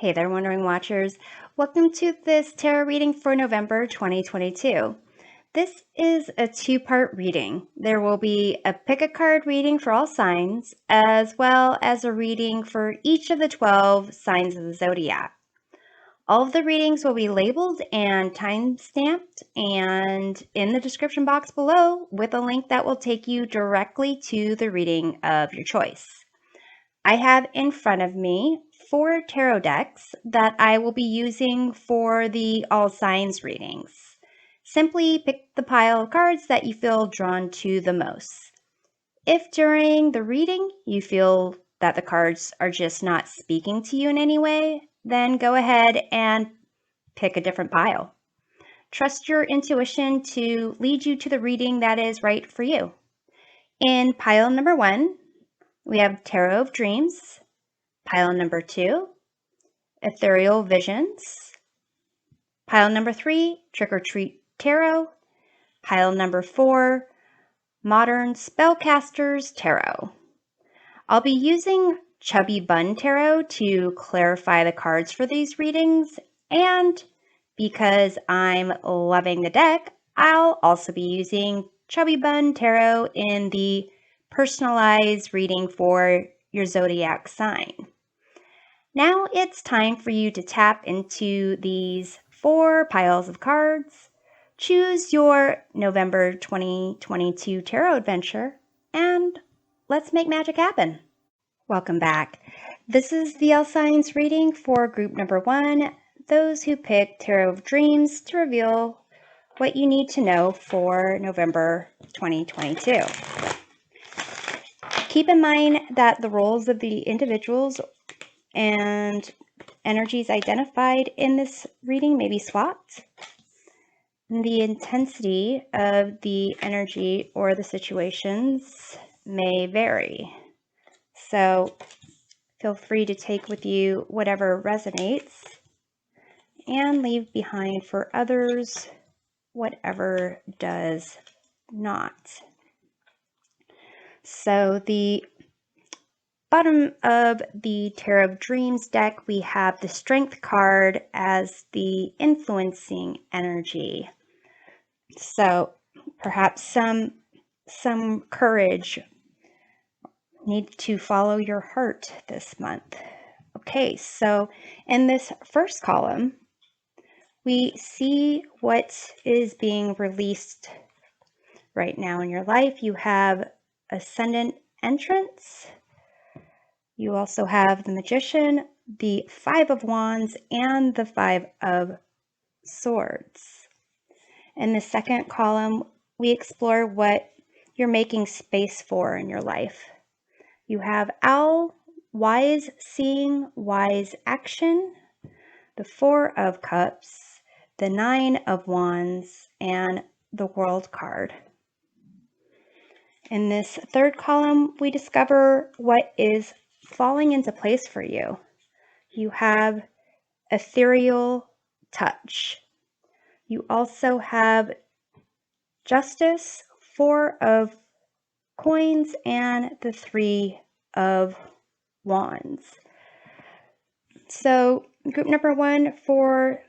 Hey there, Wondering Watchers. Welcome to this tarot reading for November 2022. This is a two-part reading. There will be a pick a card reading for all signs, as well as a reading for each of the 12 signs of the zodiac. All of the readings will be labeled and time-stamped and in the description box below with a link that will take you directly to the reading of your choice. I have in front of me 4 tarot decks that I will be using for the all signs readings. Simply pick the pile of cards that you feel drawn to the most. If during the reading you feel that the cards are just not speaking to you in any way, then go ahead and pick a different pile. Trust your intuition to lead you to the reading that is right for you. In pile number 1, we have Tarot of Dreams. Pile number 2, Ethereal Visions. Pile number 3, Trick or Treat Tarot. Pile number 4, Modern Spellcaster's Tarot. I'll be using Chubby Bun Tarot to clarify the cards for these readings, and because I'm loving the deck, I'll also be using Chubby Bun Tarot in the personalized reading for your zodiac sign. Now it's time for you to tap into these 4 piles of cards, choose your November 2022 tarot adventure, and let's make magic happen. Welcome back. This is the All Signs reading for group number 1, those who picked Tarot of Dreams to reveal what you need to know for November 2022. Keep in mind that the roles of the individuals and energies identified in this reading may be swapped. The intensity of the energy or the situations may vary. So feel free to take with you whatever resonates and leave behind for others whatever does not. So the bottom of the Tarot of Dreams deck, we have the Strength card as the influencing energy. So perhaps some courage. Need to follow your heart this month. Okay, so in this first column, we see what is being released right now in your life. You have Ascendant Entrance. You also have the Magician, the 5 of Wands, and the 5 of Swords. In the second column, we explore what you're making space for in your life. You have Owl, Wise Seeing, Wise Action, the 4 of Cups, the 9 of Wands, and the World card. In this third column, we discover what is falling into place for you. You have Ethereal Touch. You also have Justice, 4 of Coins, and the 3 of Wands. So group number 1, for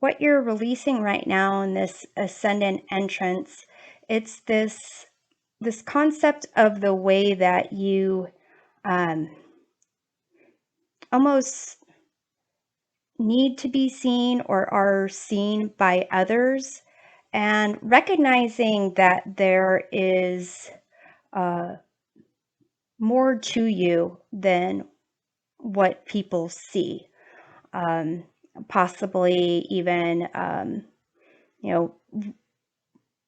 what you're releasing right now in this Ascendant Entrance, it's this concept of the way that you almost need to be seen or are seen by others, and recognizing that there is more to you than what people see. Possibly even,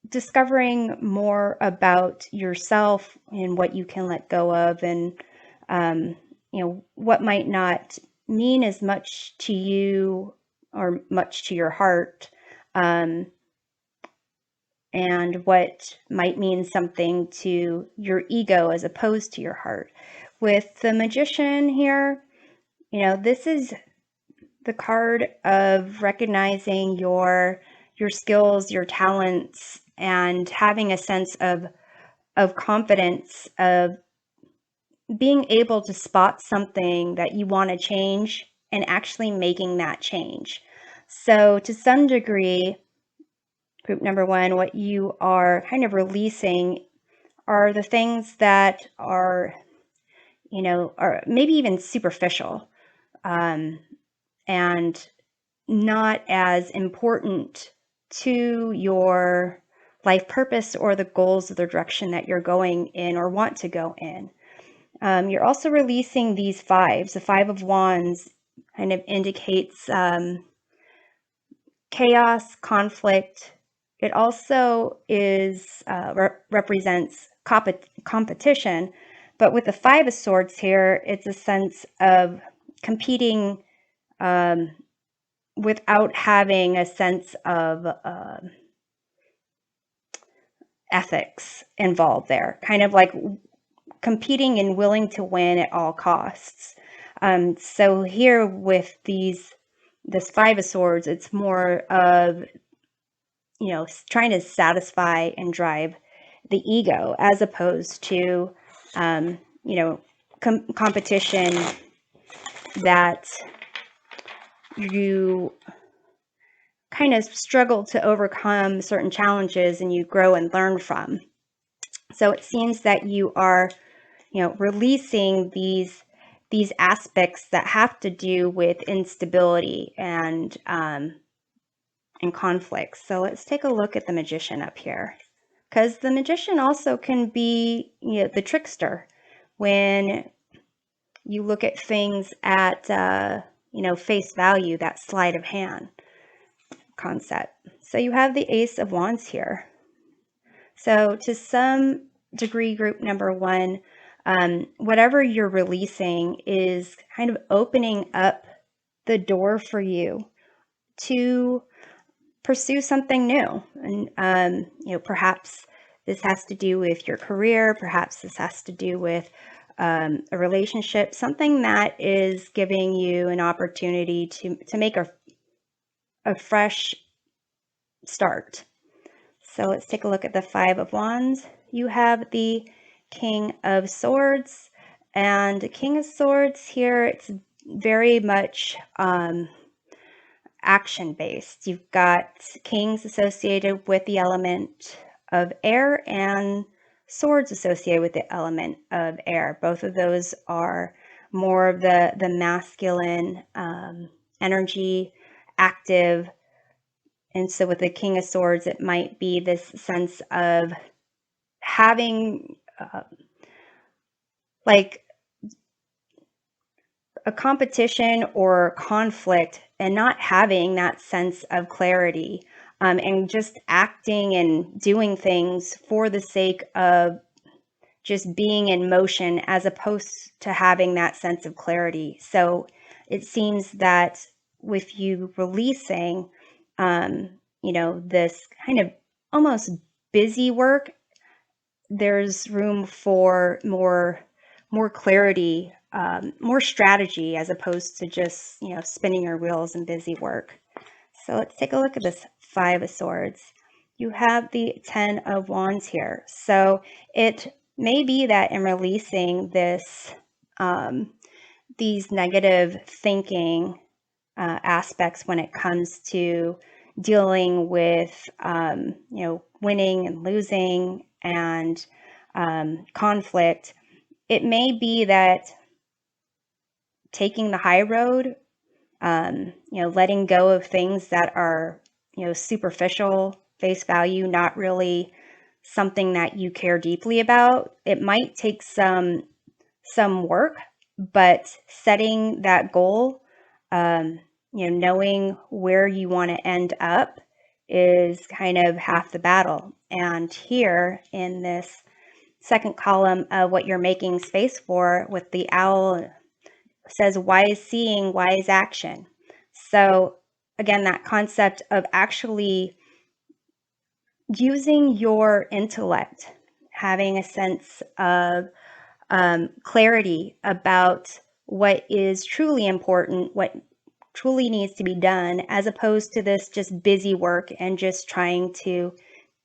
discovering more about yourself and what you can let go of, and, what might not mean as much to you or much to your heart, and what might mean something to your ego as opposed to your heart. With the Magician here, this is the card of recognizing your skills, your talents, and having a sense of confidence, of being able to spot something that you want to change and actually making that change. So to some degree, group number one, what you are kind of releasing are the things that are, are maybe even superficial, and not as important to your life purpose or the goals of the direction that you're going in or want to go in. You're also releasing these fives. The Five of Wands kind of indicates chaos, conflict. It also is represents competition, but with the Five of Swords here, it's a sense of competing without having a sense of ethics involved there, kind of like competing and willing to win at all costs. So here with this Five of Swords, it's more of, trying to satisfy and drive the ego as opposed to, competition that you kind of struggle to overcome certain challenges and you grow and learn from. So it seems that you are, releasing these aspects that have to do with instability and conflicts. So let's take a look at the Magician up here, because the Magician also can be, the trickster when you look at things at face value, that sleight of hand concept. So you have the Ace of Wands here. So to some degree, group number one, whatever you're releasing is kind of opening up the door for you to pursue something new. And, perhaps this has to do with your career. Perhaps this has to do with a relationship, something that is giving you an opportunity to make a fresh start. So let's take a look at the Five of Wands. You have the King of Swords, and the King of Swords here, it's very much action-based. You've got kings associated with the element of air and swords associated with the element of air. Both of those are more of the masculine energy, active. And so with the King of Swords, it might be this sense of having like a competition or conflict and not having that sense of clarity, and just acting and doing things for the sake of just being in motion as opposed to having that sense of clarity. So it seems that with you releasing, this kind of almost busy work, there's room for more clarity, more strategy, as opposed to just, spinning your wheels and busy work. So let's take a look at this Five of Swords. You have the Ten of Wands here. So it may be that in releasing this, these negative thinking aspects when it comes to dealing with, winning and losing and conflict, it may be that taking the high road, letting go of things that are, superficial, face value, not really something that you care deeply about. It might take some work, but setting that goal, knowing where you want to end up is kind of half the battle. And here in this second column of what you're making space for with the owl, says wise seeing, wise action. So again, that concept of actually using your intellect, having a sense of clarity about what is truly important, what truly needs to be done, as opposed to this just busy work and just trying to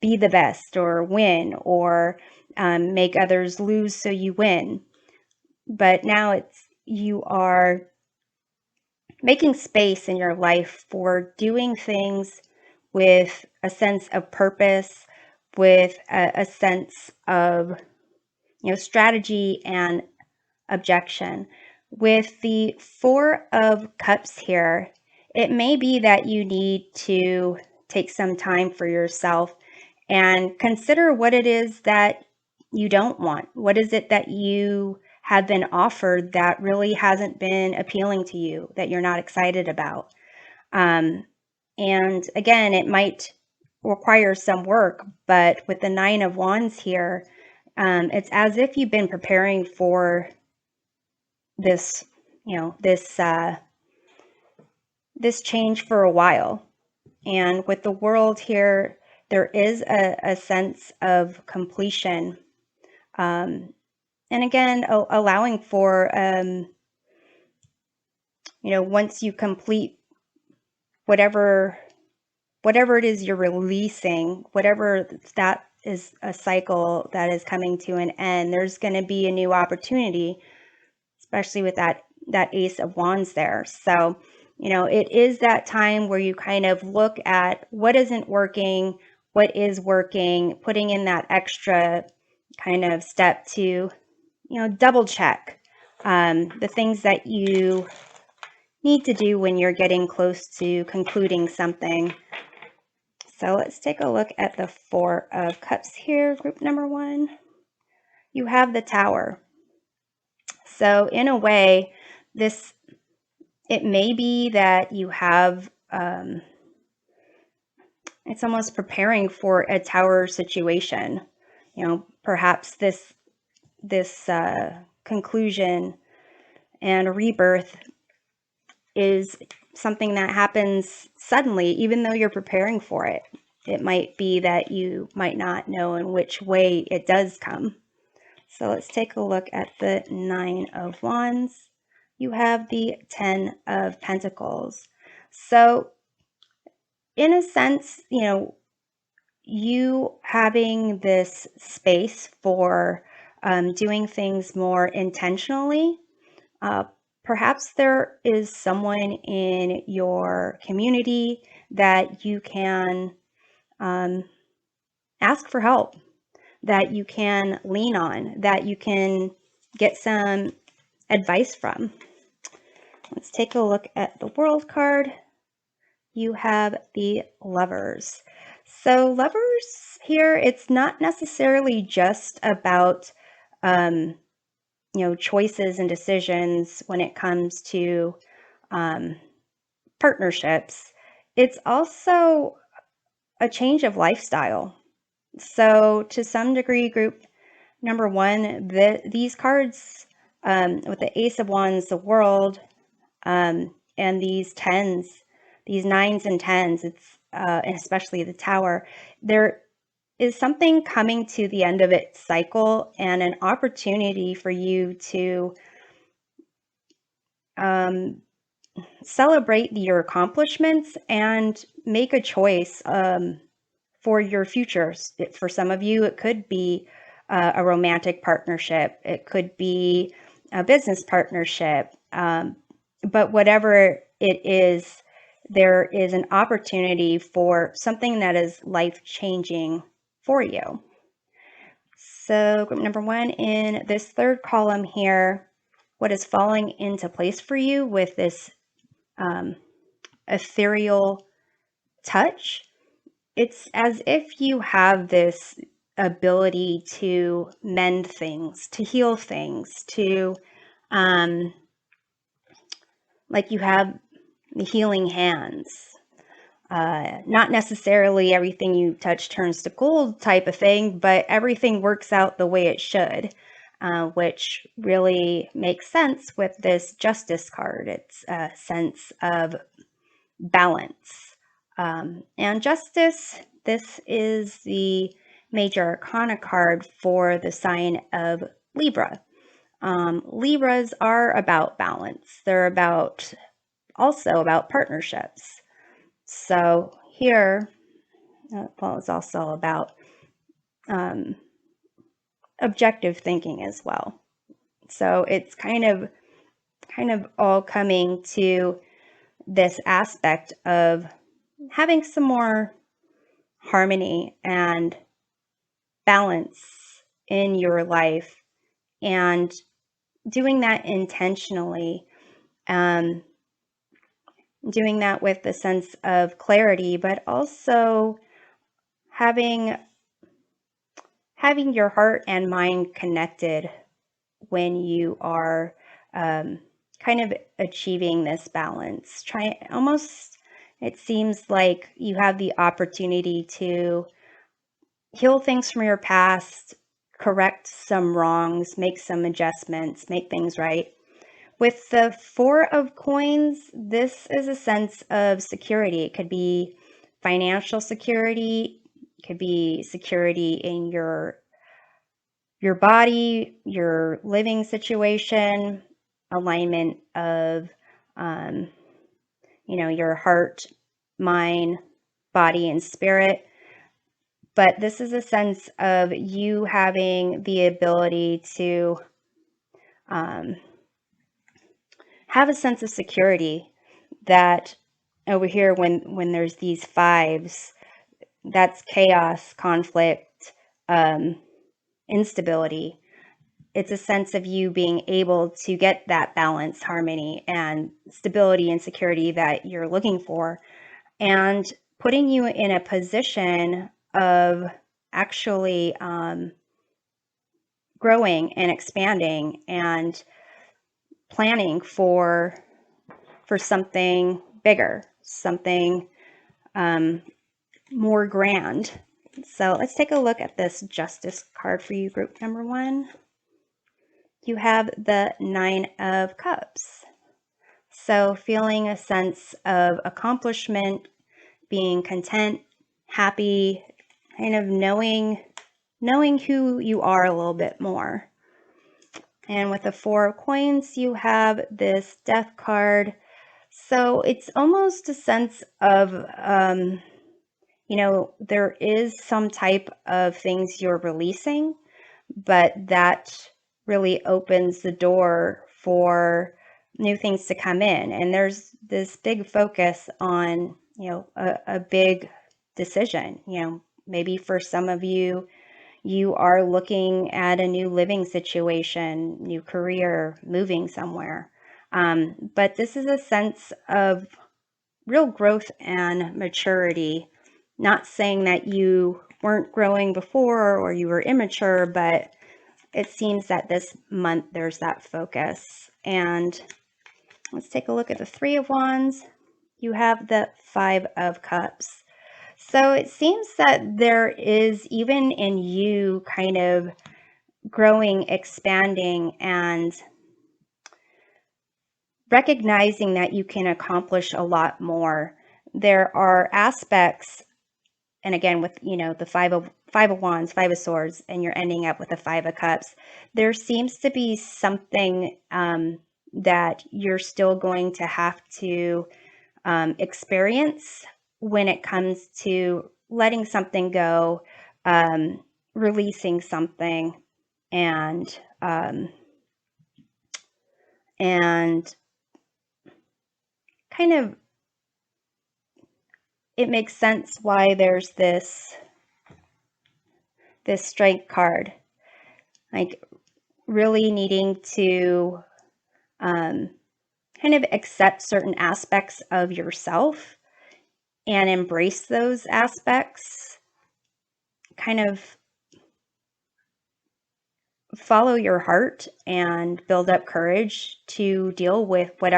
be the best or win or make others lose so you win. But now you are making space in your life for doing things with a sense of purpose, with a sense of, strategy and objection. With the Four of Cups here, it may be that you need to take some time for yourself and consider what it is that you don't want. What is it that you have been offered that really hasn't been appealing to you, that you're not excited about? And again, it might require some work, but with the Nine of Wands here, it's as if you've been preparing for this, this change for a while. And with the World here, there is a sense of completion. And again, allowing for, once you complete whatever it is you're releasing, whatever that is, a cycle that is coming to an end, there's going to be a new opportunity, especially with that Ace of Wands there. So, it is that time where you kind of look at what isn't working, what is working, putting in that extra kind of step to, double check the things that you need to do when you're getting close to concluding something. So let's take a look at the Four of Cups here, group number 1. You have the Tower. So in a way, it may be that you have, it's almost preparing for a Tower situation. Perhaps this conclusion and rebirth is something that happens suddenly, even though you're preparing for it. It might be that you might not know in which way it does come. So let's take a look at the Nine of Wands. You have the Ten of Pentacles. So in a sense, you having this space for doing things more intentionally. Perhaps there is someone in your community that you can ask for help, that you can lean on, that you can get some advice from. Let's take a look at the World card. You have the Lovers. So Lovers here, it's not necessarily just about choices and decisions when it comes to partnerships. It's also a change of lifestyle. So to some degree, group number 1, these cards with the Ace of Wands, the World, and these tens, these 9s and 10s, it's especially the Tower, there is something coming to the end of its cycle and an opportunity for you to celebrate your accomplishments and make a choice for your future. For some of you, it could be a romantic partnership. It could be a business partnership. But whatever it is, there is an opportunity for something that is life-changing for you. So group number 1, in this third column here, what is falling into place for you with this ethereal touch? It's as if you have this ability to mend things, to heal things, to like you have the healing hands. Not necessarily everything you touch turns to gold type of thing, but everything works out the way it should, which really makes sense with this Justice card. It's a sense of balance. And Justice, this is the major arcana card for the sign of Libra. Libras are about balance. They're also about partnerships. So here, it's also about objective thinking as well. So it's kind of all coming to this aspect of having some more harmony and balance in your life, and doing that intentionally, doing that with a sense of clarity, but also having your heart and mind connected when you are kind of achieving this balance. It seems like you have the opportunity to heal things from your past, correct some wrongs, make some adjustments, make things right. With the Four of Coins, this is a sense of security. It could be financial security, it could be security in your body, your living situation, alignment of, your heart, mind, body, and spirit. But this is a sense of you having the ability to have a sense of security, that over here when there's these fives, that's chaos, conflict, instability. It's a sense of you being able to get that balance, harmony, and stability and security that you're looking for, and putting you in a position of actually growing and expanding and planning for something bigger, something more grand. So let's take a look at this Justice card for you, group number 1. You have the Nine of Cups. So feeling a sense of accomplishment, being content, happy, kind of knowing who you are a little bit more. And with the Four of Coins, you have this Death card. So it's almost a sense of, there is some type of things you're releasing, but that really opens the door for new things to come in. And there's this big focus on, a big decision. Maybe for some of you, you are looking at a new living situation, new career, moving somewhere. But this is a sense of real growth and maturity. Not saying that you weren't growing before or you were immature, but it seems that this month there's that focus. And let's take a look at the Three of Wands. You have the Five of Cups. So it seems that there is, even in you, kind of growing, expanding, and recognizing that you can accomplish a lot more. There are aspects, and again, with, the Five of Wands, Five of Swords, and you're ending up with the Five of Cups, there seems to be something that you're still going to have to experience when it comes to letting something go, releasing something, and kind of, it makes sense why there's this Strength card, like really needing to kind of accept certain aspects of yourself and embrace those aspects, kind of follow your heart and build up courage to deal with what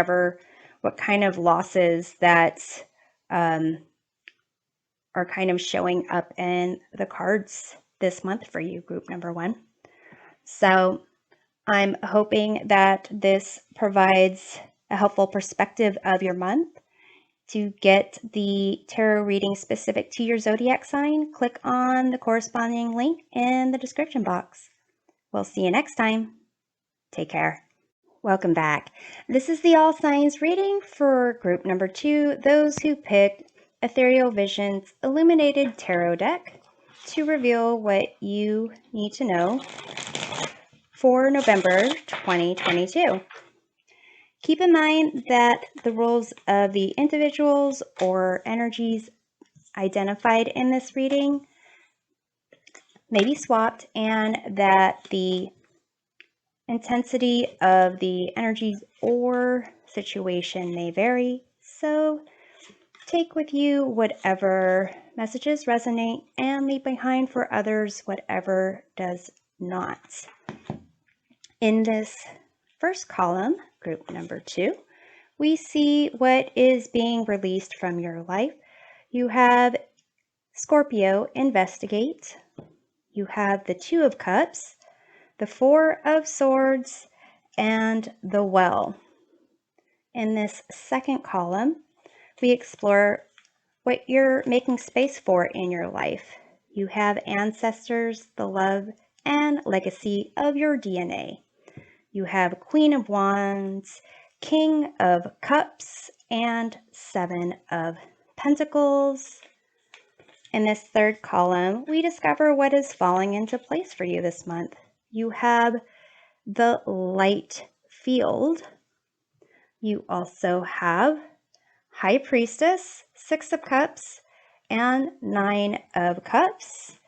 kind of losses that are kind of showing up in the cards this month for you, group number 1. So I'm hoping that this provides a helpful perspective of your month. To get the tarot reading specific to your zodiac sign, click on the corresponding link in the description box. We'll see you next time. Take care. Welcome back. This is the All Signs reading for group number 2, those who picked Ethereal Vision's Illuminated Tarot deck to reveal what you need to know for November 2022. Keep in mind that the roles of the individuals or energies identified in this reading may be swapped, and that the intensity of the energies or situation may vary. So take with you whatever messages resonate and leave behind for others whatever does not. In this first column, group number 2, we see what is being released from your life. You have Scorpio, investigate. You have the 2 of Cups, the 4 of Swords, and the Well. In this second column, we explore what you're making space for in your life. You have ancestors, the love and legacy of your DNA. You have Queen of Wands, King of Cups, and 7 of Pentacles. In this third column, we discover what is falling into place for you this month. You have the light field. You also have High Priestess, 6 of Cups, and 9 of Cups.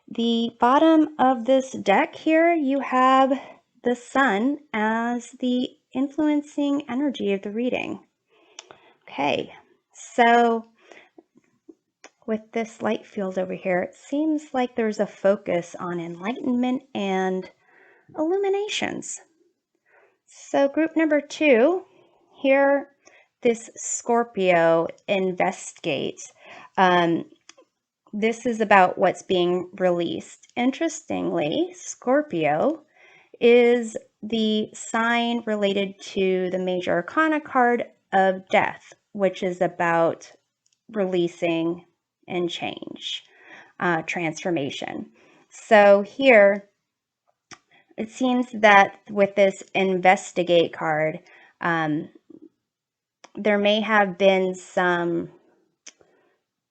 The bottom of this deck here, you have the Sun as the influencing energy of the reading. Okay, so with this light field over here, it seems like there's a focus on enlightenment and illuminations. So group number 2, here, this Scorpio investigates. This is about what's being released. Interestingly, Scorpio is the sign related to the Major Arcana card of Death, which is about releasing and change, transformation. So here, it seems that with this investigate card, there may have been some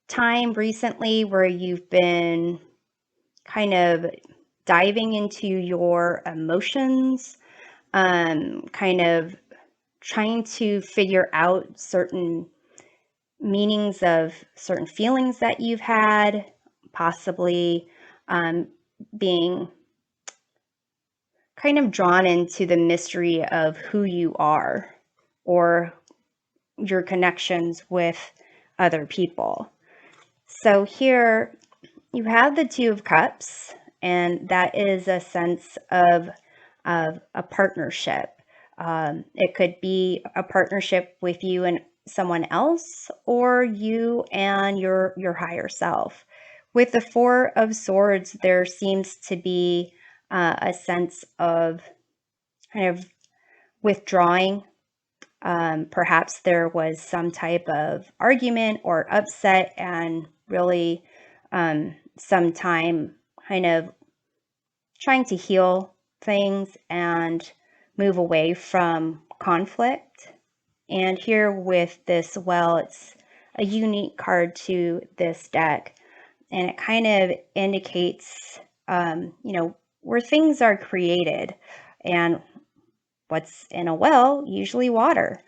time recently where you've been kind of diving into your emotions, kind of trying to figure out certain meanings of certain feelings that you've had, possibly being kind of drawn into the mystery of who you are or your connections with other people. So here you have the 2 of Cups, and that is a sense of a partnership. It could be a partnership with you and someone else, or you and your higher self. With the 4 of Swords, there seems to be a sense of kind of withdrawing. Perhaps there was some type of argument or upset, and really some time kind of trying to heal things and move away from conflict. And here with this Well, it's a unique card to this deck, and it kind of indicates where things are created, and what's in a well, usually water.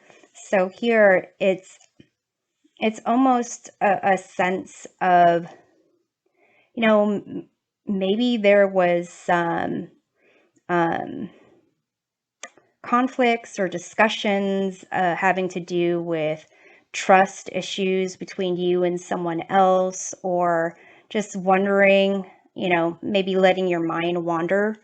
So here it's almost a sense of, maybe there was some conflicts or discussions having to do with trust issues between you and someone else, or just wondering, maybe letting your mind wander.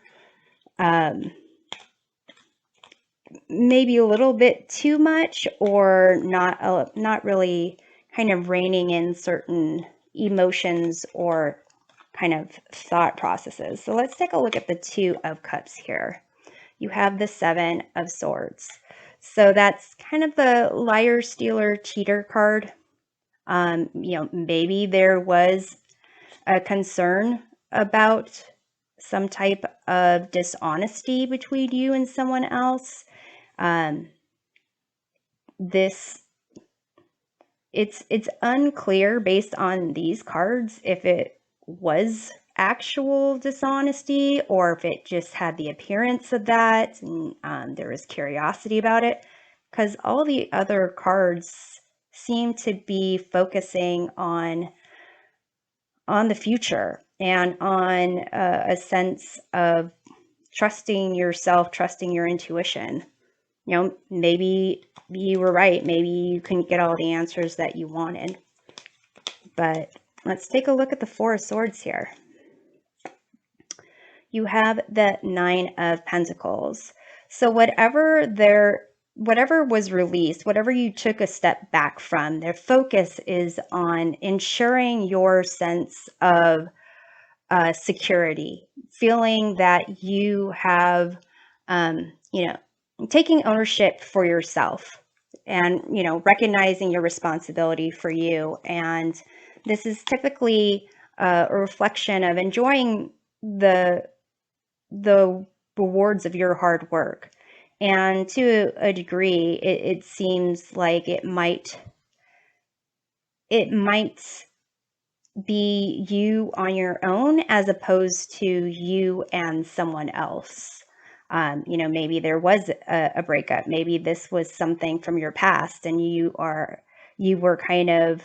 Maybe a little bit too much, or not really kind of reining in certain emotions or kind of thought processes. So let's take a look at the 2 of Cups here. You have the 7 of Swords. So that's kind of the liar, stealer, cheater card. Maybe there was a concern about some type of dishonesty between you and someone else. It's unclear based on these cards if it was actual dishonesty or if it just had the appearance of that, and there was curiosity about it. because all the other cards seem to be focusing on the future and on a sense of trusting yourself, trusting your intuition. You know, maybe you were right. Maybe you couldn't get all the answers that you wanted. But let's take a look at the Four of Swords here. You have the Nine of Pentacles. So whatever was released, whatever you took a step back from, their focus is on ensuring your sense of security, feeling that you have, taking ownership for yourself and, recognizing your responsibility for you. And this is typically a reflection of enjoying the rewards of your hard work. And to a degree, it seems like it might be you on your own as opposed to you and someone else. Maybe there was a breakup. Maybe this was something from your past and you were kind of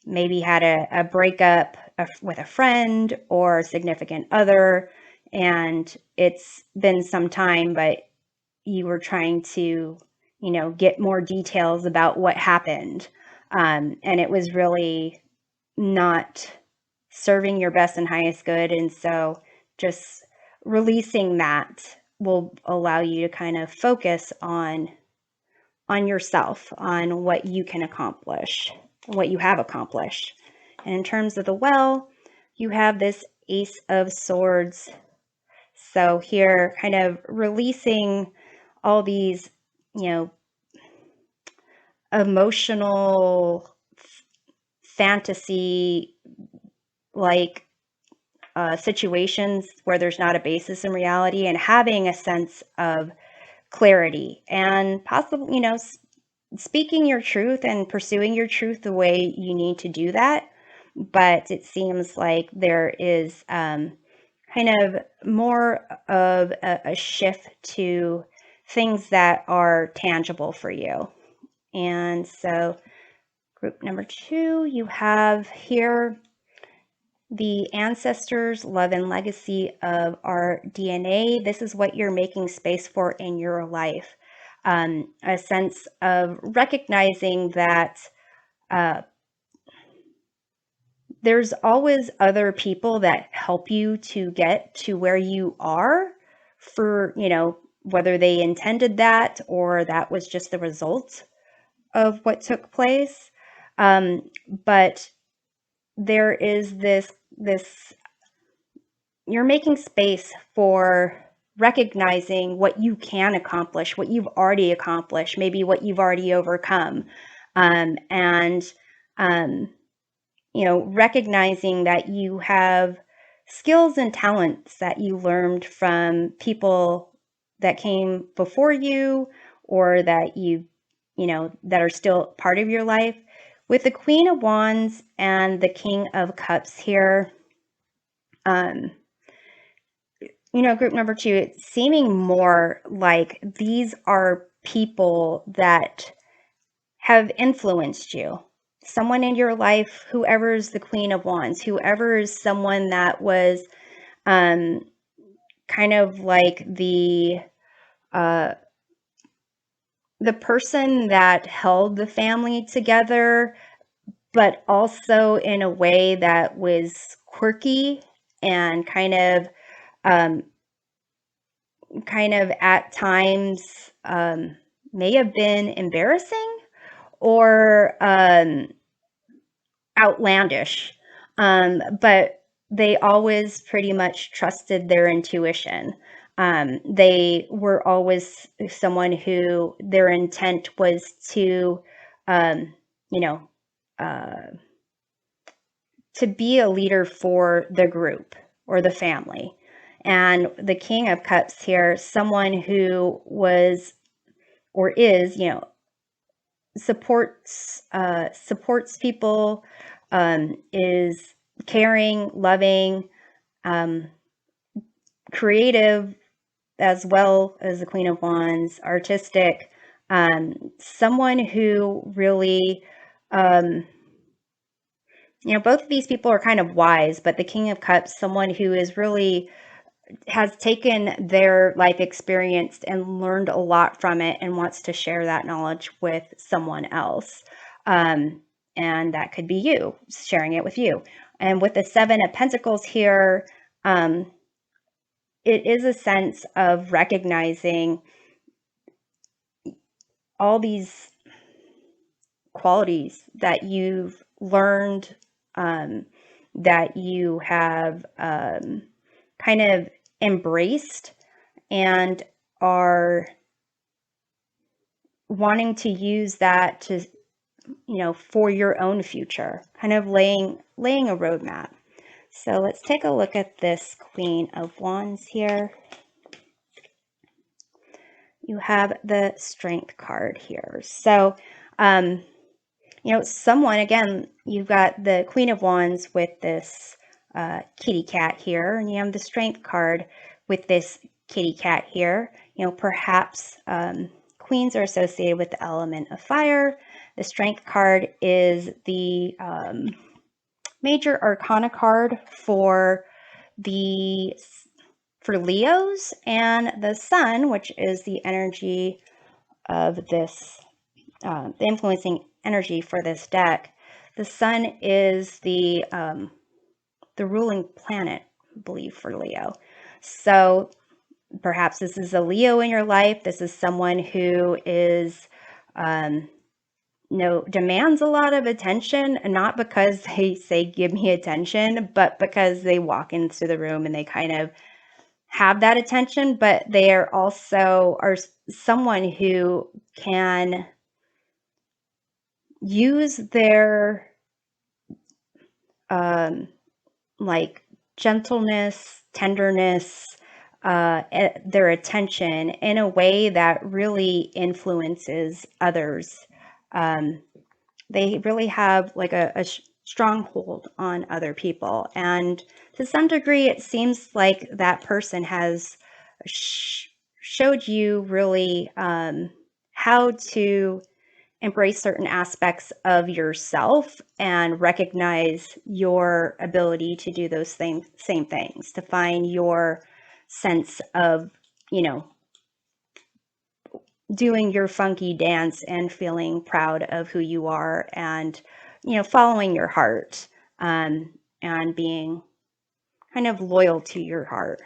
maybe had a breakup with a friend or a significant other, and it's been some time, but you were trying to, get more details about what happened. And it was really not serving your best and highest good. And so just releasing that will allow you to kind of focus on yourself, on what you can accomplish, what you have accomplished. And in terms of the Well, you have this Ace of Swords. So here, kind of releasing all these, emotional fantasy like situations where there's not a basis in reality, and having a sense of clarity and possibly, speaking your truth and pursuing your truth the way you need to do that. But it seems like there is kind of more of a shift to things that are tangible for you. And so group number 2, you have here the ancestors, love, and legacy of our DNA. This is what you're making space for in your life. A sense of recognizing that there's always other people that help you to get to where you are, for, whether they intended that or that was just the result of what took place. But there is this, you're making space for recognizing what you can accomplish, what you've already accomplished, maybe what you've already overcome. Recognizing that you have skills and talents that you learned from people that came before you, or that that are still part of your life. With the Queen of Wands and the King of Cups here, group number 2, it's seeming more like these are people that have influenced you. Someone in your life, whoever is the Queen of Wands, whoever is someone that was kind of like the person that held the family together, but also in a way that was quirky and kind of at times may have been embarrassing or outlandish, but they always pretty much trusted their intuition. They were always someone who their intent was to, to be a leader for the group or the family. And the King of Cups here, someone who was or is, supports people, is caring, loving, creative, as well as the Queen of Wands, artistic, Someone who really, both of these people are kind of wise, but the King of Cups, someone who is really has taken their life experience and learned a lot from it and wants to share that knowledge with someone else. And that could be you, sharing it with you. And with the Seven of Pentacles here, it is a sense of recognizing all these qualities that you've learned, that you have kind of embraced and are wanting to use that to, for your own future, kind of laying a roadmap. So let's take a look at this Queen of Wands here. You have the Strength card here. So, someone, again, you've got the Queen of Wands with this kitty cat here, and you have the Strength card with this kitty cat here. Perhaps queens are associated with the element of fire. The Strength card is the major arcana card for Leos, and the Sun, which is the energy of this, the influencing energy for this deck. The Sun is the ruling planet, I believe, for Leo. So perhaps this is a Leo in your life. This is someone who is demands a lot of attention, not because they say, give me attention, but because they walk into the room and they kind of have that attention, but they are also someone who can use their like gentleness, tenderness, their attention in a way that really influences others. They really have like a stronghold on other people. And to some degree, it seems like that person has showed you really how to embrace certain aspects of yourself and recognize your ability to do those same things, to find your sense of, doing your funky dance and feeling proud of who you are and, following your heart, and being kind of loyal to your heart.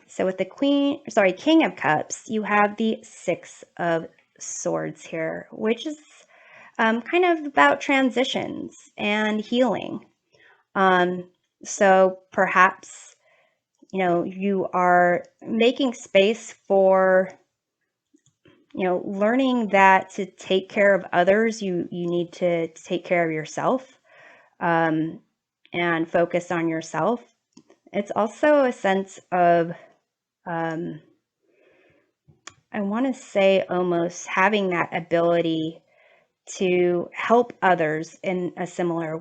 So with the King of Cups, you have the Six of Swords here, which is kind of about transitions and healing. So perhaps, you are making space for, learning that to take care of others, you need to take care of yourself, and focus on yourself. It's also a sense of, I want to say, almost having that ability to help others in a similar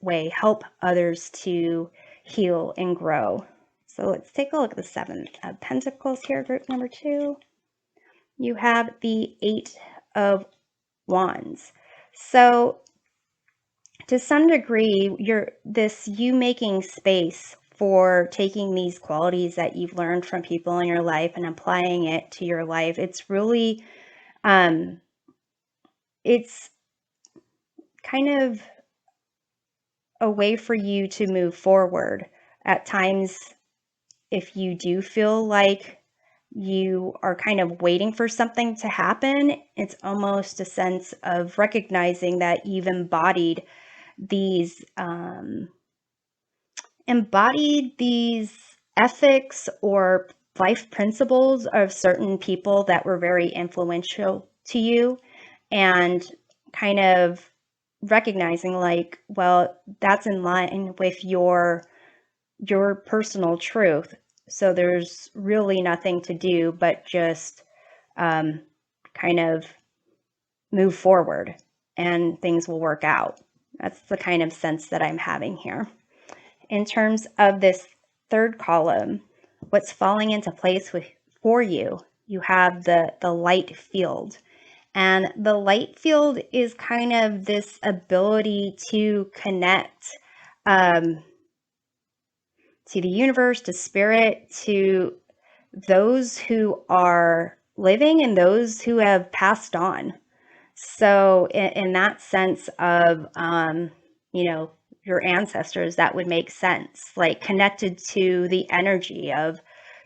way, help others to heal and grow. So let's take a look at the Seven of Pentacles here, group number 2. You have the Eight of Wands. So to some degree, you making space for taking these qualities that you've learned from people in your life and applying it to your life. It's really, it's kind of a way for you to move forward. At times, if you do feel like you are kind of waiting for something to happen, it's almost a sense of recognizing that you've embodied these ethics or life principles of certain people that were very influential to you, and kind of recognizing like, well, that's in line with your personal truth. So there's really nothing to do but just kind of move forward and things will work out. That's the kind of sense that I'm having here. In terms of this third column, what's falling into place for you, you have the light field. And the light field is kind of this ability to connect to the universe, to spirit, to those who are living and those who have passed on. So in that sense of, your ancestors, that would make sense, like connected to the energy of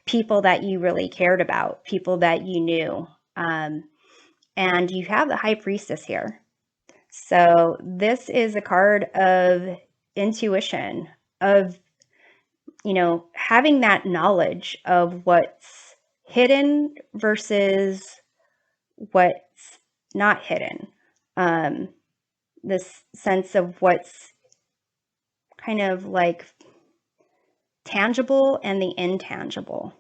people that you really cared about, people that you knew. And you have the High Priestess here. So this is a card of intuition, of, having that knowledge of what's hidden versus what's not hidden. This sense of what's kind of like tangible and the intangible.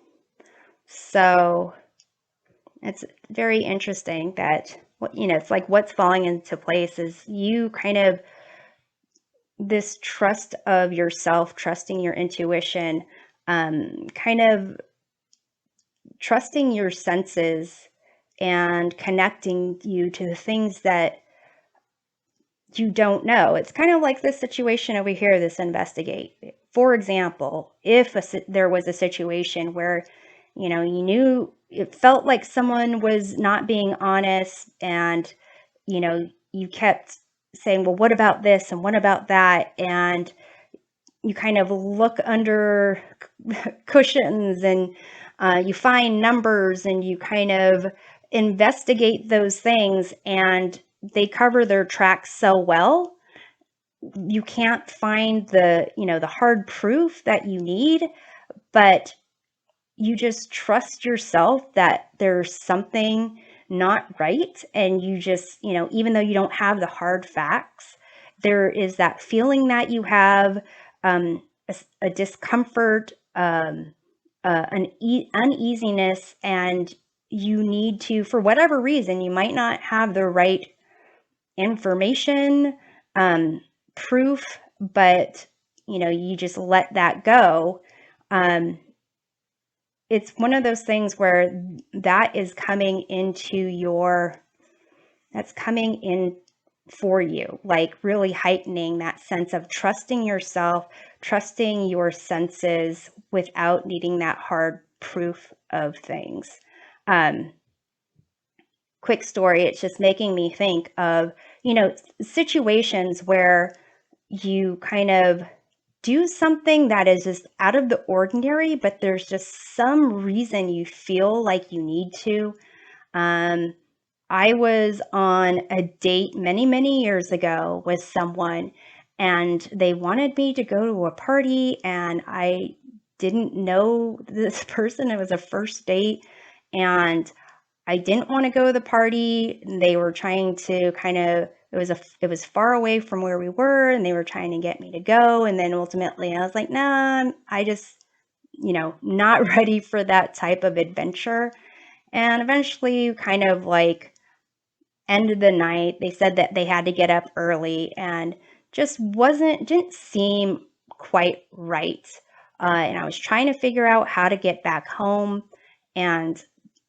So it's very interesting that, it's like what's falling into place is you kind of, this trust of yourself, trusting your intuition, kind of trusting your senses and connecting you to the things that you don't know. It's kind of like this situation over here, this investigate. For example, if there was a situation where, you knew it felt like someone was not being honest and, you kept saying, well, what about this and what about that? And you kind of look under cushions and you find numbers and you kind of investigate those things, and they cover their tracks so well, you can't find the hard proof that you need, but you just trust yourself that there's something not right. And you just, even though you don't have the hard facts, there is that feeling that you have, a discomfort, an uneasiness, and you need to, for whatever reason, you might not have the right information, proof, but you just let that go. It's one of those things where that is coming that's coming in for you, like really heightening that sense of trusting yourself, trusting your senses without needing that hard proof of things. Quick story, it's just making me think of, situations where you kind of do something that is just out of the ordinary, but there's just some reason you feel like you need to. I was on a date many, many years ago with someone, and they wanted me to go to a party, and I didn't know this person. It was a first date, and I didn't want to go to the party. They were trying to kind of, it was far away from where we were, and they were trying to get me to go. And then ultimately I was like, nah, I just, not ready for that type of adventure. And eventually kind of like ended the night. They said that they had to get up early and just didn't seem quite right. And I was trying to figure out how to get back home, and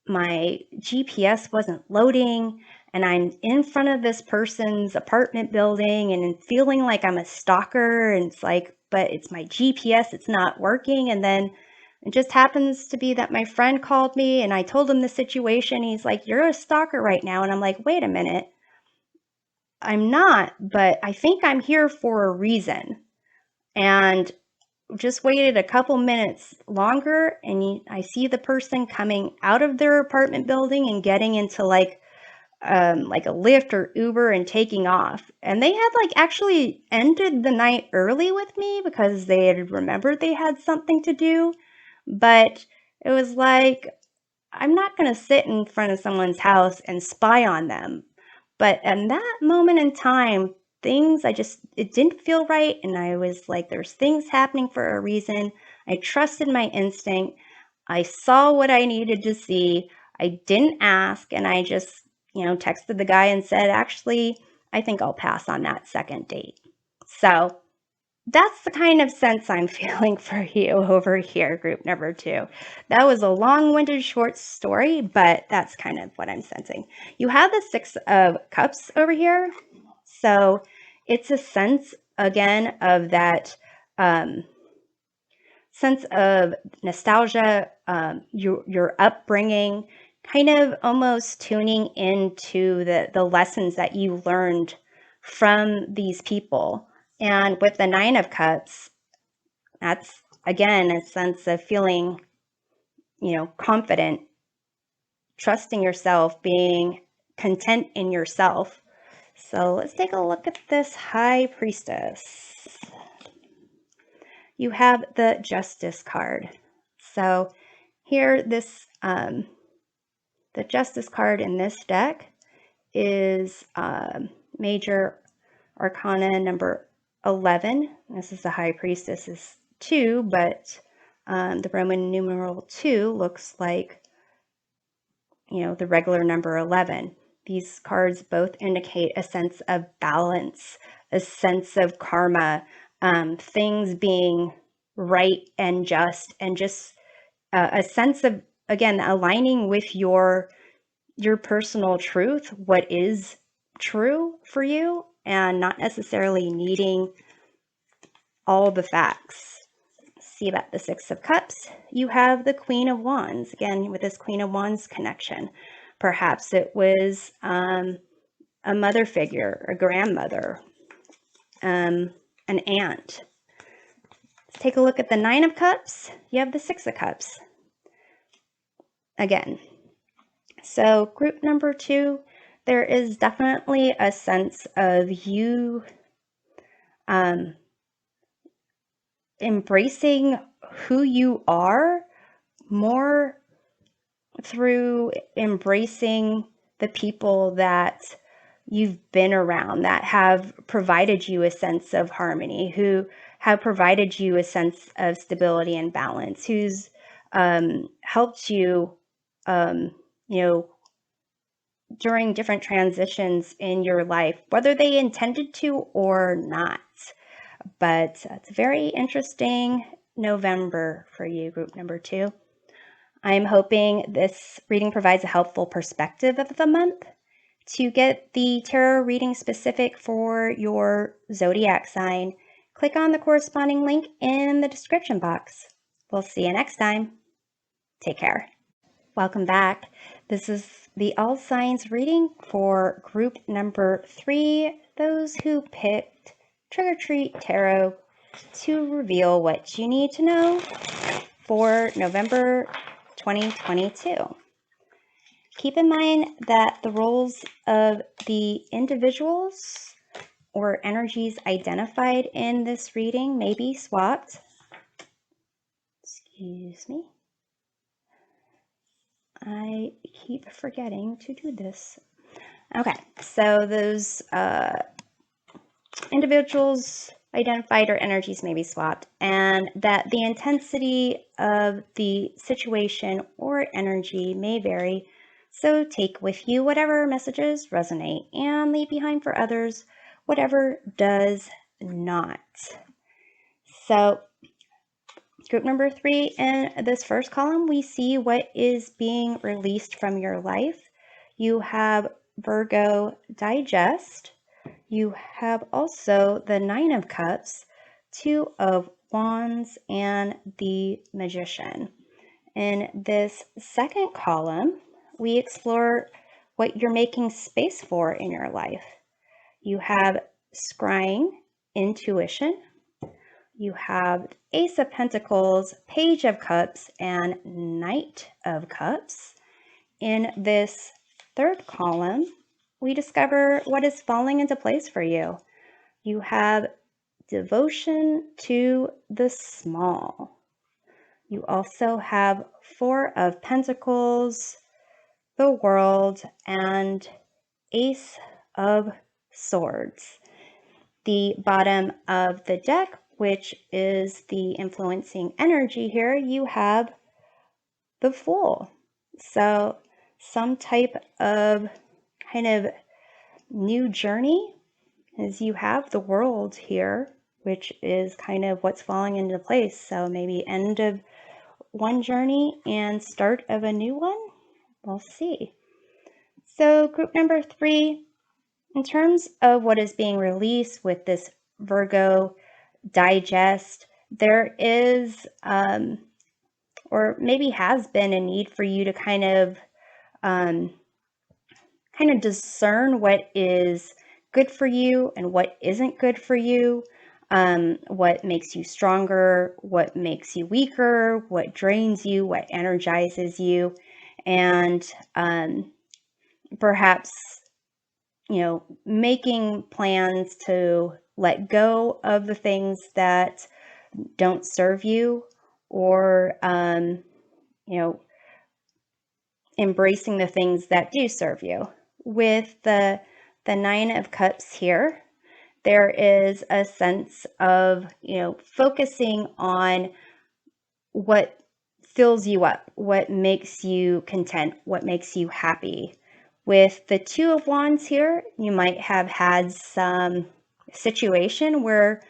my GPS wasn't loading, and I'm in front of this person's apartment building and feeling like I'm a stalker, and it's like, but it's my GPS, it's not working. And then it just happens to be that my friend called me and I told him the situation. He's like, you're a stalker right now. And I'm like, wait a minute, I'm not, but I think I'm here for a reason. And just waited a couple minutes longer, and I see the person coming out of their apartment building and getting into like a Lyft or Uber and taking off. And they had like actually ended the night early with me because they had remembered they had something to do. But it was like, I'm not going to sit in front of someone's house and spy on them. But in that moment in time, it didn't feel right. And I was like, there's things happening for a reason. I trusted my instinct. I saw what I needed to see. I didn't ask. And I just, texted the guy and said, actually, I think I'll pass on that second date. So that's the kind of sense I'm feeling for you over here, group number 2. That was a long-winded short story, but that's kind of what I'm sensing. You have the 6 of Cups over here. So it's a sense, again, of that sense of nostalgia, your upbringing, kind of almost tuning into the lessons that you learned from these people. And with the 9 of Cups, that's, again, a sense of feeling, confident, trusting yourself, being content in yourself. So let's take a look at this High Priestess. You have the Justice card. So here, the Justice card in this deck is Major Arcana number 11. This is the High Priestess is 2, but the Roman numeral 2 looks like, the regular number 11. These cards both indicate a sense of balance, a sense of karma, things being right and just a sense of, again, aligning with your personal truth, what is true for you, and not necessarily needing all the facts. See about the 6 of Cups. You have the Queen of Wands. Again, with this Queen of Wands connection, perhaps it was a mother figure, a grandmother, an aunt. Let's take a look at the 9 of Cups. You have the 6 of Cups. Again, so group number 2, there is definitely a sense of you embracing who you are more through embracing the people that you've been around, that have provided you a sense of harmony, who have provided you a sense of stability and balance, who's helped you, during different transitions in your life, whether they intended to or not. But it's a very interesting November for you, group number 2. I'm hoping this reading provides a helpful perspective of the month. To get the tarot reading specific for your zodiac sign, click on the corresponding link in the description box. We'll see you next time. Take care. Welcome back. This is the All Signs reading for group number 3, those who picked Trick or Treat Tarot to reveal what you need to know for November 2022. Keep in mind that the roles of the individuals or energies identified in this reading may be swapped. Excuse me. I keep forgetting to do this. Okay, so those individuals identified or energies may be swapped, and that the intensity of the situation or energy may vary. So take with you whatever messages resonate and leave behind for others whatever does not. So group number 3, in this first column, we see what is being released from your life. You have Virgo Digest. You have also the 9 of Cups, 2 of Wands, and the Magician. In this second column, we explore what you're making space for in your life. You have Scrying, Intuition. You have Ace of Pentacles, Page of Cups, and Knight of Cups. In this third column, we discover what is falling into place for you. You have Devotion to the Small. You also have 4 of Pentacles, the World, and Ace of Swords. The bottom of the deck, which is the influencing energy here, you have the Fool. So some type of kind of new journey, as you have the World here, which is kind of what's falling into place. So maybe end of one journey and start of a new one. We'll see. So group number 3, in terms of what is being released with this Virgo digest, there is, or maybe has been, a need for you to kind of discern what is good for you and what isn't good for you, what makes you stronger, what makes you weaker, what drains you, what energizes you, and perhaps, making plans to let go of the things that don't serve you, or, embracing the things that do serve you. With the 9 of Cups here, there is a sense of, focusing on what fills you up, what makes you content, what makes you happy. With the 2 of Wands here, you might have had some situation where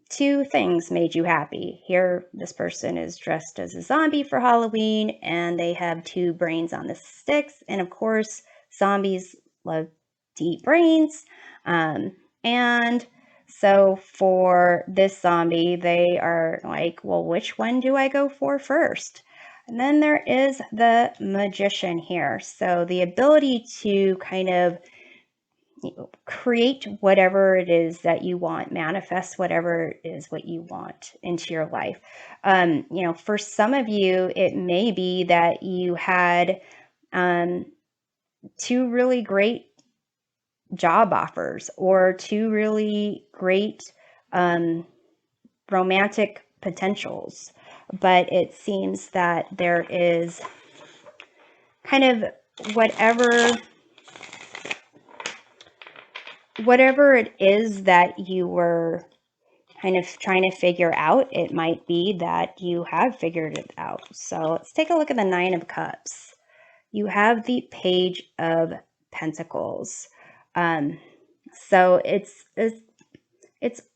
2 things made you happy. Here, this person is dressed as a zombie for Halloween, and they have 2 brains on the sticks. And of course, zombies love to eat brains. And so for this zombie, they are like, well, which one do I go for first? And then there is the Magician here. So the ability to kind of create whatever it is that you want, manifest whatever it is what you want into your life. For some of you, it may be that you had 2 really great job offers, or 2 really great romantic potentials, but it seems that there is kind of whatever it is that you were kind of trying to figure out, it might be that you have figured it out. So let's take a look at the 9 of Cups. You have the Page of Pentacles. So it's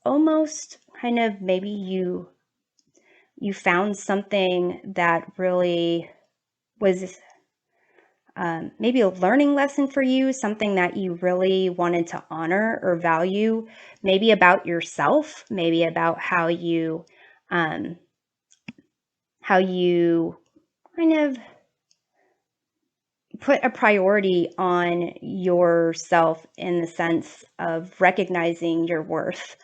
almost kind of, maybe you found something that really was maybe a learning lesson for you, something that you really wanted to honor or value, maybe about yourself, maybe about how you kind of put a priority on yourself, in the sense of recognizing your worth,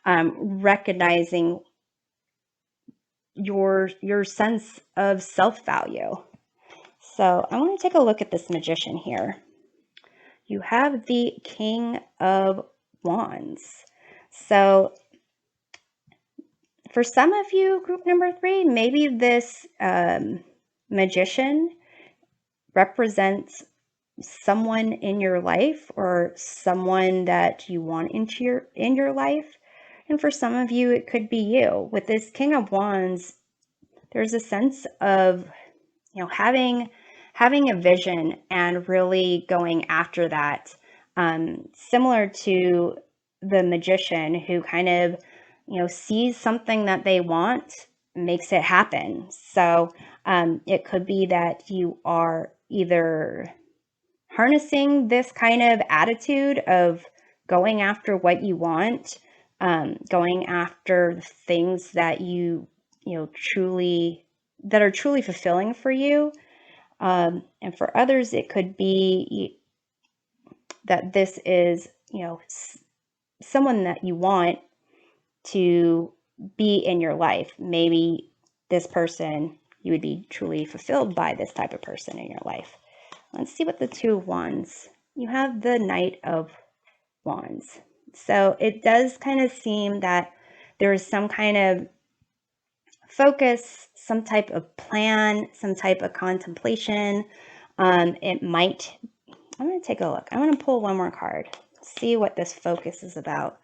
recognizing your sense of self-value. So I want to take a look at this Magician here. You have the King of Wands. So for some of you, group number 3, maybe this Magician represents someone in your life, or someone that you want in your life. And for some of you, it could be you. With this King of Wands, there's a sense of, having a vision and really going after that. Similar to the Magician, who kind of, sees something that they want, makes it happen. So it could be that you are either harnessing this kind of attitude of going after what you want, going after things that are truly fulfilling for you. And for others, it could be that this is, someone that you want to be in your life. Maybe this person, you would be truly fulfilled by this type of person in your life. Let's see what the 2 of Wands. You have the Knight of Wands. So it does kind of seem that there is some kind of focus, some type of plan, some type of contemplation. It might, I'm going to take a look. I'm going to pull one more card, see what this focus is about.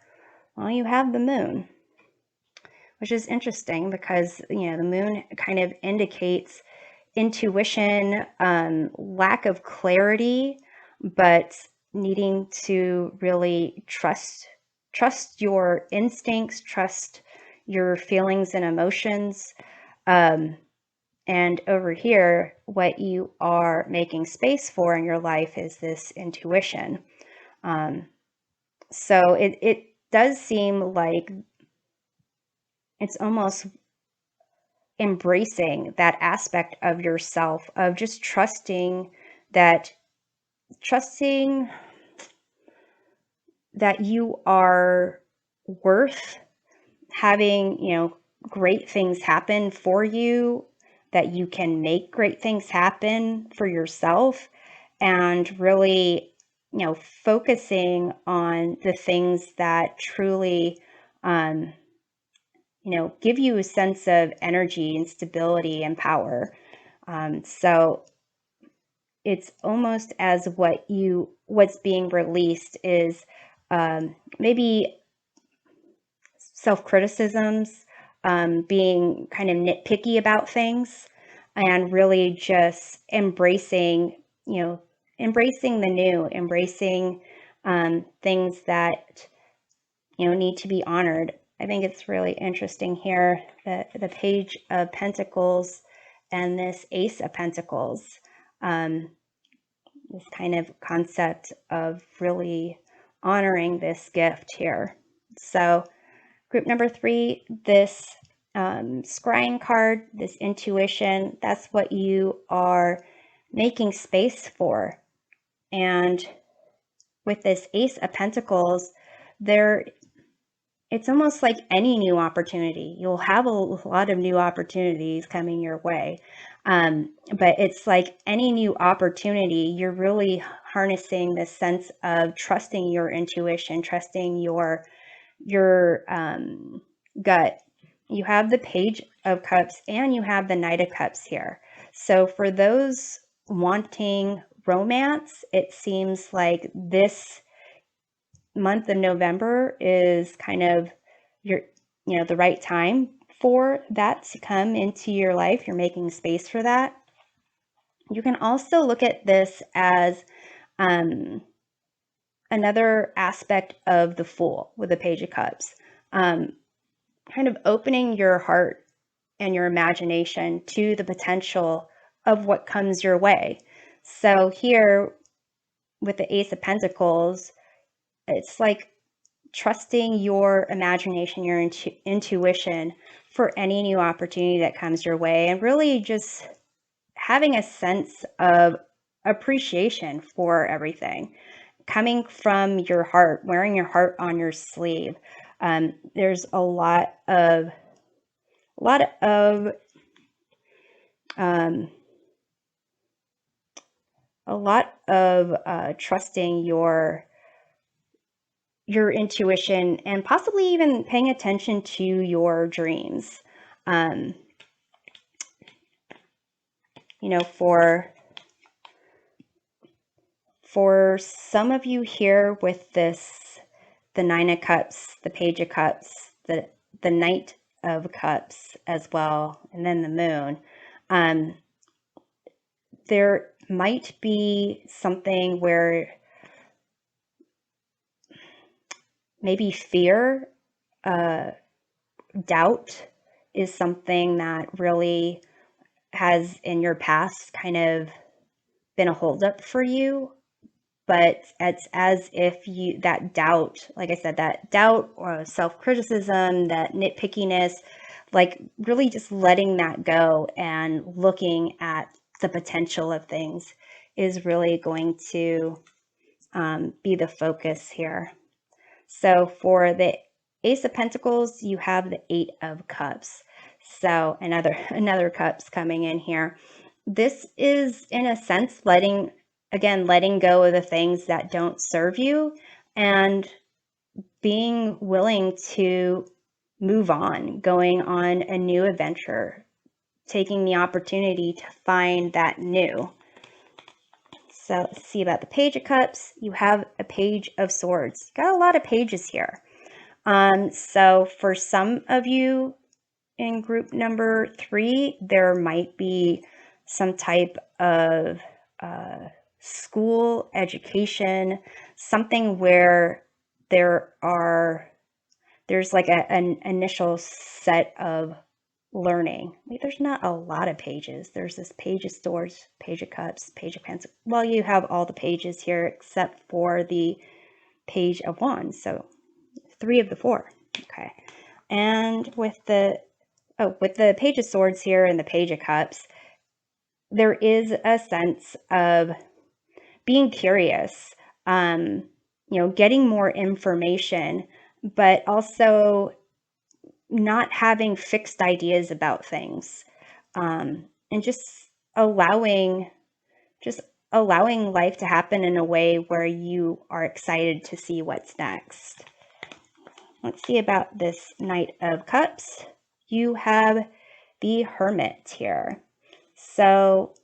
Well, you have the Moon, which is interesting because, the Moon kind of indicates intuition, lack of clarity, but needing to really trust trust your instincts, trust your feelings and emotions. And over here, what you are making space for in your life is this intuition. So it does seem like it's almost embracing that aspect of yourself, of just trusting that you are worth having, great things happen for you, that you can make great things happen for yourself, and really, focusing on the things that truly, give you a sense of energy and stability and power. So it's almost as what's being released is maybe self-criticisms, being kind of nitpicky about things, and really just embracing the new, embracing things that need to be honored. I think it's really interesting here that the Page of Pentacles and this Ace of Pentacles, this kind of concept of really honoring this gift here. So group number 3, this scrying card, this intuition, that's what you are making space for. And with this Ace of Pentacles, it's almost like any new opportunity. You'll have a lot of new opportunities coming your way. But it's like any new opportunity, you're really harnessing this sense of trusting your intuition, trusting your gut. You have the Page of Cups and you have the Knight of Cups here. So for those wanting romance, it seems like this month of November is kind of the right time for that to come into your life. You're making space for that. You can also look at this as another aspect of the Fool with the Page of Cups, kind of opening your heart and your imagination to the potential of what comes your way. So here with the Ace of Pentacles, it's like trusting your imagination, your intuition for any new opportunity that comes your way, and really just having a sense of appreciation for everything coming from your heart, wearing your heart on your sleeve. There's a lot of trusting your intuition, and possibly even paying attention to your dreams. For some of you here with the Nine of Cups, the Page of Cups, the Knight of Cups as well, and then the Moon, there might be something where maybe fear, doubt is something that really has in your past kind of been a holdup for you. But it's as if that doubt, like I said, that doubt or self-criticism, that nitpickiness, like really just letting that go and looking at the potential of things is really going to be the focus here. So for the Ace of Pentacles, you have the Eight of Cups. So another cups coming in here. This is, in a sense, letting go of the things that don't serve you and being willing to move on, going on a new adventure, taking the opportunity to find that new. So let's see about the Page of Cups. You have a Page of Swords. Got a lot of pages here. So for some of you in group number 3, there might be some type of school, education, something where there's like an initial set of learning. There's not a lot of pages. There's this Page of Swords, Page of Cups, Page of Pentacles. Well, you have all the pages here except for the Page of Wands. So 3 of the 4. Okay. And with the Page of Swords here and the Page of Cups, there is a sense of being curious, getting more information, but also not having fixed ideas about things, and just allowing life to happen in a way where you are excited to see what's next. Let's see about this Knight of Cups. You have the Hermit here. So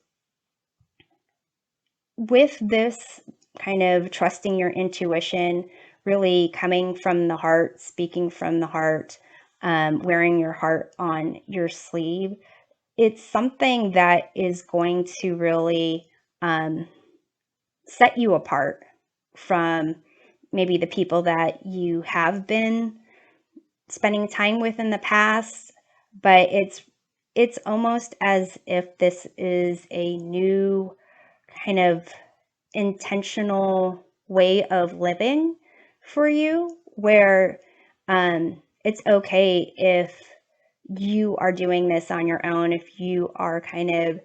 with this kind of trusting your intuition, really coming from the heart, speaking from the heart, wearing your heart on your sleeve, it's something that is going to really set you apart from maybe the people that you have been spending time with in the past. But it's almost as if this is a new kind of intentional way of living for you, where it's okay if you are doing this on your own, if you are kind of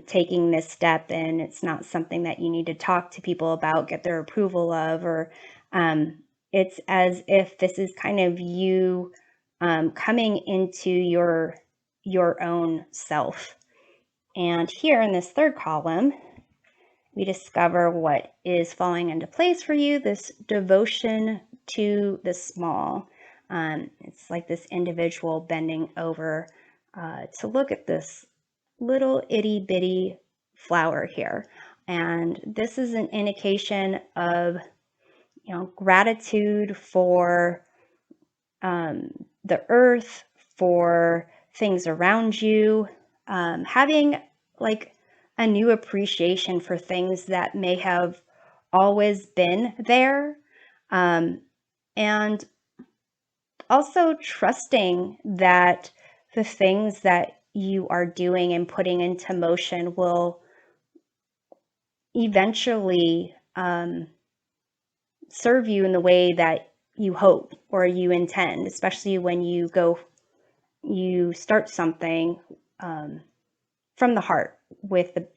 taking this step and it's not something that you need to talk to people about, get their approval of, or it's as if this is kind of you coming into your own self. And here in this third column, we discover what is falling into place for you, this devotion to the small. It's like this individual bending over to look at this little itty bitty flower here. And this is an indication of, gratitude for the earth, for things around you, having like a new appreciation for things that may have always been there, and also trusting that the things that you are doing and putting into motion will eventually serve you in the way that you hope or you intend, especially when you start something from the heart with the,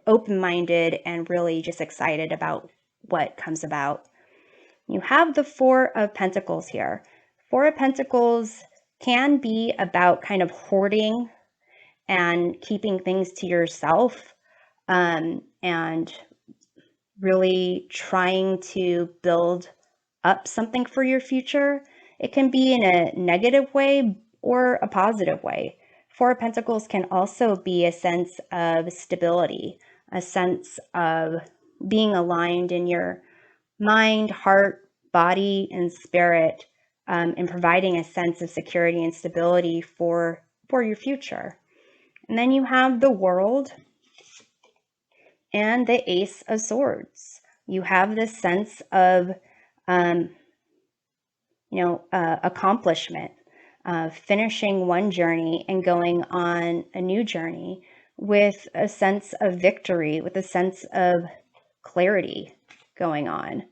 open-minded and really just excited about what comes about. You have the 4 of Pentacles here. 4 of Pentacles can be about kind of hoarding and keeping things to yourself, and really trying to build up something for your future. It can be in a negative way or a positive way. 4 of Pentacles can also be a sense of stability, a sense of being aligned in your mind, heart, body, and spirit, and providing a sense of security and stability for your future. And then you have the World and the Ace of Swords. You have this sense of, accomplishment, finishing one journey and going on a new journey with a sense of victory, with a sense of clarity going on.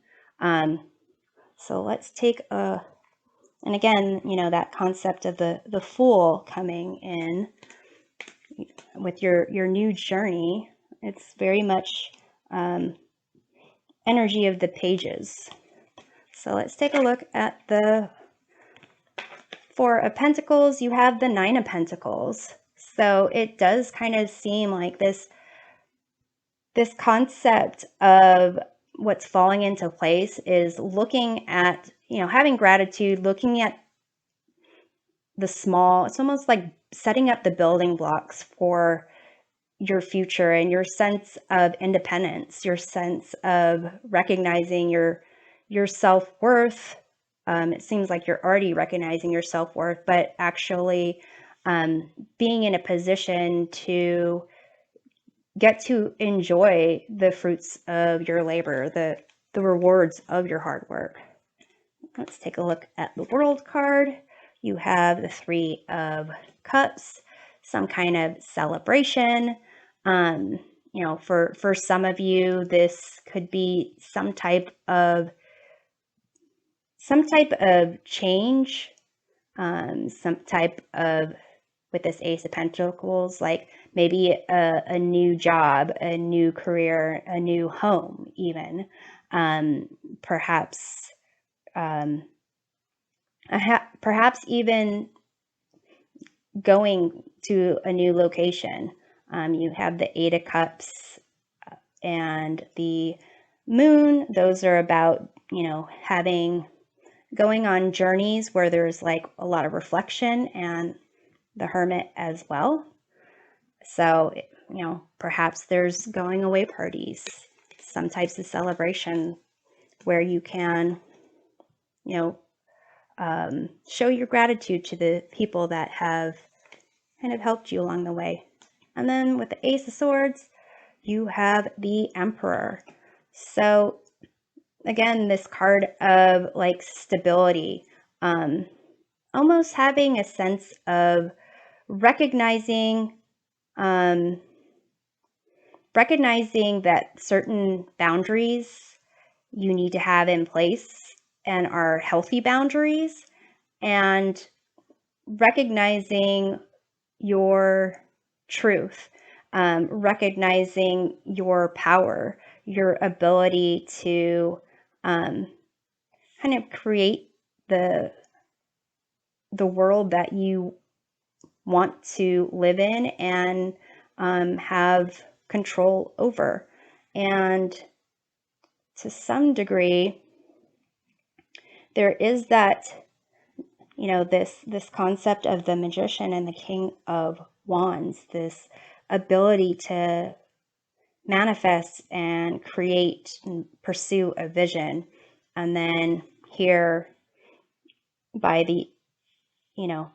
So let's take and again, that concept of the Fool coming in with your new journey. It's very much energy of the pages. So let's take a look at the 4 of Pentacles. You have the 9 of Pentacles. So it does kind of seem like this concept of what's falling into place is looking at, having gratitude, looking at the small. It's almost like setting up the building blocks for your future and your sense of independence, your sense of recognizing your self-worth. It seems like you're already recognizing your self-worth, but actually being in a position to get to enjoy the fruits of your labor, the rewards of your hard work. Let's take a look at the World card. You have the Three of Cups, some kind of celebration. You know, for some of you, this could be some type of change, some type of, with this Ace of Pentacles, like maybe a new job, a new career, a new home, even. Perhaps even going to a new location. You have the Eight of Cups and the Moon. Those are about, you know, going on journeys where there's like a lot of reflection, and the Hermit as well. So, you know, perhaps there's going away parties, some types of celebration where you can, you know, show your gratitude to the people that have kind of helped you along the way. And then with the Ace of Swords, you have the Emperor. So again, this card of like stability, almost having a sense of recognizing that certain boundaries you need to have in place and are healthy boundaries, and recognizing your truth, recognizing your power, your ability to kind of create the world that you want to live in and have control over. And to some degree, there is that, you know, this concept of the Magician and the King of Wands, this ability to manifest and create and pursue a vision. And then here by the, you know,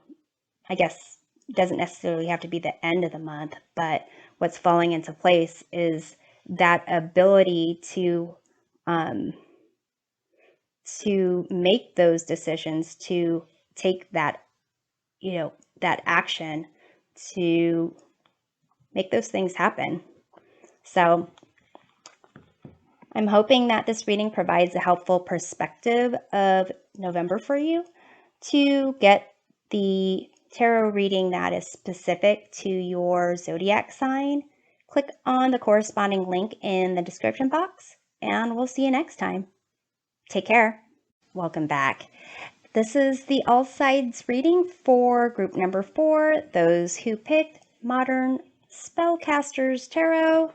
I guess it doesn't necessarily have to be the end of the month, but what's falling into place is that ability to make those decisions, to take that, you know, that action to make those things happen. So I'm hoping that this reading provides a helpful perspective of November for you. To get the tarot reading that is specific to your zodiac sign, click on the corresponding link in the description box, and we'll see you next time. Take care. Welcome back. This is the All Sides reading for group number 4, those who picked Modern Spellcaster's Tarot,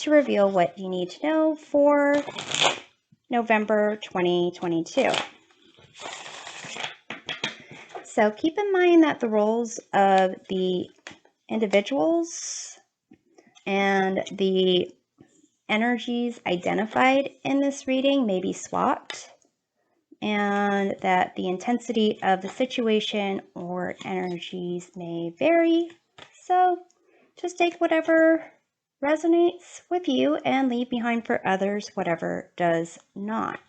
to reveal what you need to know for November 2022. So keep in mind that the roles of the individuals and the energies identified in this reading may be swapped, and that the intensity of the situation or energies may vary. So just take whatever resonates with you and leave behind for others whatever does not.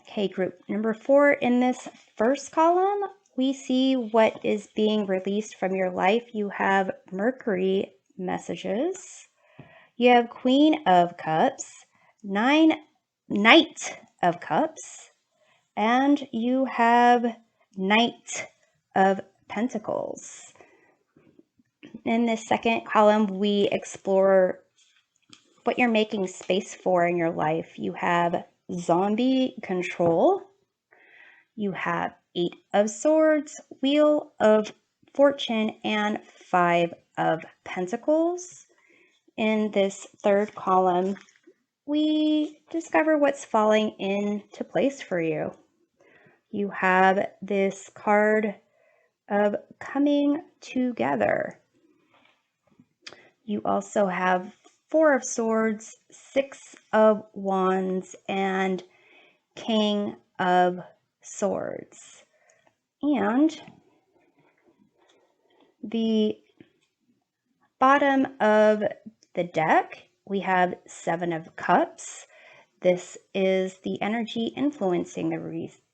Okay, group number 4, in this first column, we see what is being released from your life. You have Mercury messages. You have Queen of Cups, Knight of Cups, and you have Knight of Pentacles. In this second column, we explore what you're making space for in your life. You have Zombie Control. You have 8 of Swords, Wheel of Fortune, and 5 of Pentacles. In this third column, we discover what's falling into place for you. You have this card of coming together. You also have 4 of Swords, 6 of Wands, and King of Swords. And the bottom of the deck, we have 7 of Cups. this is the energy influencing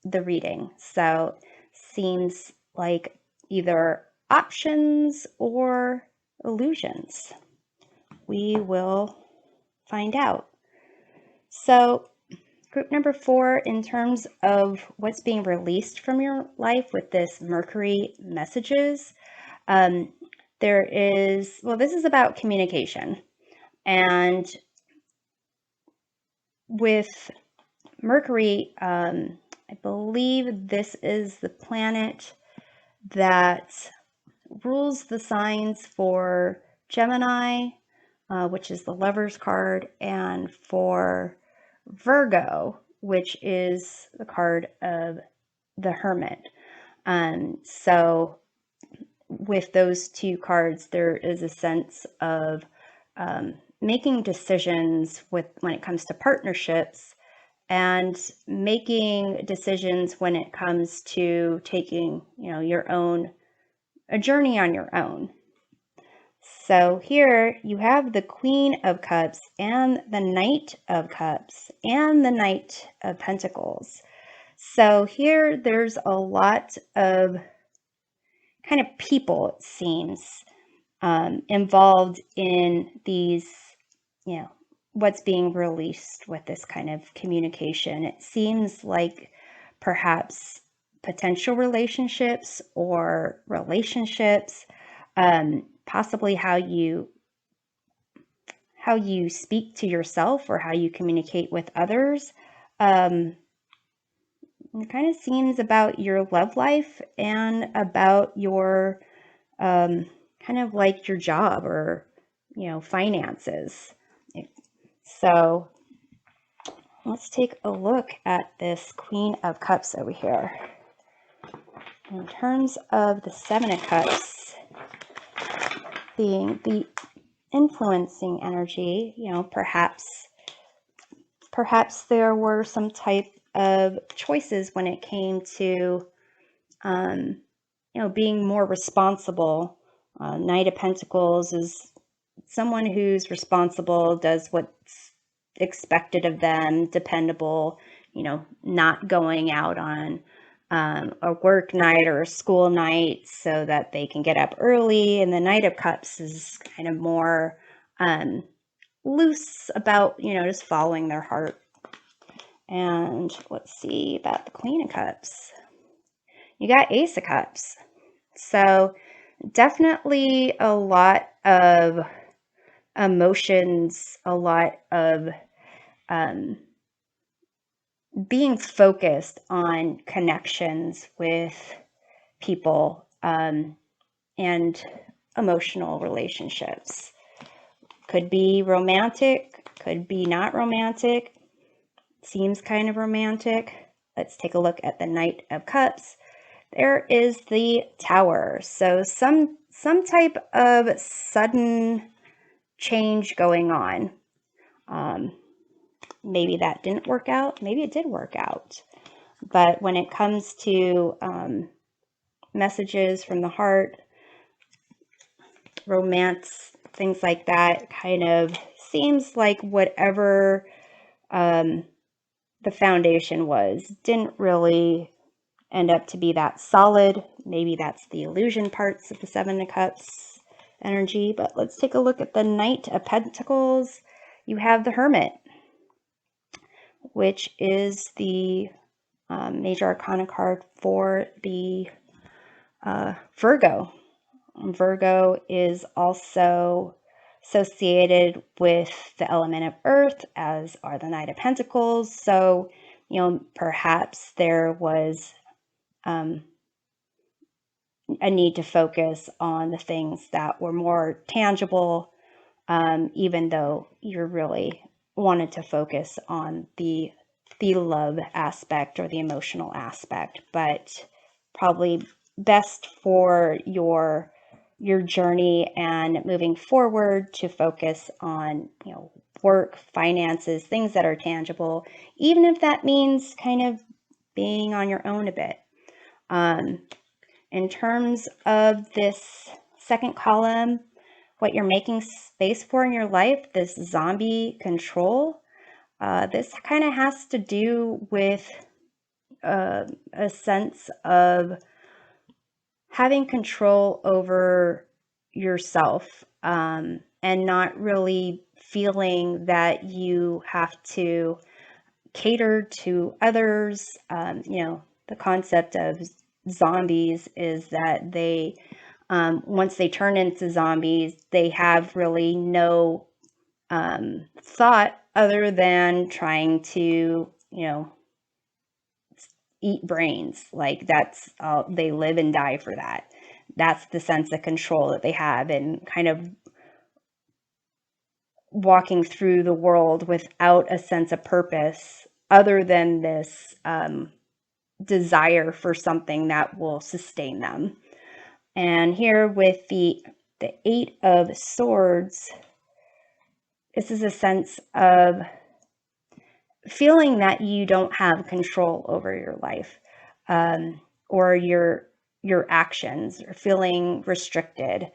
the reading. So seems like either options or illusions. We will find out. So group number 4, in terms of what's being released from your life with this Mercury messages, there is, well, this is about communication. And with Mercury, I believe this is the planet that rules the signs for Gemini, which is the Lover's card, and for Virgo, which is the card of the Hermit. So with those two cards, there is a sense of making decisions when it comes to partnerships, and making decisions when it comes to taking, a journey on your own. So here you have the Queen of Cups and the Knight of Cups and the Knight of Pentacles. So here there's a lot of kind of people, it seems, involved in these, what's being released with this kind of communication. It seems like perhaps potential relationships or relationships, possibly how you speak to yourself or how you communicate with others. It kind of seems about your love life and about your kind of like your job or finances. So let's take a look at this Queen of Cups over here. In terms of the Seven of Cups being the influencing energy, perhaps there were some type of choices when it came to, being more responsible. Knight of Pentacles is someone who's responsible, does what's expected of them, dependable, not going out on a work night or a school night so that they can get up early. And the Knight of Cups is kind of more loose about, just following their heart. And let's see about the Queen of Cups. You got Ace of Cups. So definitely a lot of emotions, a lot of being focused on connections with people and emotional relationships. Could be romantic, could be not romantic. Seems kind of romantic. Let's take a look at the Knight of Cups. There is the Tower. So some type of sudden change going on. Maybe that didn't work out. Maybe it did work out. But when it comes to messages from the heart, romance, things like that, kind of seems like whatever the foundation was didn't really end up to be that solid. Maybe that's the illusion parts of the Seven of Cups energy. But let's take a look at the Knight of Pentacles. You have the Hermit, which is the major arcana card for the Virgo. Virgo is also associated with the element of earth, as are the Knight of Pentacles. So, perhaps there was a need to focus on the things that were more tangible, even though you really wanted to focus on the love aspect or the emotional aspect. But probably best for your journey and moving forward to focus on, work, finances, things that are tangible, even if that means kind of being on your own a bit. In terms of this second column, what you're making space for in your life, this zombie control, This kind of has to do with a sense of having control over yourself, and not really feeling that you have to cater to others. The concept of zombies is that they, once they turn into zombies, they have really no thought other than trying to, eat brains. Like, that's all, they live and die for that. That's the sense of control that they have, and kind of walking through the world without a sense of purpose other than this desire for something that will sustain them. And here with the Eight of Swords, this is a sense of feeling that you don't have control over your life, or your actions, or feeling restricted.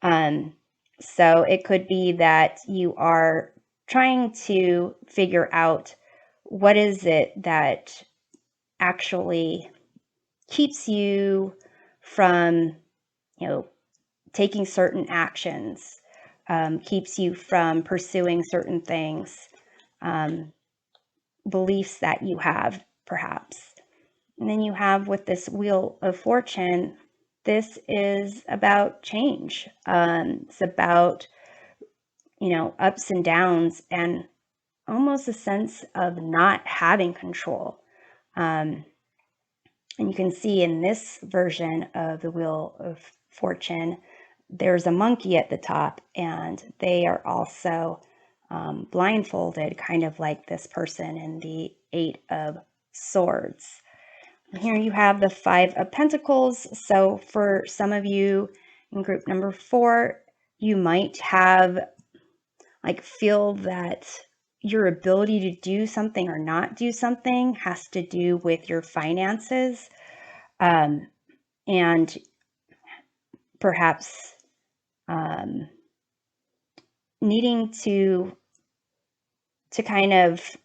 So it could be that you are trying to figure out what is it that actually keeps you from, taking certain actions, keeps you from pursuing certain things, beliefs that you have, perhaps. And then you have with this Wheel of Fortune, this is about change. It's about, ups and downs, and almost a sense of not having control. And you can see in this version of the Wheel of Fortune, there's a monkey at the top, and they are also blindfolded, kind of like this person in the Eight of Swords. And here you have the Five of Pentacles. So for some of you in group number 4, you might have, feel that your ability to do something or not do something has to do with your finances, and perhaps needing to kind of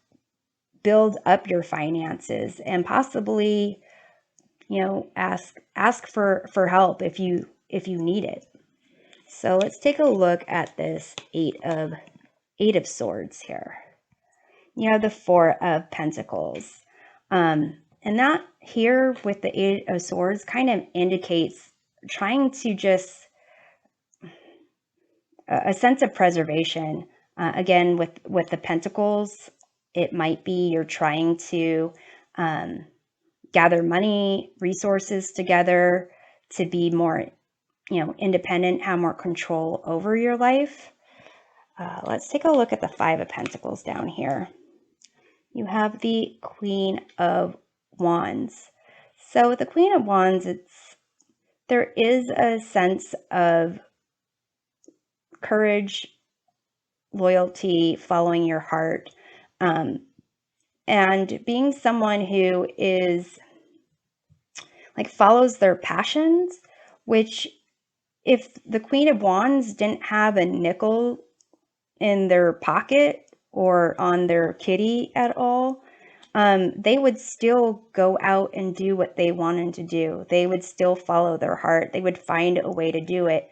build up your finances, and possibly, ask for help if you need it. So let's take a look at this Eight of Swords here. You have the Four of Pentacles, and that here with the Eight of Swords kind of indicates trying to just a sense of preservation. Again, with the Pentacles, it might be you're trying to gather money, resources together to be more, independent, have more control over your life. Let's take a look at the Five of Pentacles down here. You have the Queen of Wands. So with the Queen of Wands, there is a sense of courage, loyalty, following your heart, and being someone who is follows their passions, which if the Queen of Wands didn't have a nickel in their pocket or on their kitty at all, they would still go out and do what they wanted to do. They would still follow their heart. They would find a way to do it.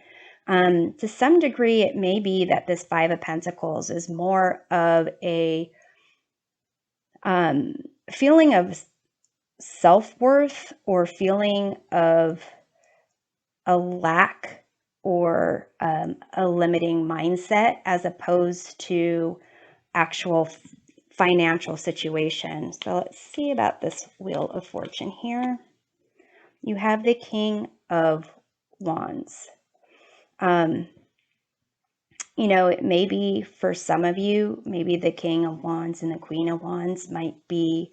To some degree, it may be that this Five of Pentacles is more of a feeling of self-worth, or feeling of a lack, or a limiting mindset, as opposed to actual financial situation. So let's see about this Wheel of Fortune here. You have the King of Wands. It may be for some of you, maybe the King of Wands and the Queen of Wands might be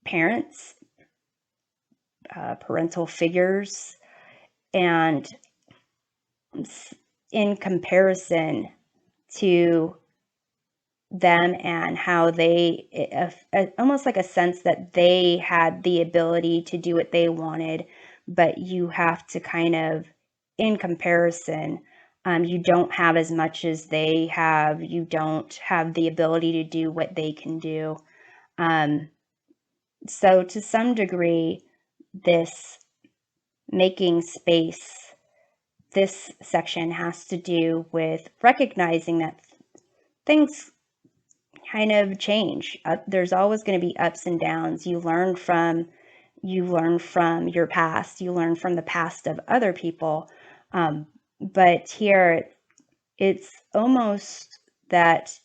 parents, parental figures, and in comparison to them and how they, almost like a sense that they had the ability to do what they wanted, but you have to kind of, in comparison, You don't have as much as they have. You don't have the ability to do what they can do. So to some degree, this making space, this section has to do with recognizing that things kind of change. There's always going to be ups and downs. You learn from your past. You learn from the past of other people. But here, it's almost that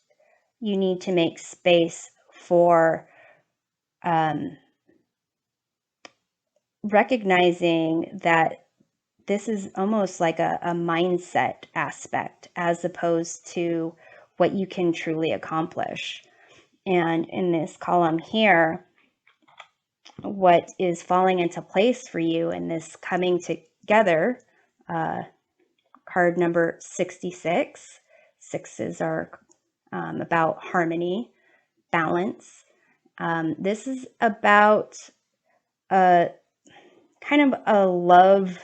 you need to make space for recognizing that this is almost like a mindset aspect as opposed to what you can truly accomplish. And in this column here, what is falling into place for you in this coming together, card number 66. Sixes are about harmony, balance. This is about kind of a love,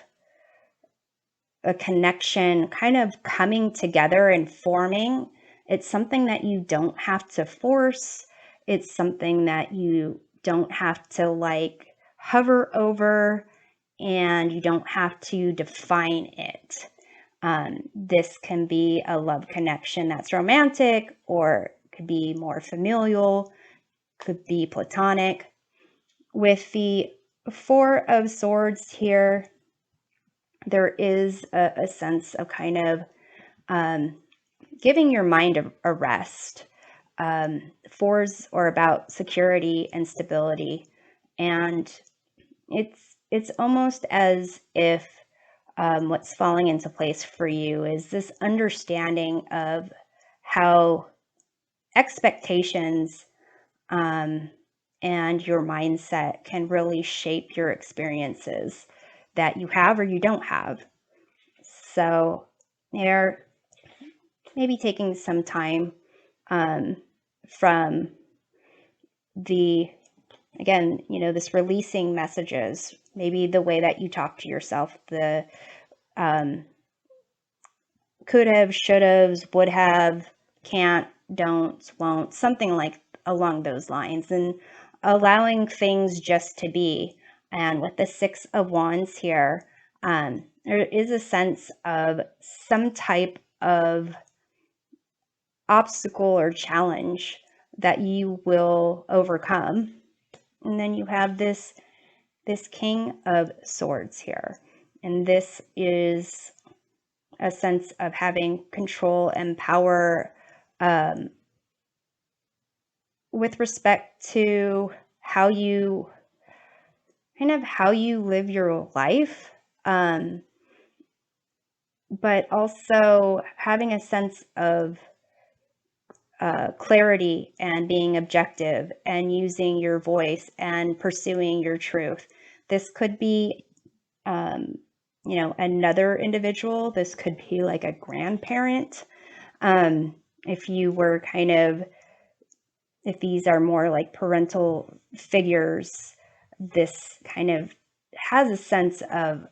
a connection, kind of coming together and forming. It's something that you don't have to force. It's something that you don't have to like hover over, and you don't have to define it. This can be a love connection that's romantic, or could be more familial, could be platonic. With the Four of Swords here, there is a sense of kind of giving your mind a rest. Fours are about security and stability, and it's almost as if what's falling into place for you is this understanding of how expectations and your mindset can really shape your experiences that you have or you don't have. So they're maybe taking some time from the, again, this releasing messages, maybe the way that you talk to yourself, the could have, should have, would have, can't, don't, won't, something like along those lines, and allowing things just to be. And with the Six of Wands here, there is a sense of some type of obstacle or challenge that you will overcome. And then you have this King of Swords here. And this is a sense of having control and power with respect to how you live your life, but also having a sense of clarity and being objective and using your voice and pursuing your truth. This could be another individual. This could be like a grandparent. If you were if these are more like parental figures, this kind of has a sense of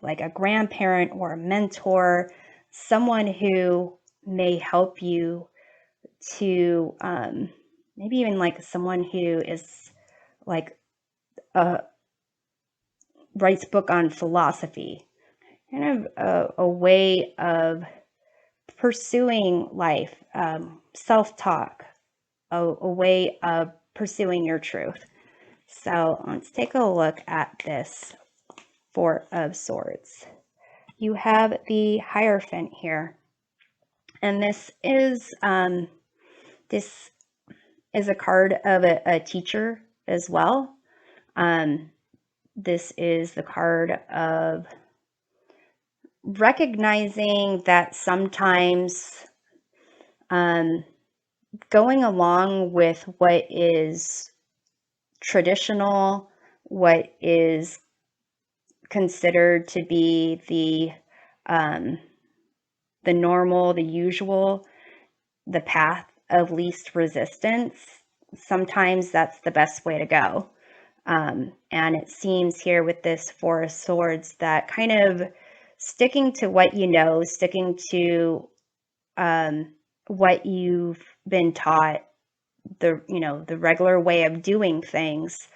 like a grandparent or a mentor, someone who may help you to maybe even like someone who is like writes book on philosophy, kind of a way of pursuing life, self-talk, a way of pursuing your truth. So let's take a look at this Four of Swords. You have the Hierophant here, and this is a card of a teacher as well. This is the card of recognizing that sometimes going along with what is traditional, what is considered to be the normal, the usual, the path of least resistance, sometimes that's the best way to go. And it seems here with this Four of Swords that kind of sticking to what you know, sticking to what you've been taught, the regular way of doing things,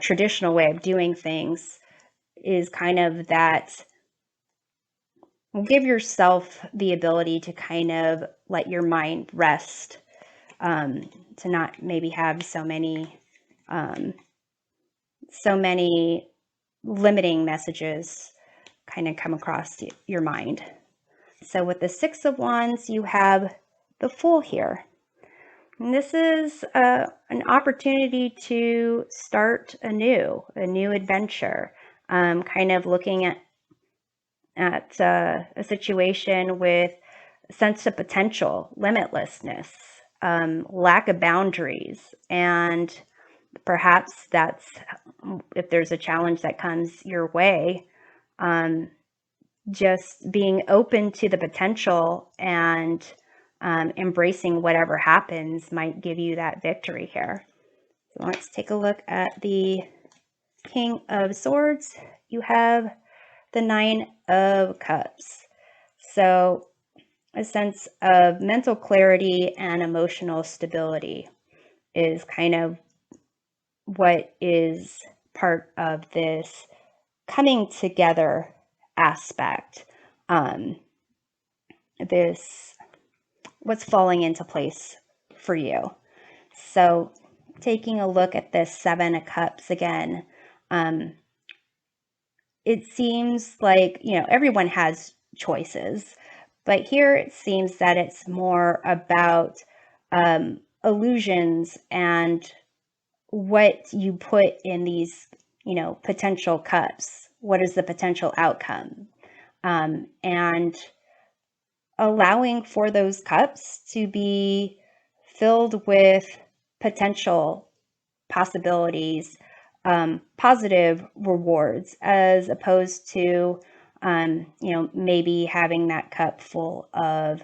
traditional way of doing things, is kind of that. Give yourself the ability to kind of let your mind rest, to not maybe have so many limiting messages kind of come across your mind. So with the Six of Wands, you have the Fool here. And this is an opportunity to start a new adventure, kind of looking at a situation with a sense of potential, limitlessness, lack of boundaries, and perhaps that's, if there's a challenge that comes your way, just being open to the potential and embracing whatever happens might give you that victory here. So let's take a look at the King of Swords. You have the Nine of Cups. So a sense of mental clarity and emotional stability is kind of what is part of this coming together aspect. What's falling into place for you. So taking a look at this Seven of Cups again, it seems like, everyone has choices, but here it seems that it's more about illusions and what you put in these, potential cups. What is the potential outcome? And allowing for those cups to be filled with potential possibilities, positive rewards, as opposed to, maybe having that cup full of,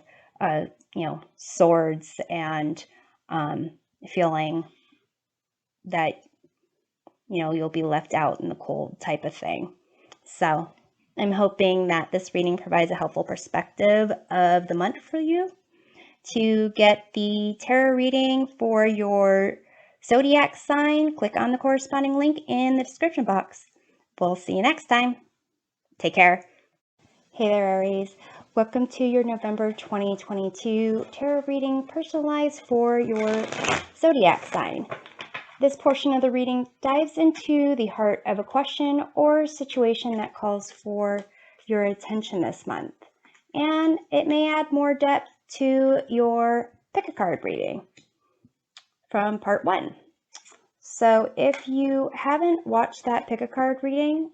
swords and feeling that, you'll be left out in the cold type of thing. So I'm hoping that this reading provides a helpful perspective of the month for you. To get the tarot reading for your zodiac sign, click on the corresponding link in the description box. We'll see you next time. Take care. Hey there, Aries. Welcome to your November 2022 tarot reading, personalized for your zodiac sign. This portion of the reading dives into the heart of a question or situation that calls for your attention this month, and it may add more depth to your pick a card reading from part 1. So if you haven't watched that pick a card reading,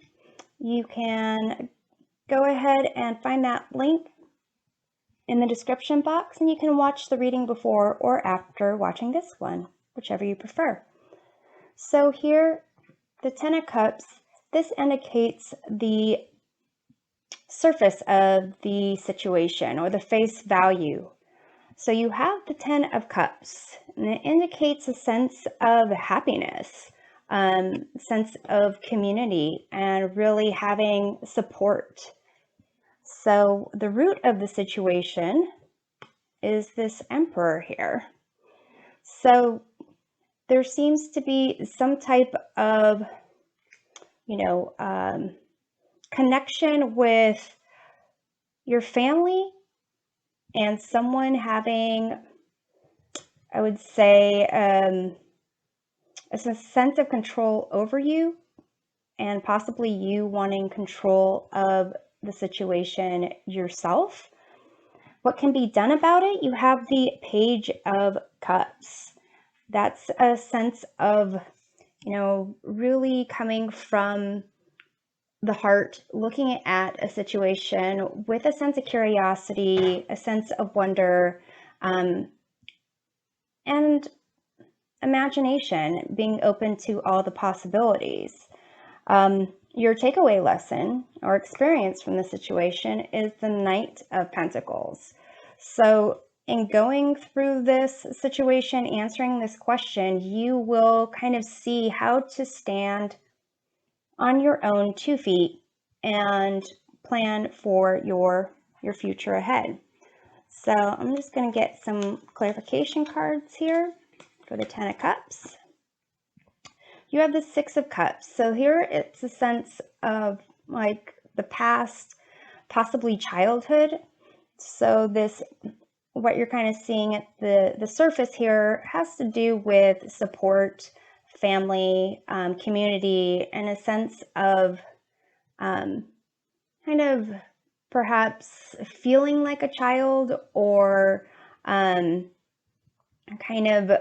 you can go ahead and find that link in the description box, and you can watch the reading before or after watching this one, whichever you prefer. So here, the Ten of Cups, this indicates the surface of the situation or the face value. So you have the Ten of Cups, and it indicates a sense of happiness, sense of community, and really having support. So the root of the situation is this Emperor here. So there seems to be some type of, connection with your family and someone having, I would say, a sense of control over you, and possibly you wanting control of the situation yourself. What can be done about it? You have the Page of Cups. That's a sense of, really coming from the heart, looking at a situation with a sense of curiosity, a sense of wonder, and imagination, being open to all the possibilities. Your takeaway lesson or experience from the situation is the Knight of Pentacles. So in going through this situation, answering this question, you will kind of see how to stand on your own 2 feet and plan for your future ahead. So I'm just going to get some clarification cards here for the 10 of Cups. You have the 6 of Cups. So here it's a sense of like the past, possibly childhood. So this, what you're kind of seeing at the surface here has to do with support, family, community, and a sense of kind of perhaps feeling like a child, or kind of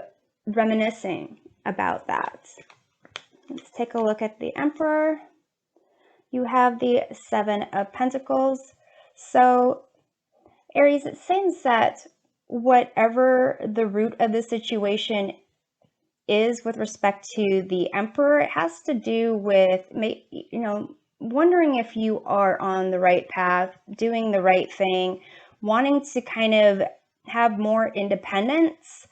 reminiscing about that. Let's take a look at the Emperor. You have the 7 of Pentacles. So Aries, it seems that whatever the root of the situation is with respect to the Emperor, it has to do with, you know, wondering if you are on the right path, doing the right thing, wanting to kind of have more independence,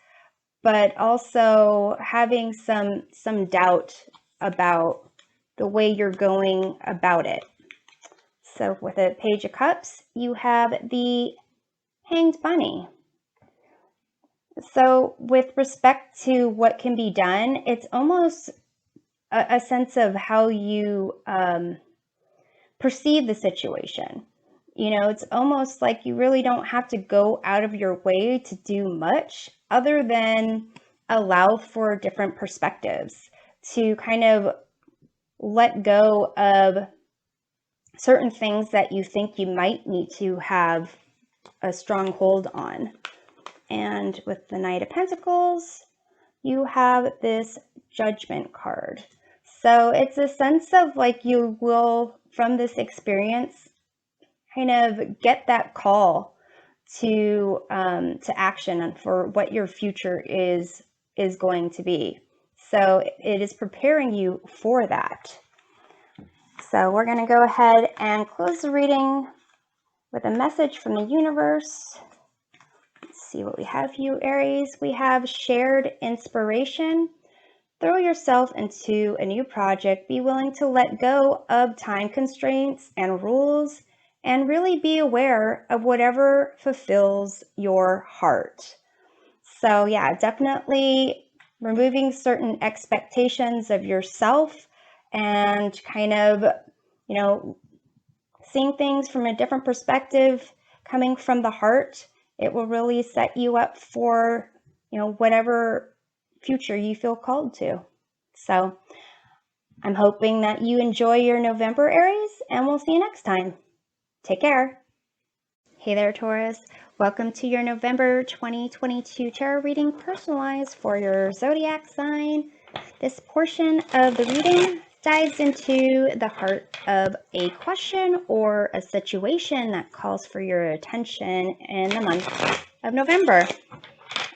but also having some doubt about the way you're going about it. So with a Page of Cups, you have the Hanged Bunny. So with respect to what can be done, it's almost a sense of how you perceive the situation. You know, it's almost like you really don't have to go out of your way to do much other than allow for different perspectives, to kind of let go of certain things that you think you might need to have a strong hold on. And with the Knight of Pentacles, you have this Judgment card. So it's a sense of like you will, from this experience, kind of get that call to action for what your future is going to be. So it is preparing you for that. So we're going to go ahead and close the reading with a message from the universe. Let's see what we have for you, Aries. We have shared inspiration. Throw yourself into a new project. Be willing to let go of time constraints and rules, and really be aware of whatever fulfills your heart. So yeah, definitely removing certain expectations of yourself and kind of, you know, seeing things from a different perspective, coming from the heart. It will really set you up for, you know, whatever future you feel called to. So I'm hoping that you enjoy your November, Aries, and we'll see you next time. Take care. Hey there, Taurus. Welcome to your November 2022 tarot reading, personalized for your zodiac sign. This portion of the reading dives into the heart of a question or a situation that calls for your attention in the month of November.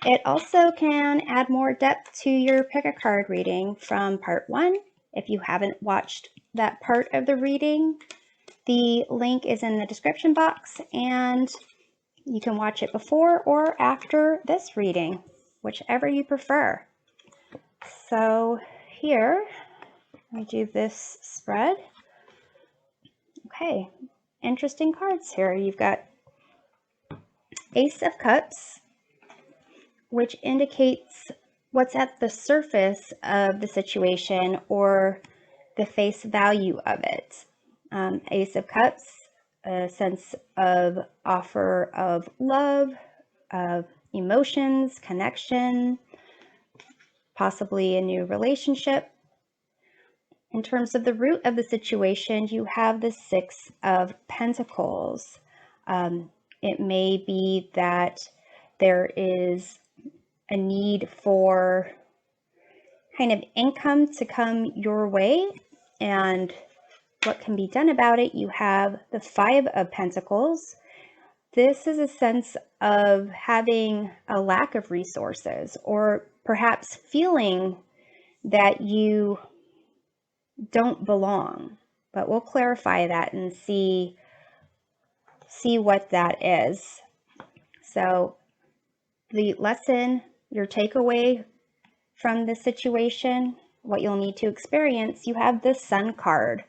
It also can add more depth to your pick a card reading from part 1. If you haven't watched that part of the reading, the link is in the description box, and you can watch it before or after this reading, whichever you prefer. So here, we do this spread. Okay, interesting cards here. You've got Ace of Cups, which indicates what's at the surface of the situation or the face value of it. Ace of Cups, a sense of offer of love, of emotions, connection, possibly a new relationship. In terms of the root of the situation, you have the 6 of Pentacles. It may be that there is a need for kind of income to come your way, and what can be done about it. You have the 5 of Pentacles. This is a sense of having a lack of resources, or perhaps feeling that you don't belong, but we'll clarify that and see what that is. So the lesson, your takeaway from this situation, what you'll need to experience, you have the Sun card.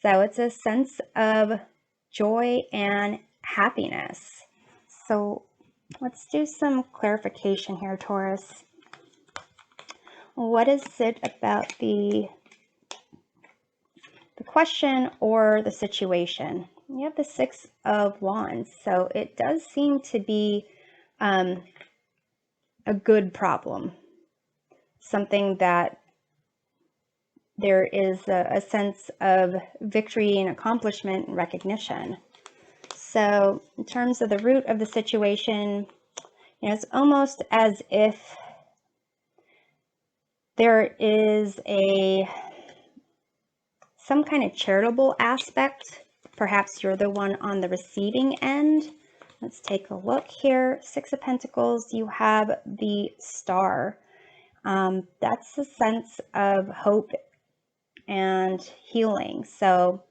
So it's a sense of joy and happiness. So let's do some clarification here, Taurus. What is it about the question or the situation? You have the Six of Wands, so it does seem to be a good problem, something that there is a sense of victory and accomplishment and recognition. So in terms of the root of the situation, it's almost as if there is some kind of charitable aspect. Perhaps you're the one on the receiving end. Let's take a look here. Six of Pentacles, you have the Star. That's a sense of hope and healing. So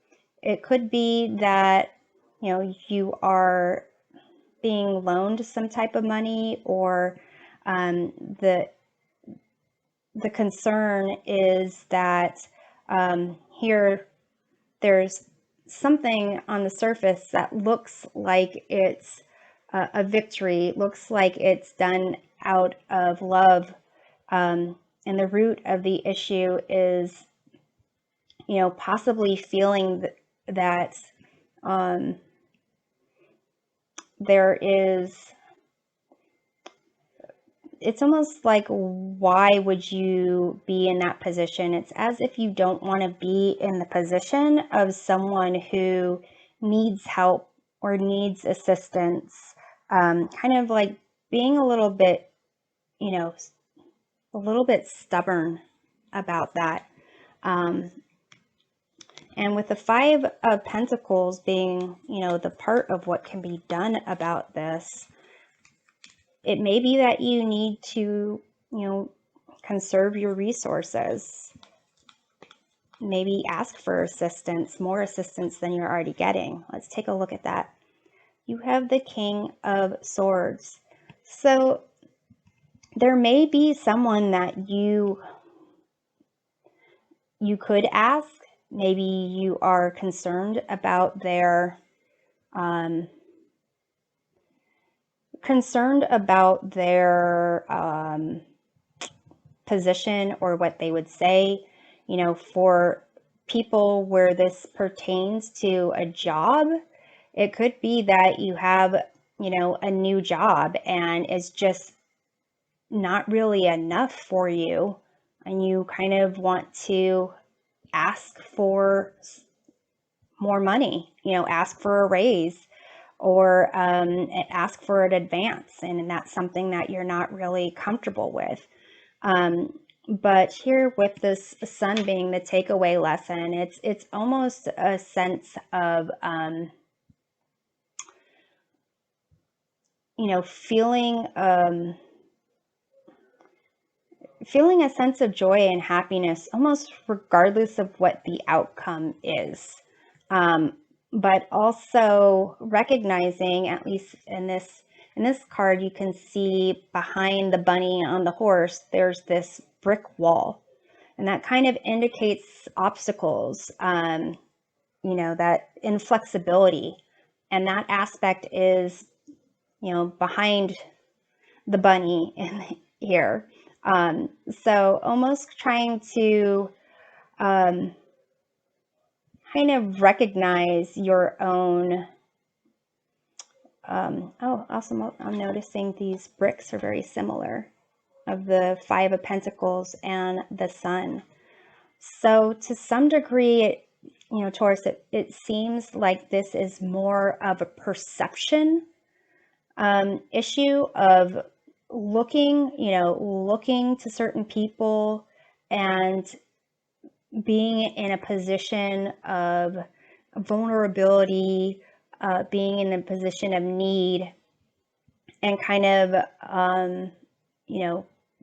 it could be that, you are being loaned some type of money, or the concern is that here there's something on the surface that looks like it's a victory, looks like it's done out of love, and the root of the issue is, possibly feeling that there is, it's almost like, why would you be in that position? It's as if you don't want to be in the position of someone who needs help or needs assistance, kind of like being a little bit, a little bit stubborn about that. And with the Five of Pentacles being, the part of what can be done about this, it may be that you need to, conserve your resources. Maybe ask for assistance, more assistance than you're already getting. Let's take a look at that. You have the King of Swords. So there may be someone that you could ask. Maybe you are concerned about their position or what they would say. For people where this pertains to a job, it could be that you have, a new job and it's just not really enough for you, and you kind of want to ask for more money, ask for a raise, or ask for an advance, and that's something that you're not really comfortable with. But here with this Sun being the takeaway lesson, it's almost a sense of feeling a sense of joy and happiness almost regardless of what the outcome is. But also recognizing, at least in this card, you can see behind the bunny on the horse, there's this brick wall. And that kind of indicates obstacles, that inflexibility. And that aspect is, behind the bunny in here. So almost trying to kind of recognize your own. Also I'm noticing these bricks are very similar, of the Five of Pentacles and the Sun. So to some degree, Taurus, it seems like this is more of a perception issue of looking to certain people and being in a position of vulnerability, being in a position of need, and kind of,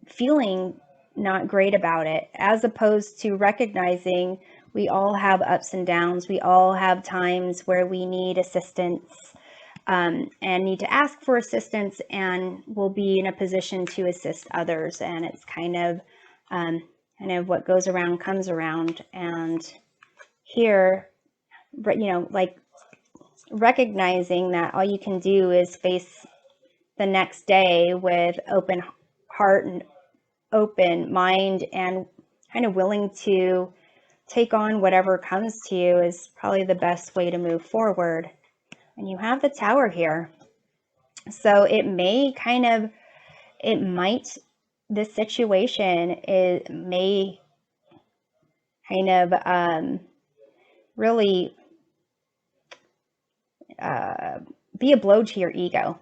feeling not great about it, as opposed to recognizing we all have ups and downs. We all have times where we need assistance, and need to ask for assistance, and we'll be in a position to assist others. And it's kind of what goes around comes around. And here, like recognizing that all you can do is face the next day with open heart and open mind and kind of willing to take on whatever comes to you is probably the best way to move forward. And you have the Tower here. So this situation may kind of really be a blow to your ego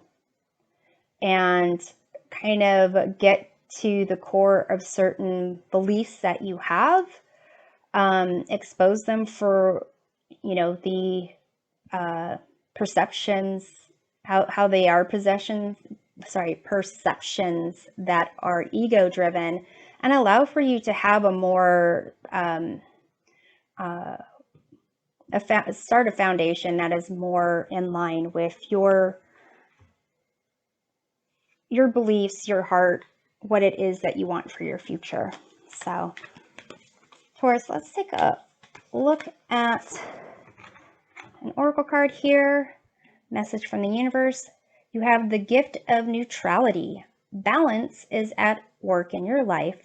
and kind of get to the core of certain beliefs that you have, expose them for, the perceptions, how they are perceptions that are ego driven, and allow for you to have a more start a foundation that is more in line with your beliefs, your heart, what it is that you want for your future. So, Taurus, let's take a look at an oracle card here. Message from the universe. You have the gift of neutrality. Balance is at work in your life.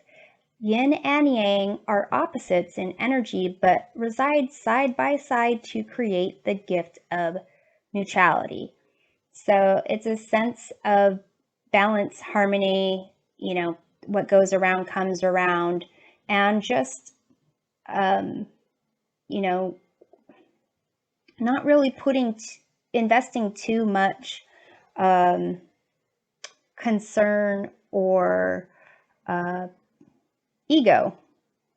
Yin and yang are opposites in energy, but reside side by side to create the gift of neutrality. So it's a sense of balance, harmony, what goes around comes around, and just, not really investing too much concern or ego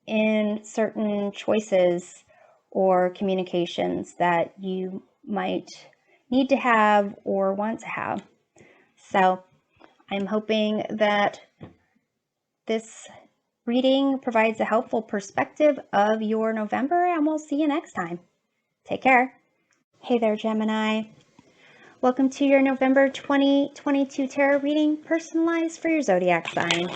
in certain choices or communications that you might need to have or want to have. So I'm hoping that this reading provides a helpful perspective of your November, and we'll see you next time. Take care. Hey there, Gemini. Welcome to your November 2022 tarot reading, personalized for your zodiac sign.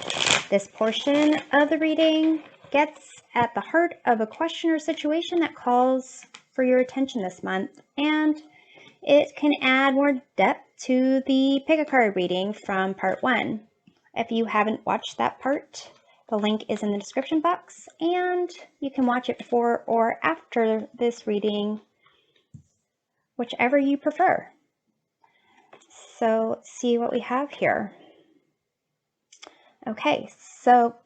This portion of the reading gets at the heart of a question or situation that calls for your attention this month, and it can add more depth to the pick a card reading from part 1. If you haven't watched that part, the link is in the description box, and you can watch it before or after this reading, whichever you prefer. So let's see what we have here. Okay, so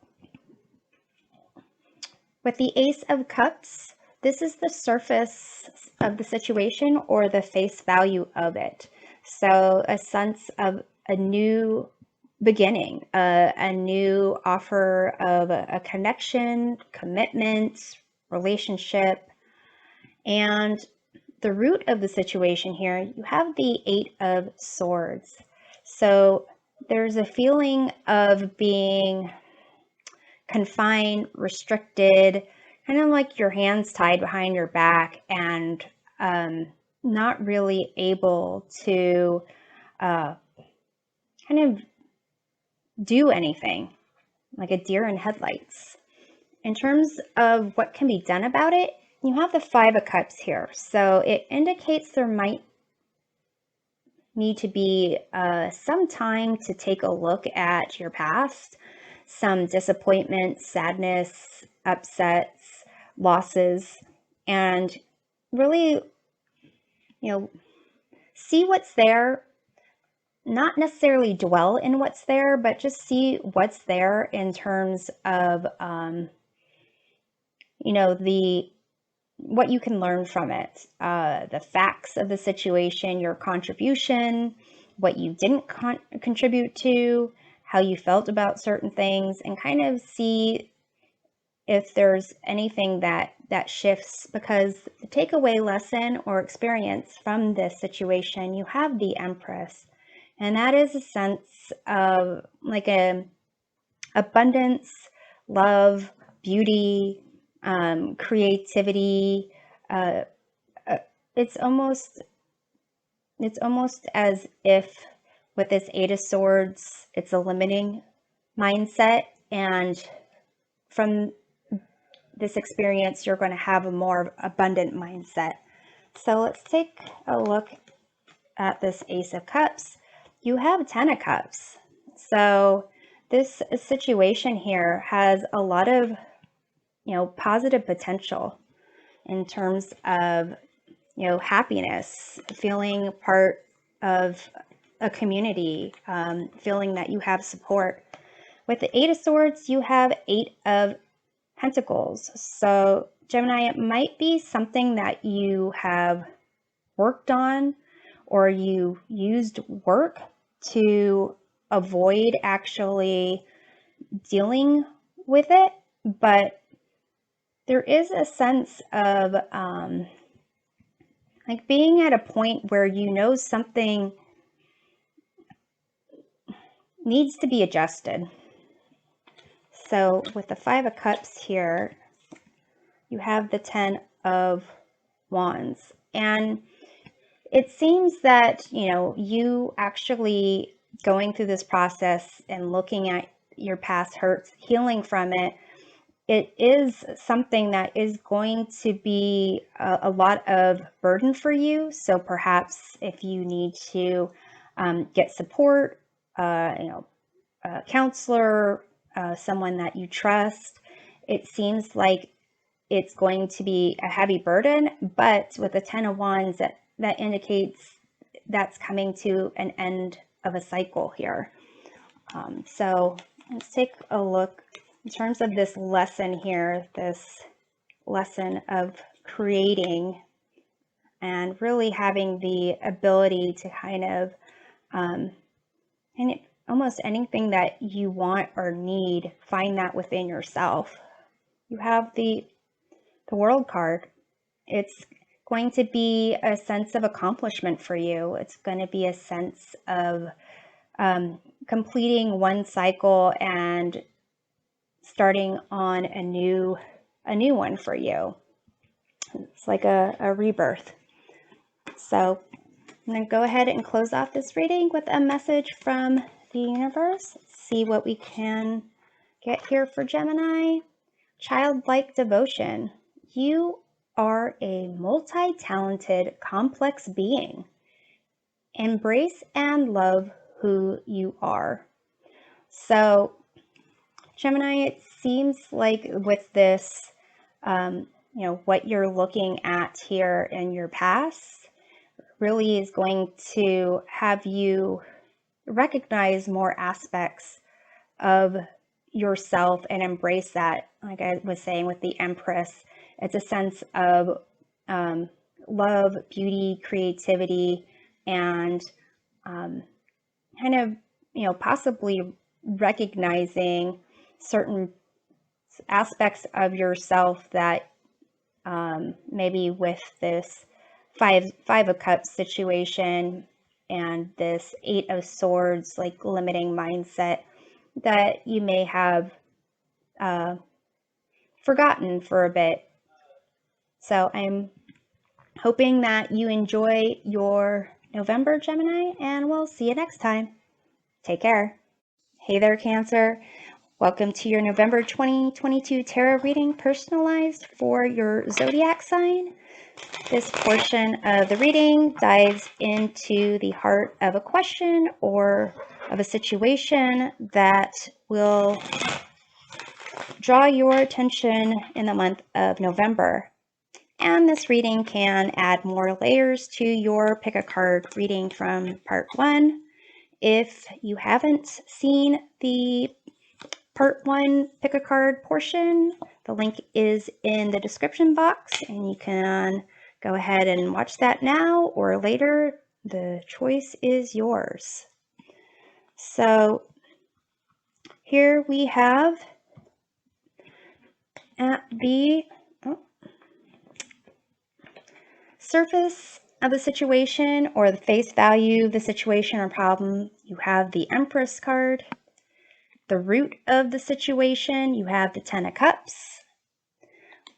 with the Ace of Cups, this is the surface of the situation or the face value of it. So a sense of a new beginning, a new offer of a connection, commitment, relationship. And the root of the situation here, you have the 8 of Swords. So there's a feeling of being confined, restricted, kind of like your hands tied behind your back and not really able to kind of do anything, like a deer in headlights. In terms of what can be done about it, you have the 5 of Cups here. So it indicates there might need to be some time to take a look at your past, some disappointments, sadness, upsets, losses, and really, see what's there. Not necessarily dwell in what's there, but just see what's there in terms of, what you can learn from it, the facts of the situation, your contribution, what you didn't contribute to, how you felt about certain things, and kind of see if there's anything that shifts, because the takeaway lesson or experience from this situation, you have the Empress, and that is a sense of like a abundance, love, beauty, creativity. It's almost as if with this 8 of Swords, it's a limiting mindset, and from this experience, you're going to have a more abundant mindset. So let's take a look at this Ace of Cups. You have 10 of Cups. So this situation here has a lot of, positive potential in terms of, happiness, feeling part of a community, feeling that you have support. With the Eight of Swords, you have 8 of Pentacles. So Gemini, it might be something that you have worked on or you used work to avoid actually dealing with it, but there is a sense of like being at a point where something needs to be adjusted. So with the 5 of Cups here, you have the 10 of Wands. And it seems that, you actually going through this process and looking at your past hurts, healing from it, it is something that is going to be a lot of burden for you. So perhaps if you need to get support, a counselor, someone that you trust, it seems like it's going to be a heavy burden. But with the 10 of Wands, that indicates that's coming to an end of a cycle here. So let's take a look in terms of this lesson here, this lesson of creating and really having the ability to kind of, and almost anything that you want or need, find that within yourself. You have the World card. It's going to be a sense of accomplishment for you. It's going to be a sense of completing one cycle and starting on a new one for you. It's like a rebirth. So I'm going to go ahead and close off this reading with a message from the universe. Let's see what we can get here for Gemini. Childlike devotion. You are a multi-talented, complex being. Embrace and love who you are. So, Gemini, it seems like with this, what you're looking at here in your past really is going to have you recognize more aspects of yourself and embrace that. Like I was saying with the Empress, it's a sense of love, beauty, creativity, and kind of, possibly recognizing certain aspects of yourself that maybe with this five of Cups situation and this 8 of Swords, like limiting mindset, that you may have forgotten for a bit. So I'm hoping that you enjoy your November, Gemini, and we'll see you next time. Take care. Hey there, Cancer. Welcome to your November 2022 tarot reading, personalized for your zodiac sign. This portion of the reading dives into the heart of a question or of a situation that will draw your attention in the month of November. And this reading can add more layers to your pick a card reading from part 1. If you haven't seen the part 1 pick a card portion, the link is in the description box and you can go ahead and watch that now or later. The choice is yours. So here we have at the surface of the situation, or the face value of the situation or problem, you have the Empress card. The root of the situation, you have the 10 of Cups.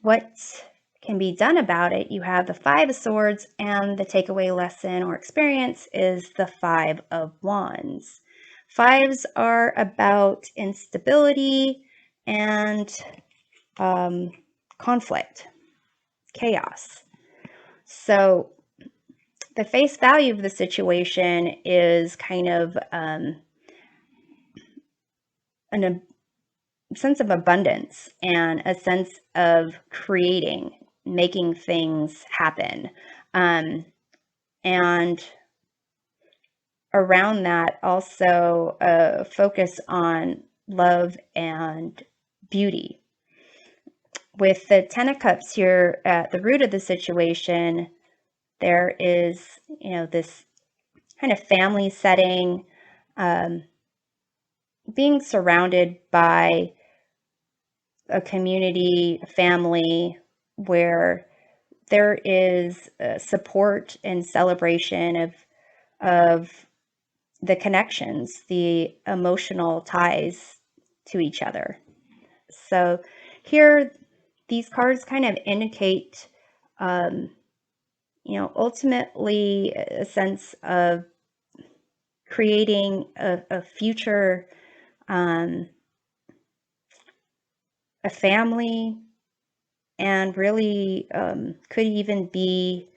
What can be done about it, you have the 5 of Swords, and the takeaway lesson or experience is the 5 of Wands. 5s are about instability and conflict, chaos. So the face value of the situation is kind of a sense of abundance and a sense of creating, making things happen. And around that, also a focus on love and beauty. With the Ten of Cups here at the root of the situation, there is, this kind of family setting, being surrounded by a community, a family, where there is support and celebration of the connections, the emotional ties to each other. So here, these cards kind of indicate, ultimately a sense of creating a future, a family, and really could even be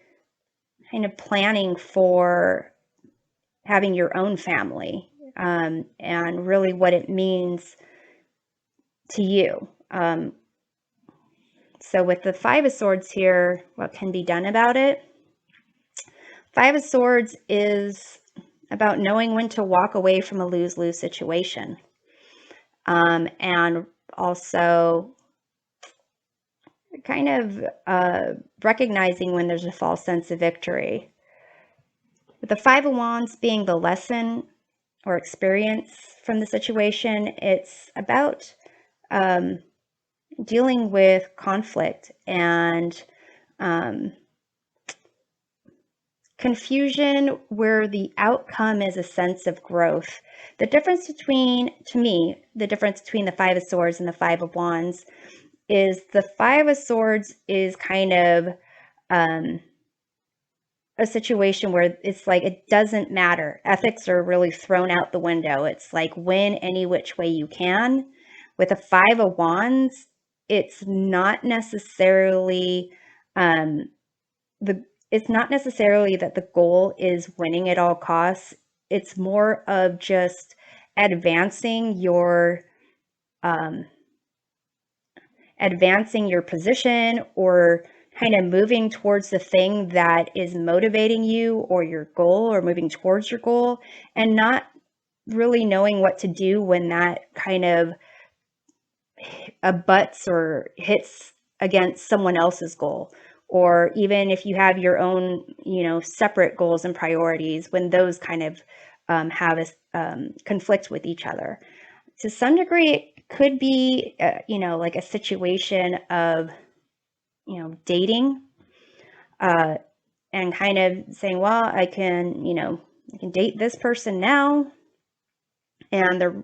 kind of planning for having your own family, and really what it means to you. So with the Five of Swords here, what can be done about it? Five of Swords is about knowing when to walk away from a lose-lose situation, and also kind of recognizing when there's a false sense of victory. With the Five of Wands being the lesson or experience from the situation, it's about dealing with conflict and confusion where the outcome is a sense of growth. The difference between, to me, the difference between the Five of Swords and the Five of Wands is the Five of Swords is kind of a situation where it's like it doesn't matter. Ethics are really thrown out the window. It's like win any which way you can. With a Five of Wands, it's not necessarily it's not necessarily that the goal is winning at all costs. It's more of just advancing your position, or kind of moving towards the thing that is motivating you, or your goal, or moving towards your goal, and not really knowing what to do when that kind of abuts or hits against someone else's goal, or even if you have your own, separate goals and priorities, when those kind of have a conflict with each other. To some degree, it could be, like a situation of, dating, and kind of saying, well, I can date this person now, and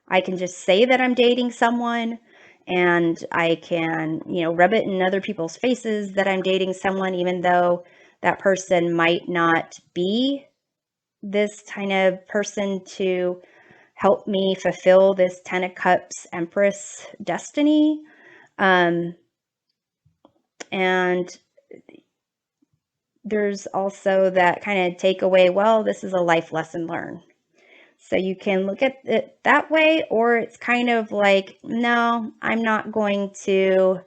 I can just say that I'm dating someone, and I can, rub it in other people's faces that I'm dating someone, even though that person might not be this kind of person to help me fulfill this Ten of Cups Empress destiny. And there's also that kind of takeaway, well, this is a life lesson learned. So you can look at it that way, or it's kind of like, no, I'm not going to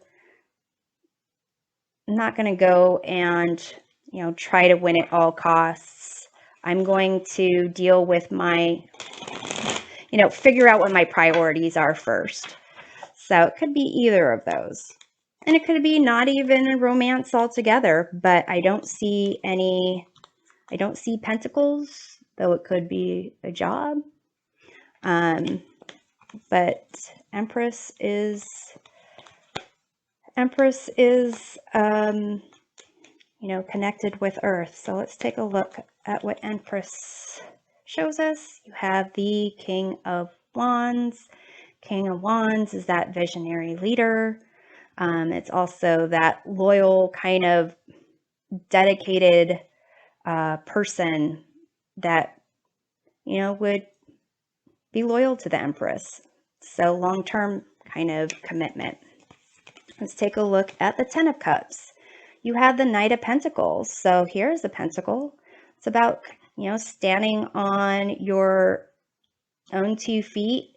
go and, try to win at all costs. I'm going to deal with my, figure out what my priorities are first. So it could be either of those. And it could be not even a romance altogether, but I don't see pentacles, though it could be a job. But Empress is connected with Earth. So let's take a look at what Empress shows us. You have the King of Wands. King of Wands is that visionary leader. It's also that loyal, kind of dedicated person that, would be loyal to the Empress. So long-term kind of commitment. Let's take a look at the Ten of Cups. you have the Knight of Pentacles. So here's the Pentacle. It's about, standing on your own 2 feet,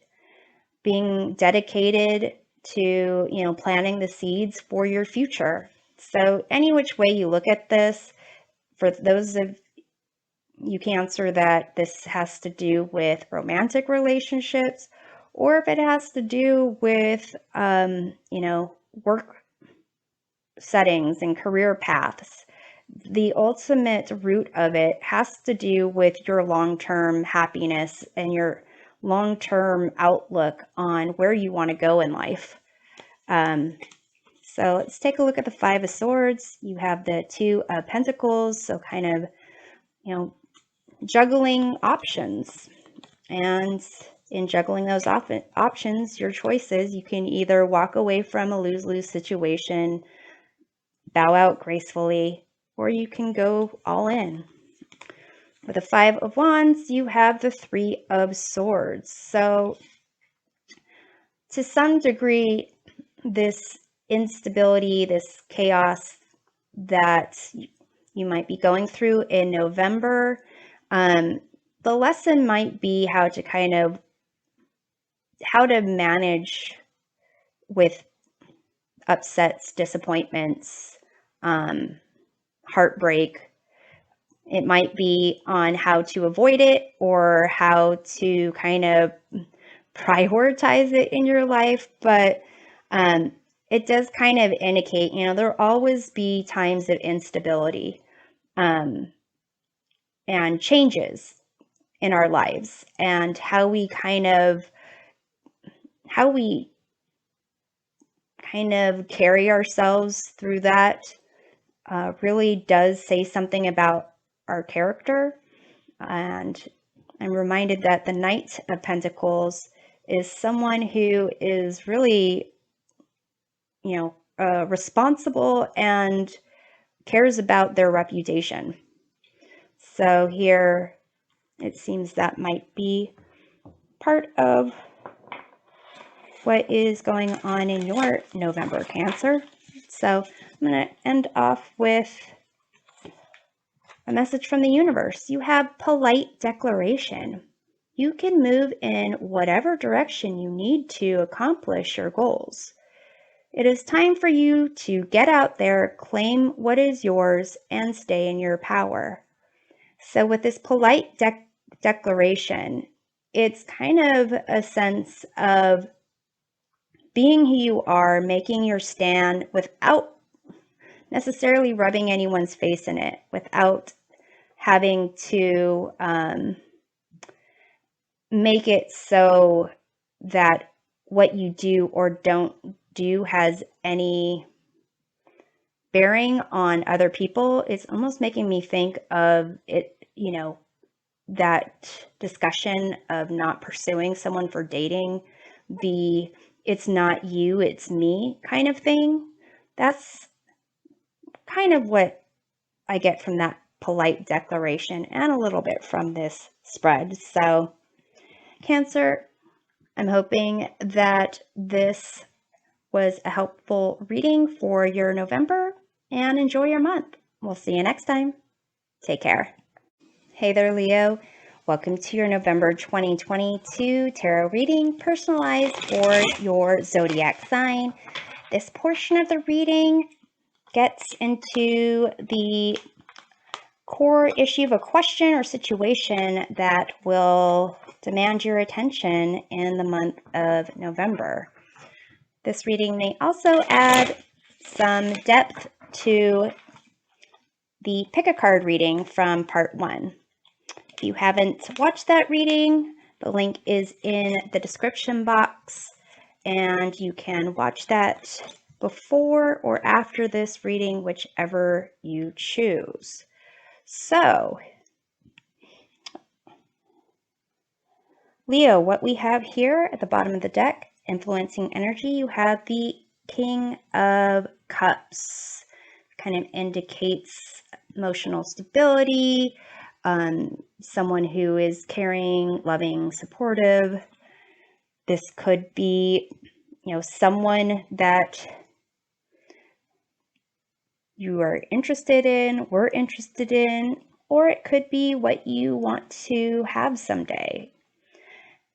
being dedicated to, planting the seeds for your future. So any which way you look at this, for those of you Cancer that this has to do with romantic relationships, or if it has to do with, work settings and career paths, the ultimate root of it has to do with your long-term happiness and your long-term outlook on where you want to go in life. So let's take a look at the Five of Swords. You have the Two of Pentacles, so kind of, juggling options. And in juggling those options, your choices, you can either walk away from a lose-lose situation, bow out gracefully, or you can go all in. With the Five of Wands, you have the Three of Swords. So to some degree, this instability, this chaos that you might be going through in November, the lesson might be how to manage with upsets, disappointments, heartbreak. It might be on how to avoid it or how to kind of prioritize it in your life, but it does kind of indicate, there'll always be times of instability and changes in our lives, and how we kind of carry ourselves through that really does say something about our character. And I'm reminded that the Knight of Pentacles is someone who is really, responsible and cares about their reputation. So here it seems that might be part of what is going on in your November, Cancer. So I'm going to end off with a message from the universe. You have polite declaration. You can move in whatever direction you need to accomplish your goals. It is time for you to get out there, claim what is yours, and stay in your power. So with this polite declaration, it's kind of a sense of being who you are, making your stand without necessarily rubbing anyone's face in it, without having to make it so that what you do or don't do has any bearing on other people. It's almost making me think of it, that discussion of not pursuing someone for dating, the it's not you, it's me kind of thing. That's kind of what I get from that polite declaration, and a little bit from this spread. So Cancer, I'm hoping that this was a helpful reading for your November, and enjoy your month. We'll see you next time. Take care. Hey there, Leo. Welcome to your November 2022 tarot reading, personalized for your zodiac sign. This portion of the reading gets into the core issue of a question or situation that will demand your attention in the month of November. This reading may also add some depth to the pick a card reading from part 1. If you haven't watched that reading, the link is in the description box, and you can watch that before or after this reading, whichever you choose. So, Leo, what we have here at the bottom of the deck, influencing energy, you have the King of Cups. Kind of indicates emotional stability, someone who is caring, loving, supportive. This could be, someone that you are interested in, we're interested in, or it could be what you want to have someday.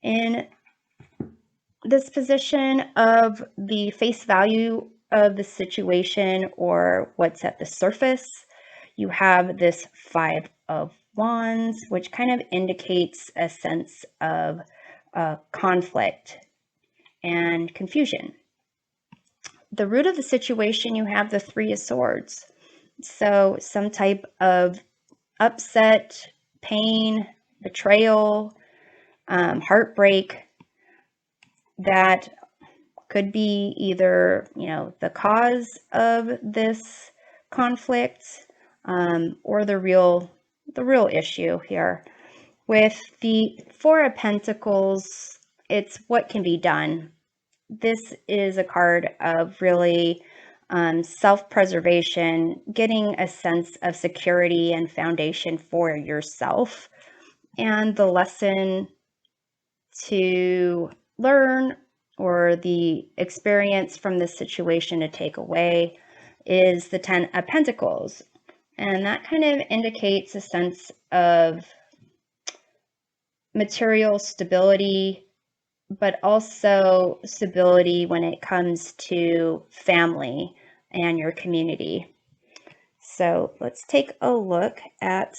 In this position of the face value of the situation or what's at the surface, you have this Five of Wands, which kind of indicates a sense of conflict and confusion. The root of the situation, you have the Three of Swords. So some type of upset, pain, betrayal, heartbreak that could be either, the cause of this conflict or the real issue here. With the Four of Pentacles, it's what can be done. This is a card of really self-preservation, getting a sense of security and foundation for yourself. And the lesson to learn or the experience from this situation to take away is the Ten of Pentacles. And that kind of indicates a sense of material stability, but also stability when it comes to family and your community. So let's take a look at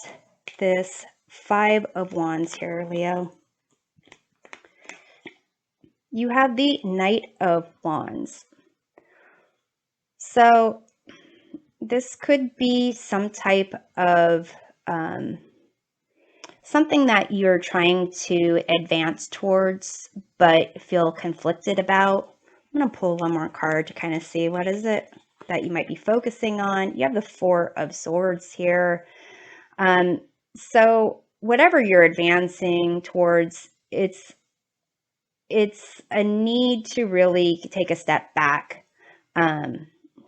this Five of Wands here, Leo. You have the Knight of Wands. So this could be some type of something that you're trying to advance towards but feel conflicted about. I'm going to pull one more card to kind of see what is it that you might be focusing on. You have the Four of Swords here. So whatever you're advancing towards, it's a need to really take a step back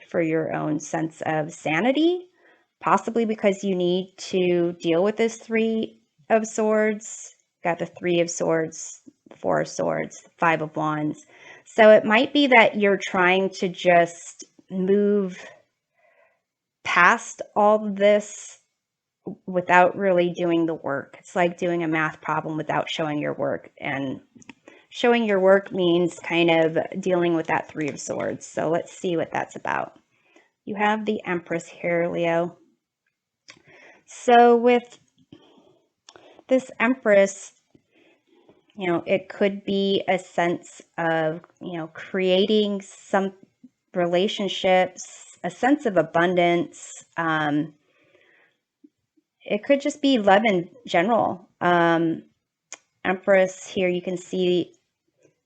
for your own sense of sanity, possibly because you need to deal with this Three of Swords. Got the Three of Swords, Four of Swords, Five of Wands. So it might be that you're trying to just move past all of this without really doing the work. It's like doing a math problem without showing your work. And showing your work means kind of dealing with that Three of Swords. So let's see what that's about. You have the Empress here, Leo. So with this Empress, it could be a sense of, creating some relationships, a sense of abundance. It could just be love in general. Empress here, you can see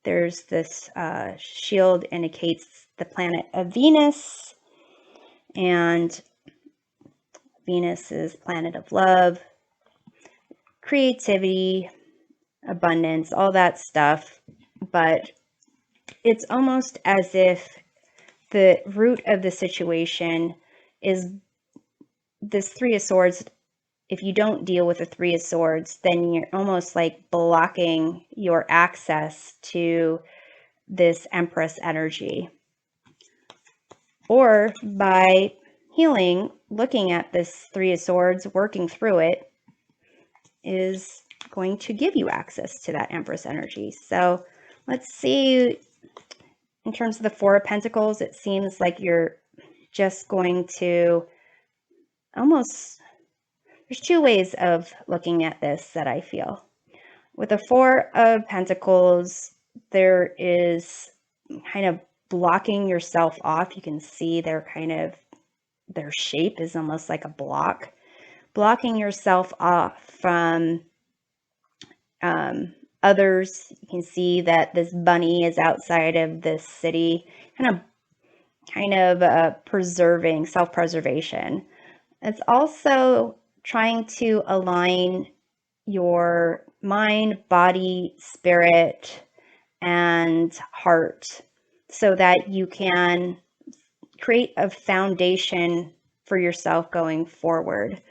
there's this shield indicates the planet of Venus, and Venus is planet of love, creativity, abundance, all that stuff. But it's almost as if the root of the situation is this Three of Swords. If you don't deal with the Three of Swords, then you're almost like blocking your access to this Empress energy. Or by healing, looking at this Three of Swords, working through it, is going to give you access to that Empress energy. So let's see, in terms of the Four of Pentacles, it seems like you're just going to almost, there's two ways of looking at this that I feel. With the Four of Pentacles, there is kind of blocking yourself off. You can see their shape is almost like a block. Blocking yourself off from others. You can see that this bunny is outside of this city, kind of preserving, self-preservation. It's also trying to align your mind, body, spirit, and heart so that you can create a foundation for yourself going forward.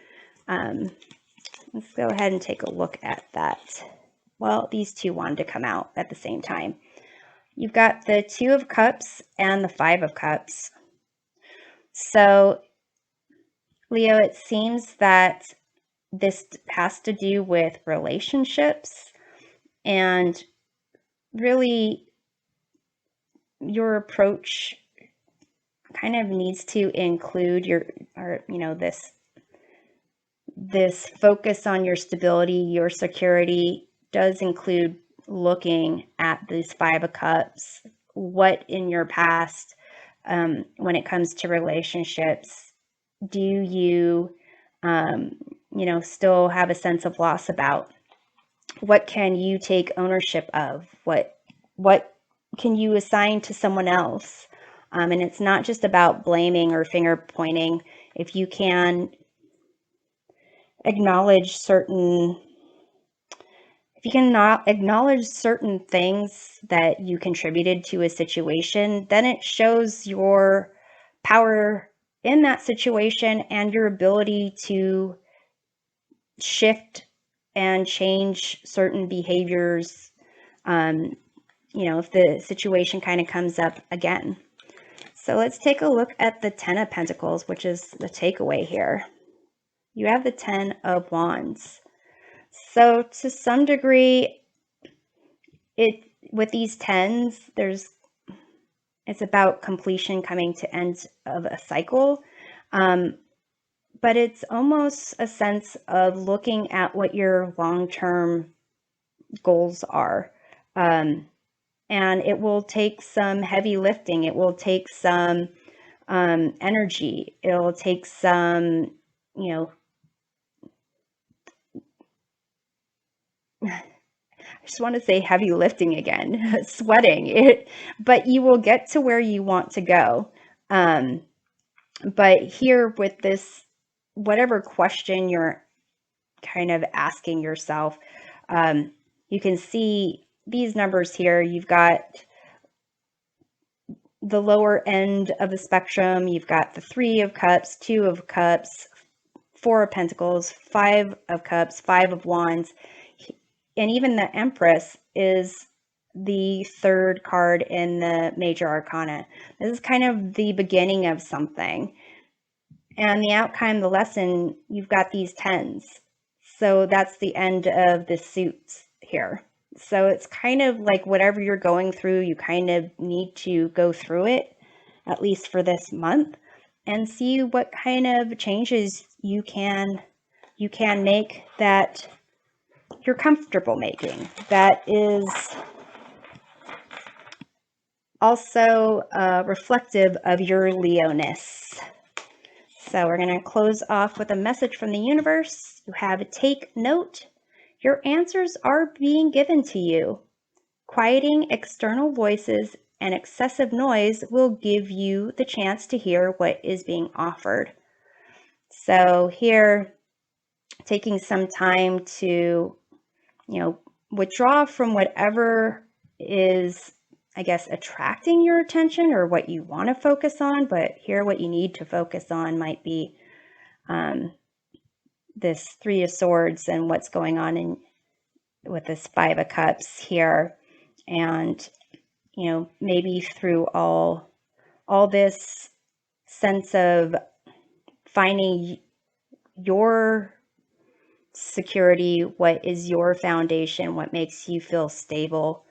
Let's go ahead and take a look at that. Well, these two wanted to come out at the same time. You've got the Two of Cups and the Five of Cups. So Leo, it seems that this has to do with relationships, and really your approach kind of needs to include this focus on your stability, your security does include looking at these Five of Cups. What in your past, when it comes to relationships, do you, still have a sense of loss about? What can you take ownership of? What can you assign to someone else? And it's not just about blaming or finger pointing. If you can acknowledge certain things that you contributed to a situation, then it shows your power in that situation and your ability to shift and change certain behaviors, if the situation kind of comes up again. So let's take a look at the Ten of Pentacles, which is the takeaway here. You have the Ten of Wands. So to some degree, with these tens, it's about completion, coming to end of a cycle. But it's almost a sense of looking at what your long-term goals are. And it will take some heavy lifting. It will take some energy. It'll take some, I just want to say heavy lifting again, sweating it, but you will get to where you want to go. But here with this, whatever question you're kind of asking yourself, you can see these numbers here. You've got the lower end of the spectrum. You've got the Three of Cups, Two of Cups, Four of Pentacles, Five of Cups, Five of Wands, and even the Empress is the third card in the Major Arcana. This is kind of the beginning of something. And the outcome, the lesson, you've got these tens. So that's the end of the suits here. So it's kind of like whatever you're going through, you kind of need to go through it, at least for this month, and see what kind of changes you can make that you're comfortable making. That is also reflective of your Leo-ness. So we're going to close off with a message from the universe. You have a take note. Your answers are being given to you. Quieting external voices and excessive noise will give you the chance to hear what is being offered. So here, taking some time to, withdraw from whatever is, I guess, attracting your attention or what you want to focus on, but here what you need to focus on might be this Three of Swords and what's going on with this Five of Cups here. And, maybe through all this sense of finding your security, what is your foundation, what makes you feel stable,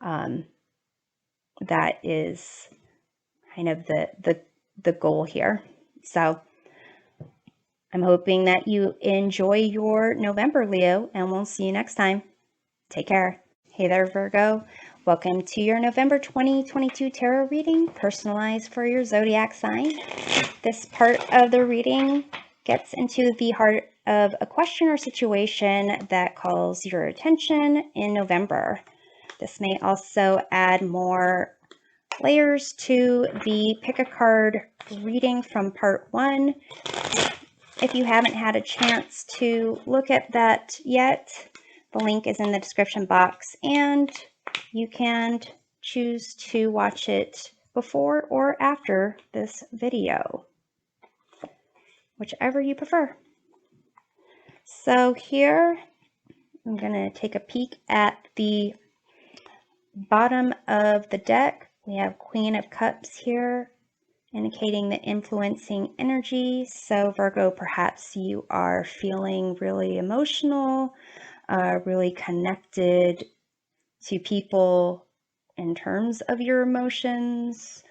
that is kind of the goal here. So I'm hoping that you enjoy your November, Leo, and we'll see you next time. Take care. Hey there, Virgo. Welcome to your November 2022 tarot reading, personalized for your zodiac sign. This part of the reading gets into the heart of a question or situation that calls your attention in November. This may also add more layers to the pick a card reading from part 1. If you haven't had a chance to look at that yet, the link is in the description box, and you can choose to watch it before or after this video, whichever you prefer. So here, I'm going to take a peek at the bottom of the deck. We have Queen of Cups here indicating the influencing energy. So Virgo, perhaps you are feeling really emotional, really connected to people in terms of your emotions.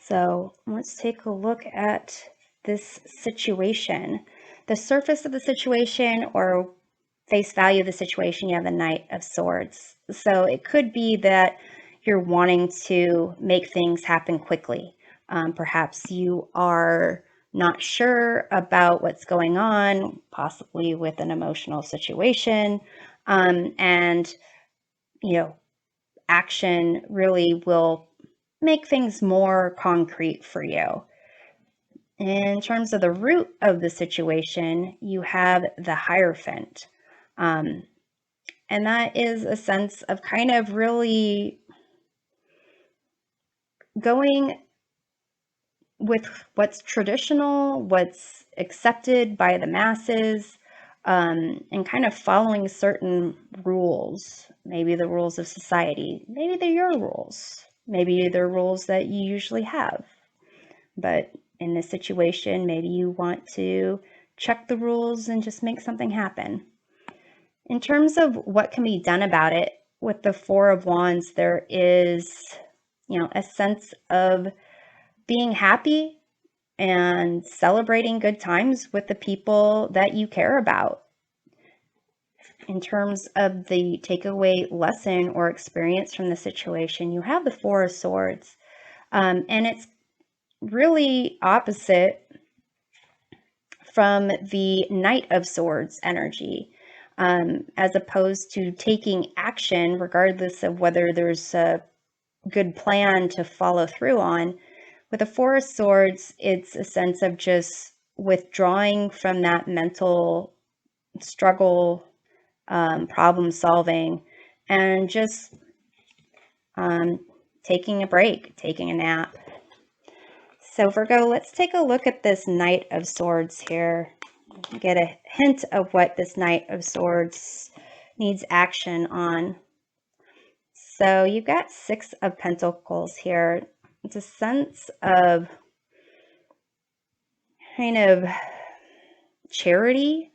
So let's take a look at this situation. The surface of the situation, or face value of the situation, you have the Knight of Swords. So it could be that you're wanting to make things happen quickly. Perhaps you are not sure about what's going on, possibly with an emotional situation. And, action really will make things more concrete for you. In terms of the root of the situation, you have the Hierophant. And that is a sense of kind of really going with what's traditional, what's accepted by the masses, and kind of following certain rules. Maybe the rules of society, maybe they're your rules, maybe they're rules that you usually have. But in this situation, maybe you want to check the rules and just make something happen. In terms of what can be done about it, with the Four of Wands, there is, a sense of being happy and celebrating good times with the people that you care about. In terms of the takeaway lesson or experience from the situation, you have the Four of Swords, and it's really opposite from the Knight of Swords energy, as opposed to taking action regardless of whether there's a good plan to follow through on. With the Four of Swords, it's a sense of just withdrawing from that mental struggle, problem solving, and just taking a break, taking a nap. So Virgo, let's take a look at this Knight of Swords here. Get a hint of what this Knight of Swords needs action on. So you've got Six of Pentacles here. It's a sense of kind of charity,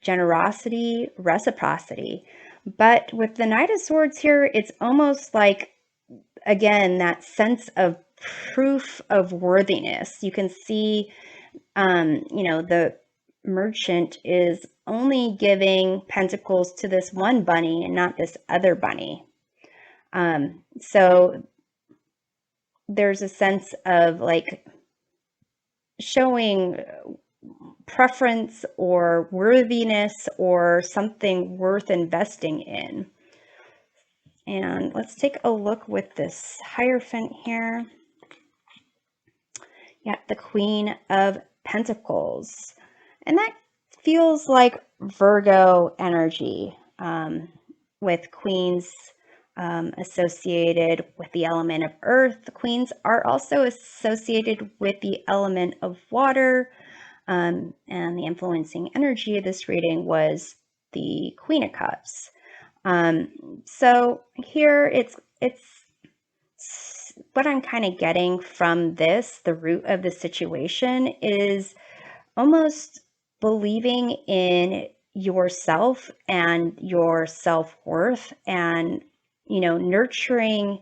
generosity, reciprocity. But with the Knight of Swords here, it's almost like, again, that sense of proof of worthiness. You can see, the merchant is only giving pentacles to this one bunny and not this other bunny. So there's a sense of like showing preference or worthiness or something worth investing in. And let's take a look with this Hierophant here. Yeah, the Queen of Pentacles. And that feels like Virgo energy, with queens associated with the element of earth. The queens are also associated with the element of water, and the influencing energy of this reading was the Queen of Cups. So here it's what I'm kind of getting from this, the root of the situation, is almost believing in yourself and your self-worth, and nurturing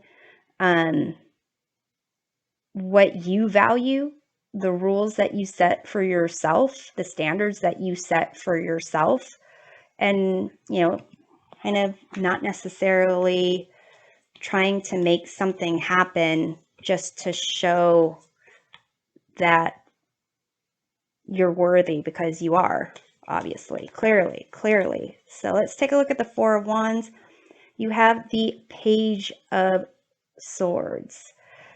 what you value, the rules that you set for yourself, the standards that you set for yourself, and kind of not necessarily trying to make something happen just to show that you're worthy, because you are, obviously, clearly. So let's take a look at the Four of Wands. You have the Page of Swords.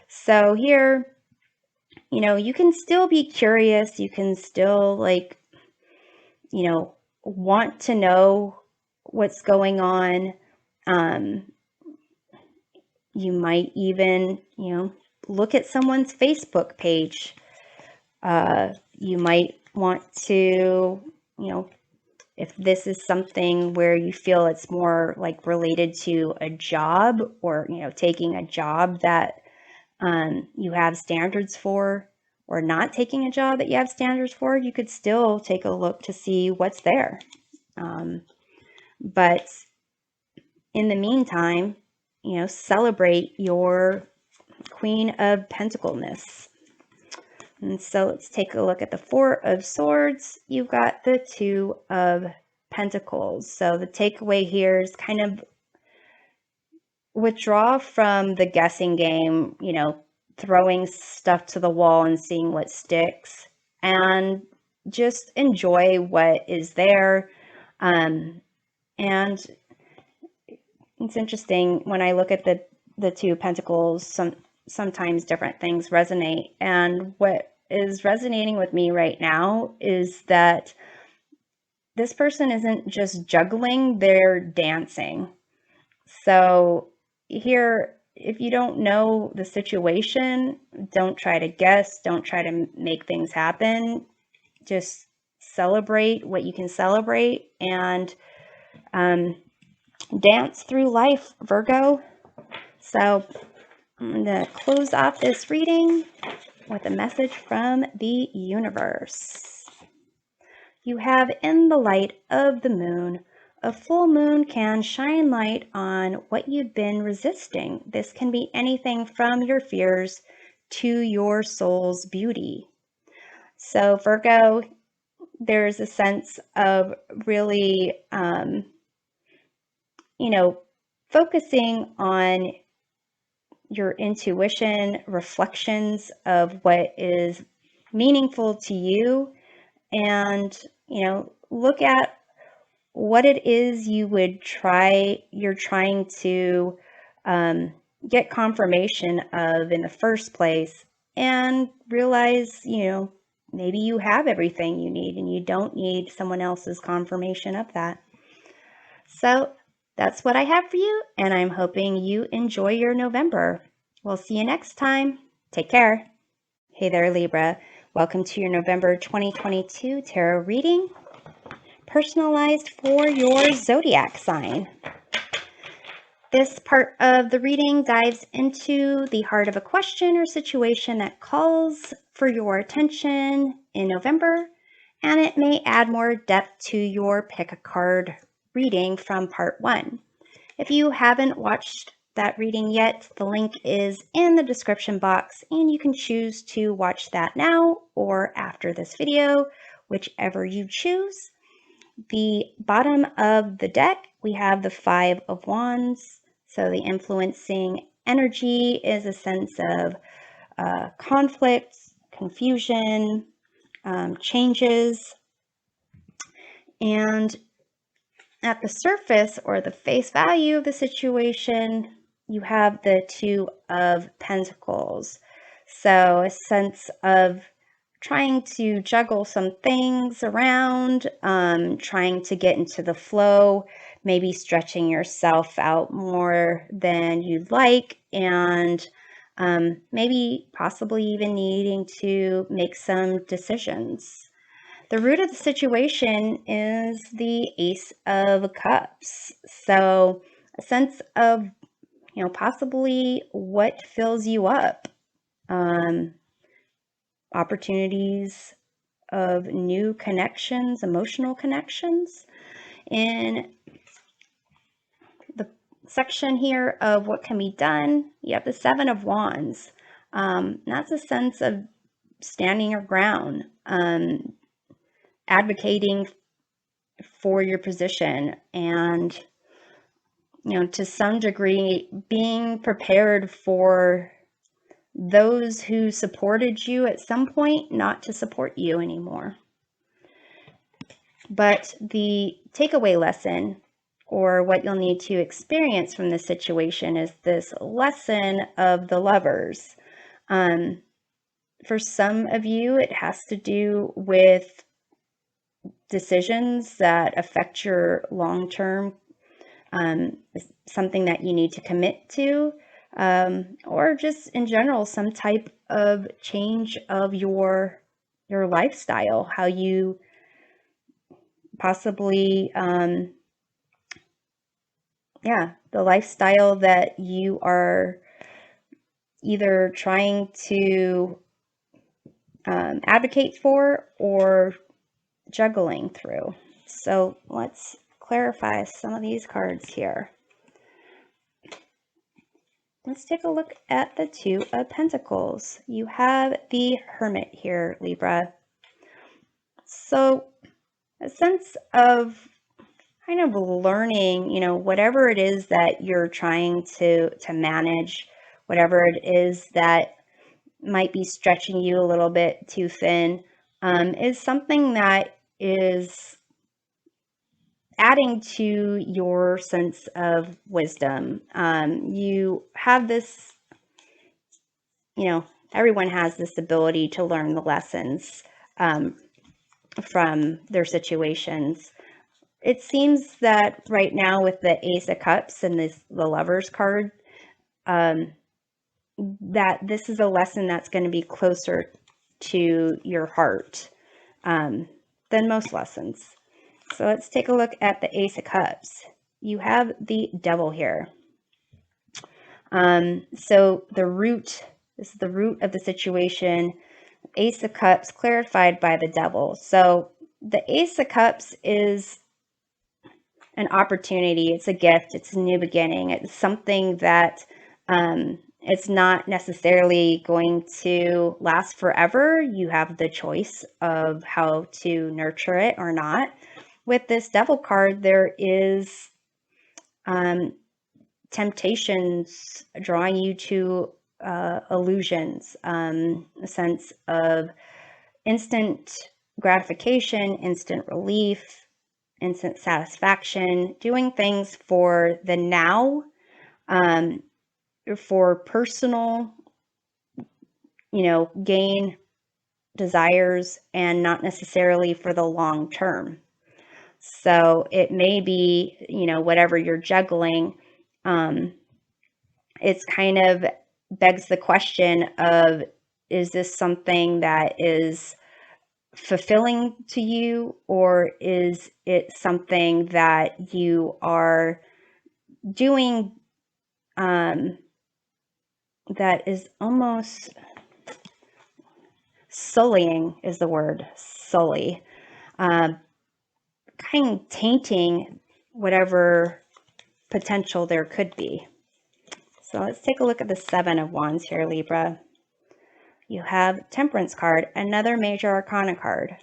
So here, you can still be curious. You can still want to know what's going on. You might even, look at someone's Facebook page. You might want to, if this is something where you feel it's more like related to a job, or, taking a job that you have standards for, or not taking a job that you have standards for, you could still take a look to see what's there. But in the meantime, celebrate your Queen of Pentacles-ness. And so let's take a look at the Four of Swords. You've got the Two of Pentacles. So the takeaway here is kind of withdraw from the guessing game, throwing stuff to the wall and seeing what sticks, and just enjoy what is there. And it's interesting when I look at the Two of Pentacles, sometimes different things resonate. And what is resonating with me right now is that this person isn't just juggling, they're dancing. So here, if you don't know the situation, don't try to guess, don't try to make things happen. Just celebrate what you can celebrate and dance through life, Virgo. So I'm going to close off this reading with a message from the universe. You have in the light of the moon. A full moon can shine light on what you've been resisting. This can be anything from your fears to your soul's beauty. So Virgo, there's a sense of really, focusing on your intuition, reflections of what is meaningful to you, and, look at what it is you're trying to get confirmation of in the first place, and realize, maybe you have everything you need and you don't need someone else's confirmation of that. So that's what I have for you, and I'm hoping you enjoy your November. We'll see you next time. Take care. Hey there, Libra. Welcome to your November 2022 tarot reading, personalized for your zodiac sign. This part of the reading dives into the heart of a question or situation that calls for your attention in November, and it may add more depth to your pick a card reading from part 1. If you haven't watched that reading yet, the link is in the description box, and you can choose to watch that now or after this video, whichever you choose. The bottom of the deck, we have the Five of Wands. So the influencing energy is a sense of conflict, confusion, changes. And at the surface, or the face value of the situation, you have the Two of Pentacles. So a sense of trying to juggle some things around, trying to get into the flow, maybe stretching yourself out more than you'd like, and maybe possibly even needing to make some decisions. The root of the situation is the Ace of Cups. So a sense of, possibly what fills you up. Opportunities of new connections, emotional connections. In the section here of what can be done, you have the Seven of Wands. That's a sense of standing your ground, advocating for your position, and, to some degree, being prepared for those who supported you at some point not to support you anymore. But the takeaway lesson, or what you'll need to experience from this situation, is this lesson of the Lovers. For some of you, it has to do with decisions that affect your long-term, something that you need to commit to, or just in general, some type of change of your lifestyle, how you possibly, the lifestyle that you are either trying to advocate for or juggling through. So let's clarify some of these cards here. Let's take a look at the Two of Pentacles. You have the Hermit here, Libra. So a sense of kind of learning, you know, whatever it is that you're trying to manage, whatever it is that might be stretching you a little bit too thin, is something that is adding to your sense of wisdom. You have this, you know, everyone has this ability to learn the lessons from their situations. It seems that right now with the Ace of Cups and the Lovers card, that this is a lesson that's going to be closer to your heart than most lessons. So let's take a look at the Ace of Cups. You have the Devil here. So the root, this is the root of the situation. Ace of Cups clarified by the Devil. So the Ace of Cups is an opportunity. It's a gift. It's a new beginning. It's something that it's not necessarily going to last forever. You have the choice of how to nurture it or not. With this Devil card, there is temptations drawing you to illusions, a sense of instant gratification, instant relief, instant satisfaction, doing things for the now, for personal, you know, gain, desires, and not necessarily for the long term. So it may be, you know, whatever you're juggling, it's kind of begs the question of, is this something that is fulfilling to you, or is it something that you are doing that is almost sullying is the word, sully, kind of tainting whatever potential there could be. So let's take a look at the Seven of Wands here, Libra. You have Temperance card, another major arcana card.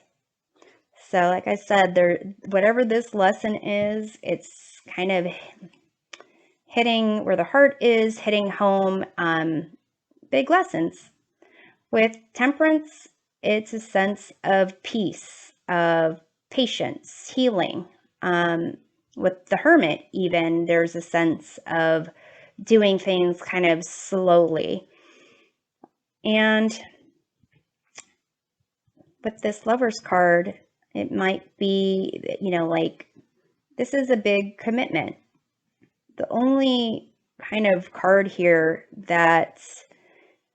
So like I said, whatever this lesson is, it's kind of hitting where the heart is, hitting home, big lessons. With Temperance, it's a sense of peace, of patience, healing. With the Hermit, even, there's a sense of doing things kind of slowly. And with this Lovers card, it might be, you know, like, this is a big commitment. The only kind of card here that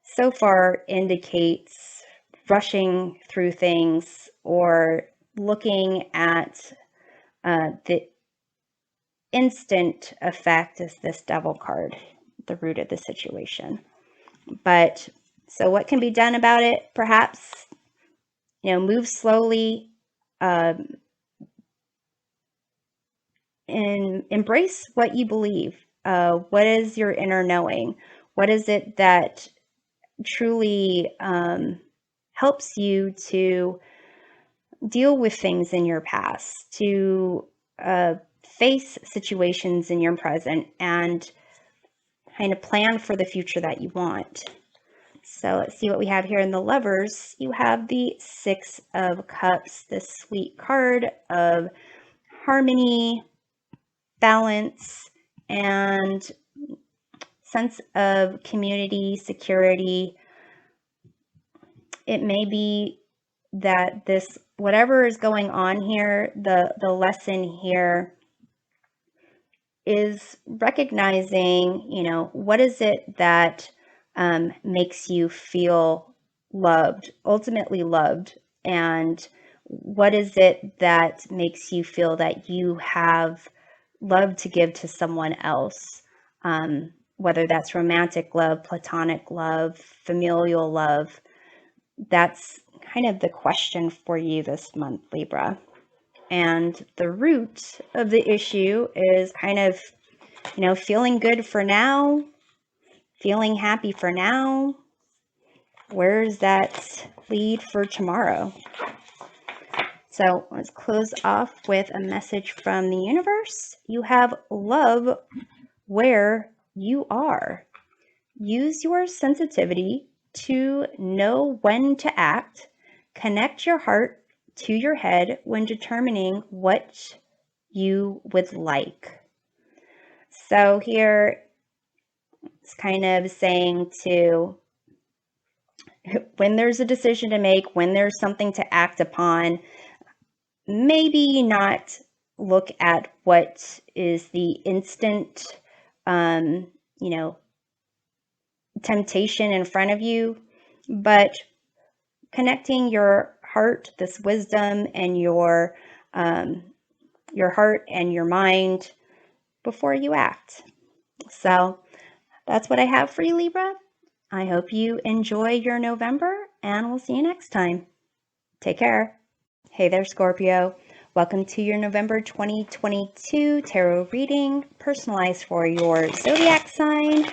so far indicates rushing through things or looking at the instant effect is this Devil card, the root of the situation. But so what can be done about it? Perhaps, you know, move slowly and embrace what you believe. What is your inner knowing? What is it that truly helps you to deal with things in your past, to face situations in your present, and kind of plan for the future that you want. So let's see what we have here in the Lovers. You have the Six of Cups, this sweet card of harmony, balance, and sense of community, security. It may be that this, whatever is going on here, the lesson here is recognizing, you know, what is it that makes you feel loved, ultimately loved, and what is it that makes you feel that you have love to give to someone else. whether that's romantic love, platonic love, familial love. That's kind of the question for you this month, Libra. And the root of the issue is kind of, feeling good for now, feeling happy for now. Where's that lead for tomorrow? So let's close off with a message from the universe. You have love where you are. Use your sensitivity to know when to act. Connect your heart to your head when determining what you would like. So here it's kind of saying to, when there's a decision to make, when there's something to act upon, maybe not look at what is the instant, temptation in front of you, but connecting your heart, this wisdom, and your heart and your mind before you act. So that's what I have for you, Libra. I hope you enjoy your November, and we'll see you next time. Take care. Hey there, Scorpio. Welcome to your November 2022 tarot reading, personalized for your zodiac sign.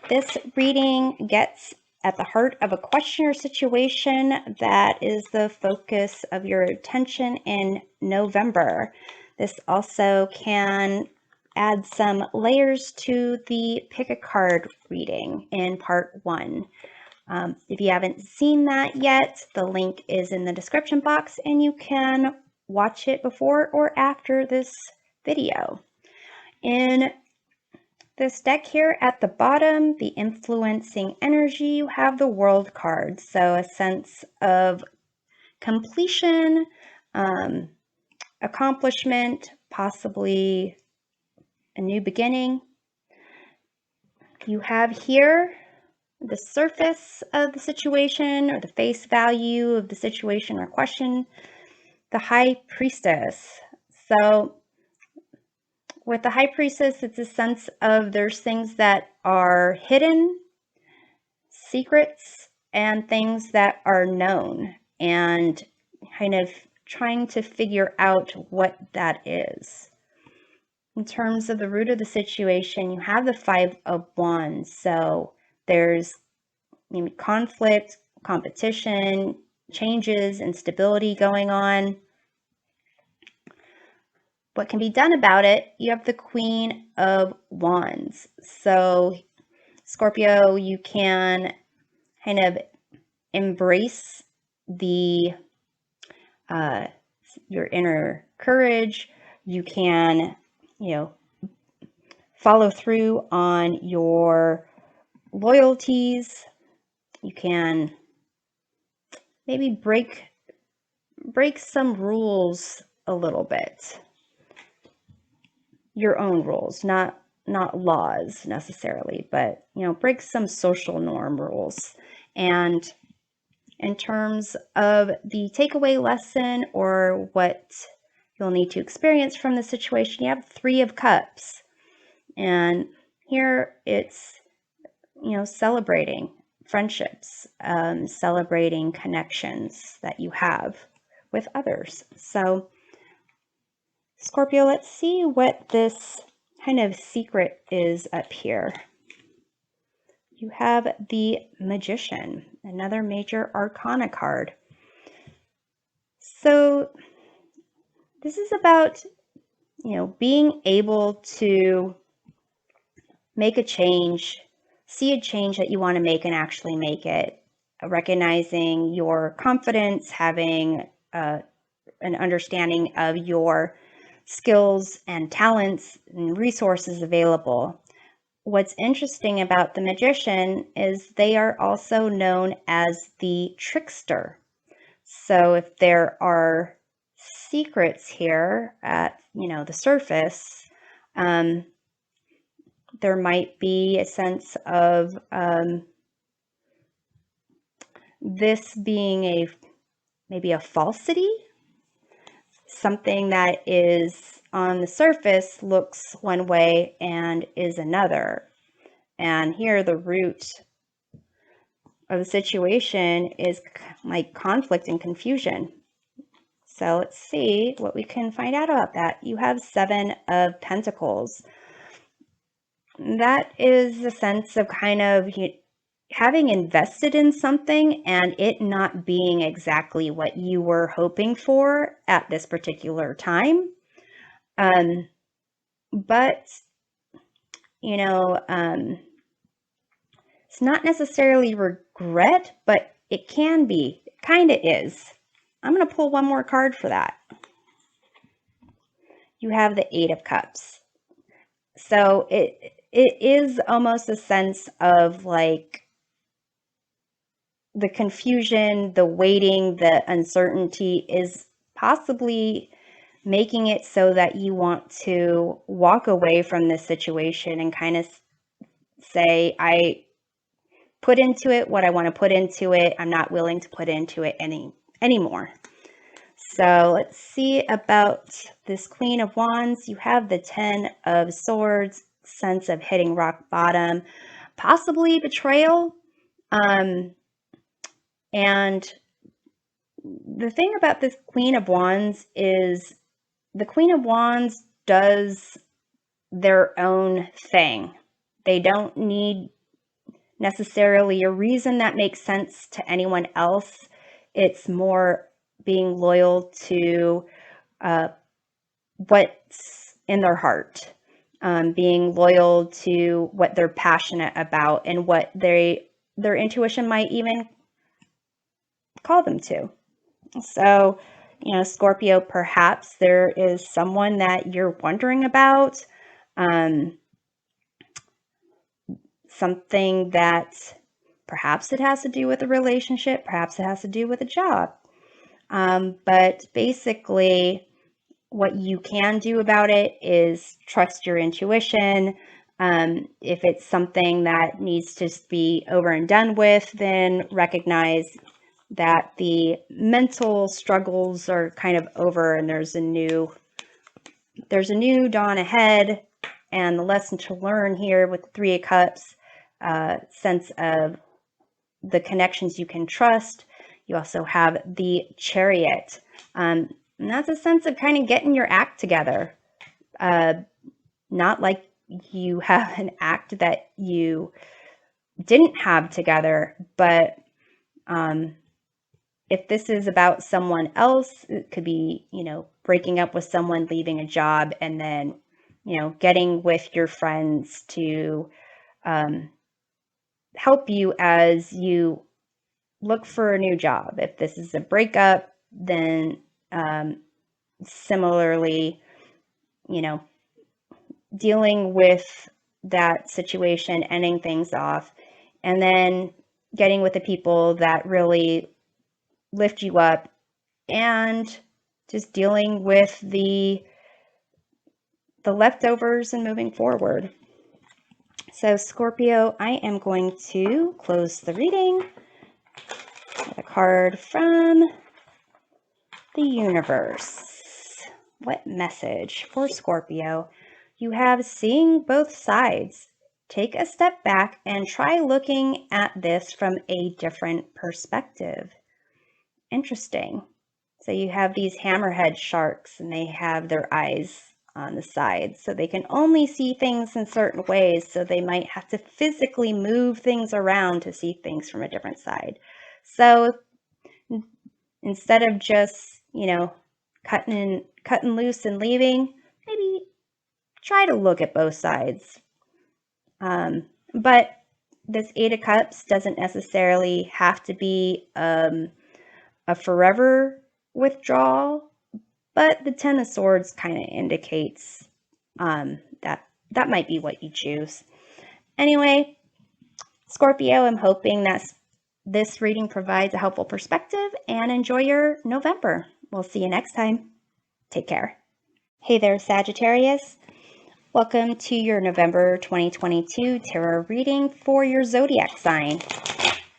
This reading gets at the heart of a question or situation that is the focus of your attention in November. This also can add some layers to the pick a card reading in part 1. If you haven't seen that yet, the link is in the description box and you can watch it before or after this video. In this deck here at the bottom, the influencing energy, you have the World card. So a sense of completion, accomplishment, possibly a new beginning. You have here the surface of the situation, or the face value of the situation or question, the High Priestess. So with the High Priestess, it's a sense of there's things that are hidden, secrets, and things that are known, and kind of trying to figure out what that is. In terms of the root of the situation, you have the Five of Wands. So there's maybe conflict, competition, changes, instability going on. What can be done about it? You have the Queen of Wands. So Scorpio, you can kind of embrace the your inner courage. You can, follow through on your loyalties. You can maybe break some rules a little bit. Your own rules, not laws necessarily, but break some social norm rules. And in terms of the takeaway lesson or what you'll need to experience from the situation, you have Three of Cups. And here it's, celebrating friendships, celebrating connections that you have with others. So Scorpio, let's see what this kind of secret is up here. You have the Magician, another major arcana card. So this is about, being able to make a change, see a change that you want to make and actually make it, recognizing your confidence, having an understanding of your skills and talents and resources available. What's interesting about the Magician is they are also known as the trickster. So if there are secrets here at, the surface, there might be a sense of this being maybe a falsity, something that is on the surface looks one way and is another. And here the root of the situation is like conflict and confusion. So let's see what we can find out about that. You have 7 of Pentacles. That is a sense of kind of having invested in something and it not being exactly what you were hoping for at this particular time. But, you know, it's not necessarily regret, but it can be. It kind of is. I'm going to pull one more card for that. You have the 8 of Cups. So it is almost a sense of like the confusion, the waiting, the uncertainty is possibly making it so that you want to walk away from this situation and kind of say, I put into it what I want to put into it. I'm not willing to put into it anymore. So let's see about this Queen of Wands. You have the 10 of Swords, sense of hitting rock bottom, possibly betrayal. And the thing about this Queen of Wands is the Queen of Wands does their own thing. They don't need necessarily a reason that makes sense to anyone else. It's more being loyal to what's in their heart, being loyal to what they're passionate about and what their intuition might even call them to. So, you know, Scorpio, perhaps there is someone that you're wondering about, something that perhaps it has to do with a relationship, perhaps it has to do with a job. But basically, what you can do about it is trust your intuition. If it's something that needs to be over and done with, then recognize that the mental struggles are kind of over and there's a new dawn ahead. And the lesson to learn here with the 3 of Cups, sense of the connections you can trust. You also have the Chariot. And that's a sense of kind of getting your act together. Not like you have an act that you didn't have together, but if this is about someone else, it could be, you know, breaking up with someone, leaving a job, and then, you know, getting with your friends to help you as you look for a new job. If this is a breakup, then similarly, you know, dealing with that situation, ending things off, and then getting with the people that really lift you up and just dealing with the leftovers and moving forward. So Scorpio, I am going to close the reading with a card from the universe. What message for Scorpio? You have seeing both sides. Take a step back and try looking at this from a different perspective. Interesting. So you have these hammerhead sharks and they have their eyes on the side. So they can only see things in certain ways. So they might have to physically move things around to see things from a different side. So instead of just, you know, cutting loose and leaving, maybe try to look at both sides. But this 8 of Cups doesn't necessarily have to be a forever withdrawal, but the 10 of Swords kind of indicates that might be what you choose. Anyway, Scorpio, I'm hoping that this reading provides a helpful perspective and enjoy your November. We'll see you next time. Take care. Hey there, Sagittarius. Welcome to your November 2022 tarot reading for your zodiac sign.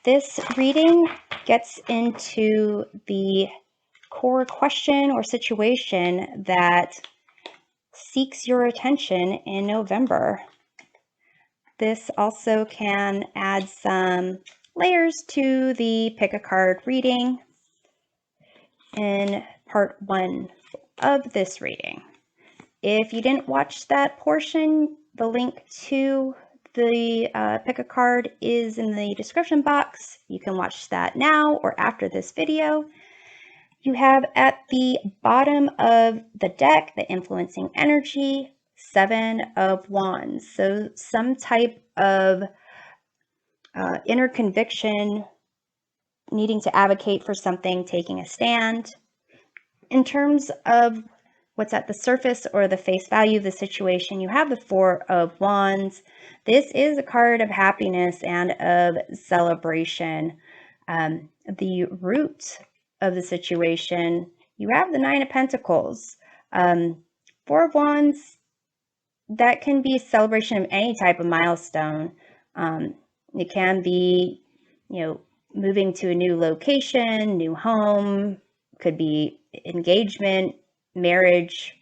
This reading gets into the core question or situation that seeks your attention in November. this also can add some layers to the pick a card reading in part 1 of this reading. If you didn't watch that portion, the link to the pick a card is in the description box. You can watch that now or after this video. You have at the bottom of the deck, the influencing energy, 7 of Wands. So some type of inner conviction, needing to advocate for something, taking a stand. In terms of what's at the surface or the face value of the situation, you have the 4 of Wands. This is a card of happiness and of celebration. The root of the situation, you have the 9 of Pentacles. 4 of Wands, that can be a celebration of any type of milestone. It can be, moving to a new location, new home, could be engagement, marriage,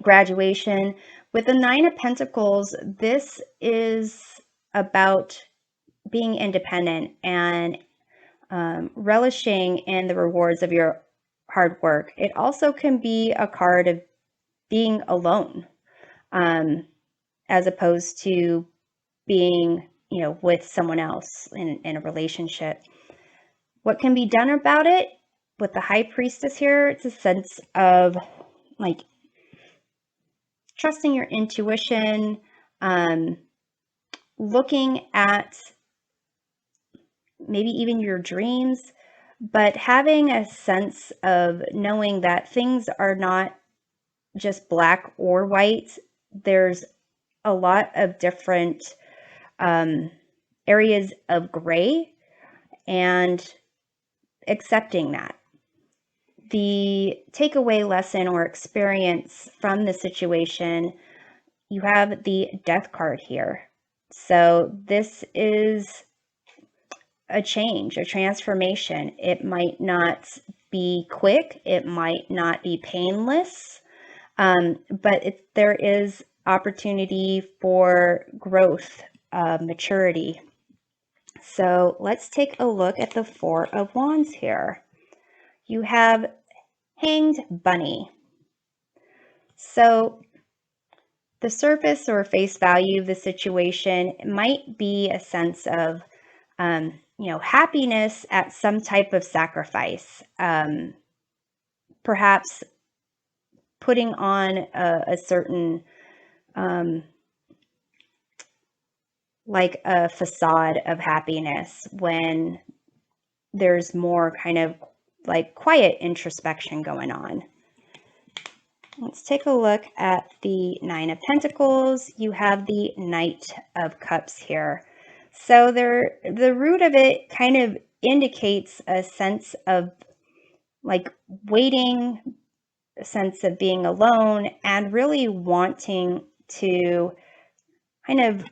graduation. With the 9 of Pentacles, this is about being independent and relishing in the rewards of your hard work. It also can be a card of being alone, as opposed to being, with someone else in a relationship. What can be done about it? With the High Priestess here, it's a sense of trusting your intuition, looking at maybe even your dreams, but having a sense of knowing that things are not just black or white. There's a lot of different areas of gray, and accepting that. The takeaway lesson or experience from the situation, you have the Death card here. So this is a change, a transformation. It might not be quick, it might not be painless, but there is opportunity for growth, maturity. So let's take a look at the 4 of Wands here. You have Hanged Bunny. So the surface or face value of the situation might be a sense of, happiness at some type of sacrifice. Perhaps putting on a certain, like a facade of happiness when there's more kind of like quiet introspection going on. Let's take a look at the 9 of Pentacles. You have the Knight of Cups here. So the root of it kind of indicates a sense of waiting, a sense of being alone, and really wanting to kind of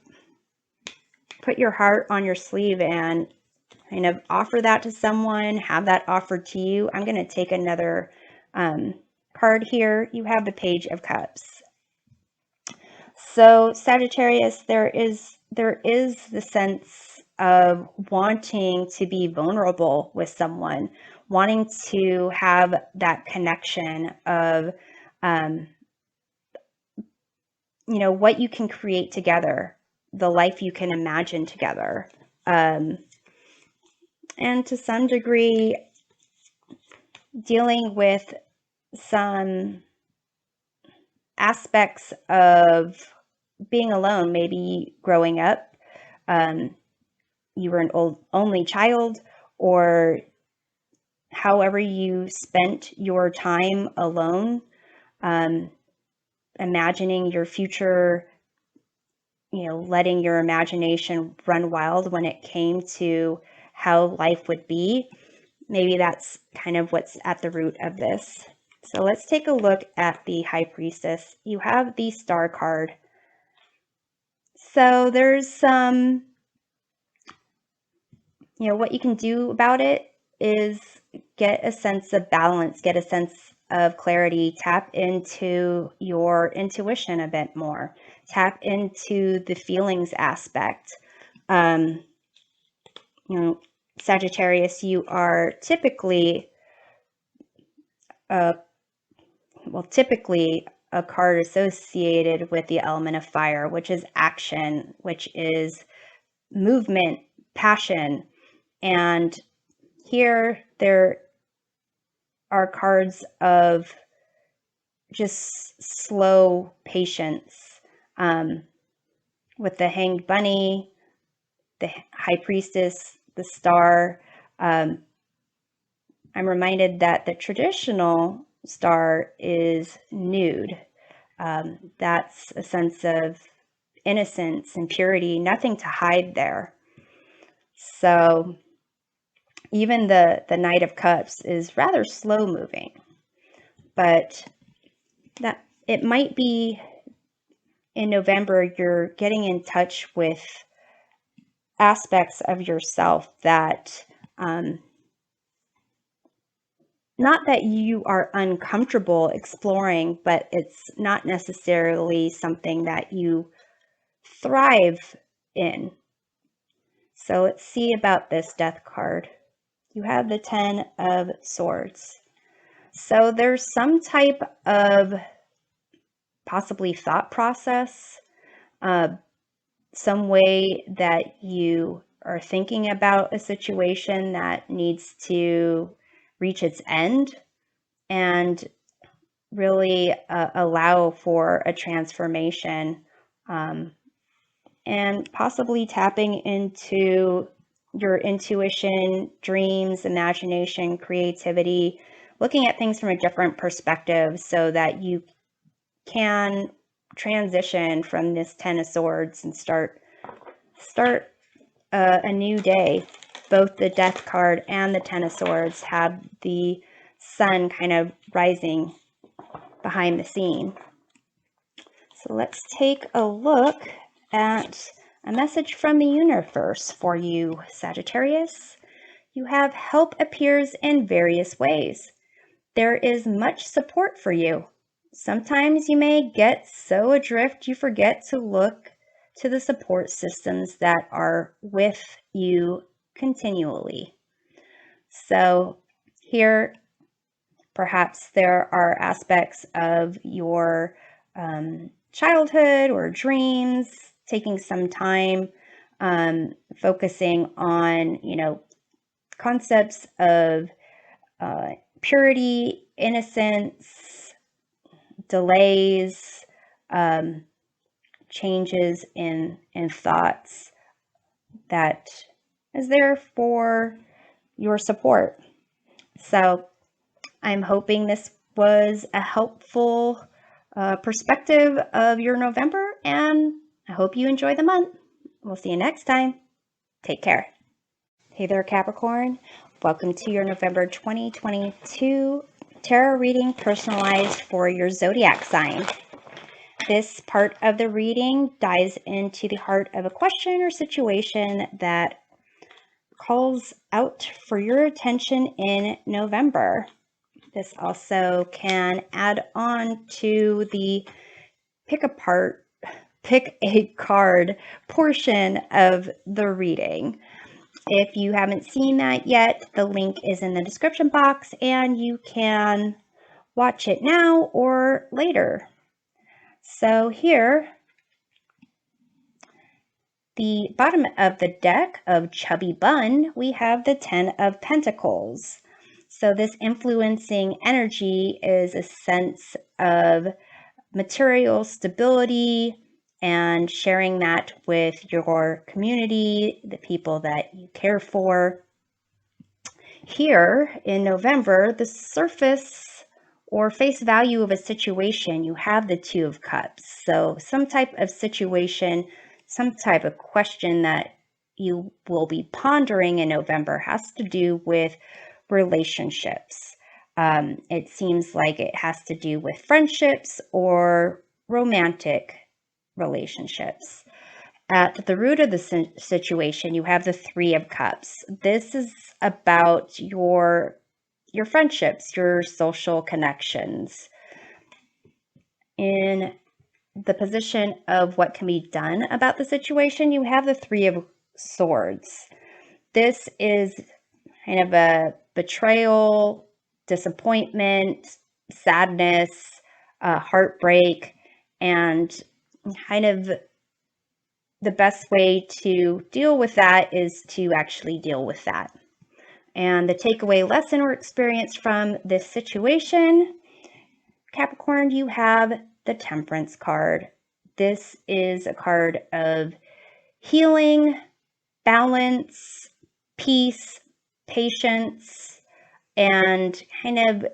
put your heart on your sleeve and kind of offer that to someone, have that offered to you. I'm going to take another card here. You have the Page of Cups. So Sagittarius, there is the sense of wanting to be vulnerable with someone, wanting to have that connection of, what you can create together, the life you can imagine together. And to some degree, dealing with some aspects of being alone. Maybe growing up, you were an only child, or however you spent your time alone, imagining your future, letting your imagination run wild when it came to how life would be. Maybe that's kind of what's at the root of this. So let's take a look at the High Priestess. You have the Star card. So there's some, what you can do about it is get a sense of balance, get a sense of clarity. Tap into your intuition a bit more. Tap into the feelings aspect. Sagittarius, you are typically a card associated with the element of fire, which is action, which is movement, passion. And here there are cards of just slow patience, with the Hanged Bunny, the High Priestess, the Star. I'm reminded that the traditional star is nude. That's a sense of innocence and purity, nothing to hide there. So even the Knight of Cups is rather slow moving, but that it might be in November you're getting in touch with aspects of yourself that not that you are uncomfortable exploring, but it's not necessarily something that you thrive in. So let's see about this Death card. You have the 10 of Swords. So there's some type of possibly thought process, some way that you are thinking about a situation that needs to reach its end and really allow for a transformation, and possibly tapping into your intuition, dreams, imagination, creativity, looking at things from a different perspective so that you can transition from this 10 of Swords and start a new day. Both the Death card and the 10 of Swords have the sun kind of rising behind the scene. So let's take a look at a message from the universe for you, Sagittarius. You have help appears in various ways. There is much support for you. Sometimes you may get so adrift you forget to look to the support systems that are with you continually. So here, perhaps there are aspects of your childhood or dreams, taking some time, focusing on, concepts of purity, innocence, delays, changes in thoughts that is there for your support. So I'm hoping this was a helpful perspective of your November, and I hope you enjoy the month. We'll see you next time. Take care. Hey there, Capricorn. Welcome to your November 2022 tarot reading, personalized for your zodiac sign. This part of the reading dives into the heart of a question or situation that calls out for your attention in November. This also can add on to the pick a card portion of the reading. If you haven't seen that yet, the link is in the description box and you can watch it now or later. So here, the bottom of the deck of Chubby Bun, we have the 10 of Pentacles. So this influencing energy is a sense of material stability and sharing that with your community, the people that you care for. Here in November, the surface or face value of a situation, you have the 2 of Cups. So some type of situation, some type of question that you will be pondering in November has to do with relationships. It seems like it has to do with friendships or romantic relationships. At the root of the situation, you have the 3 of Cups. This is about your your friendships, your social connections. In the position of what can be done about the situation, you have the Three of Swords. This is kind of a betrayal, disappointment, sadness, heartbreak, and kind of the best way to deal with that is to actually deal with that. And the takeaway lesson or experience from this situation, Capricorn, you have the Temperance card. This is a card of healing, balance, peace, patience, and kind of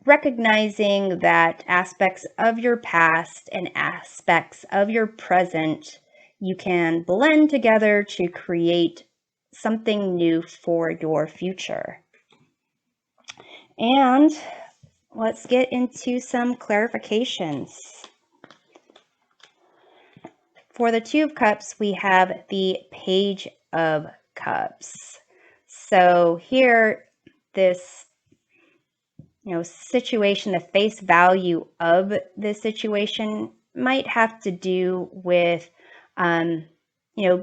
recognizing that aspects of your past and aspects of your present you can blend together to create something new for your future. And let's get into some clarifications. For the Two of Cups, we have the Page of Cups. So here, this situation, the face value of this situation might have to do with,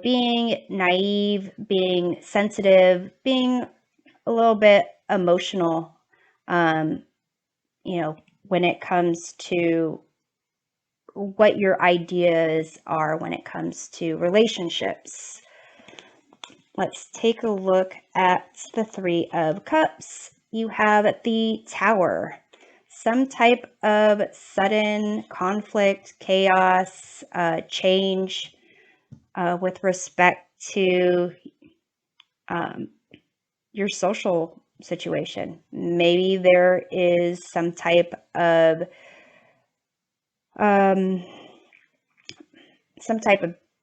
being naive, being sensitive, being a little bit emotional, when it comes to what your ideas are when it comes to relationships. Let's take a look at the Three of Cups. You have the Tower. Some type of sudden conflict, chaos, change with respect to your social situation. Maybe there is some type of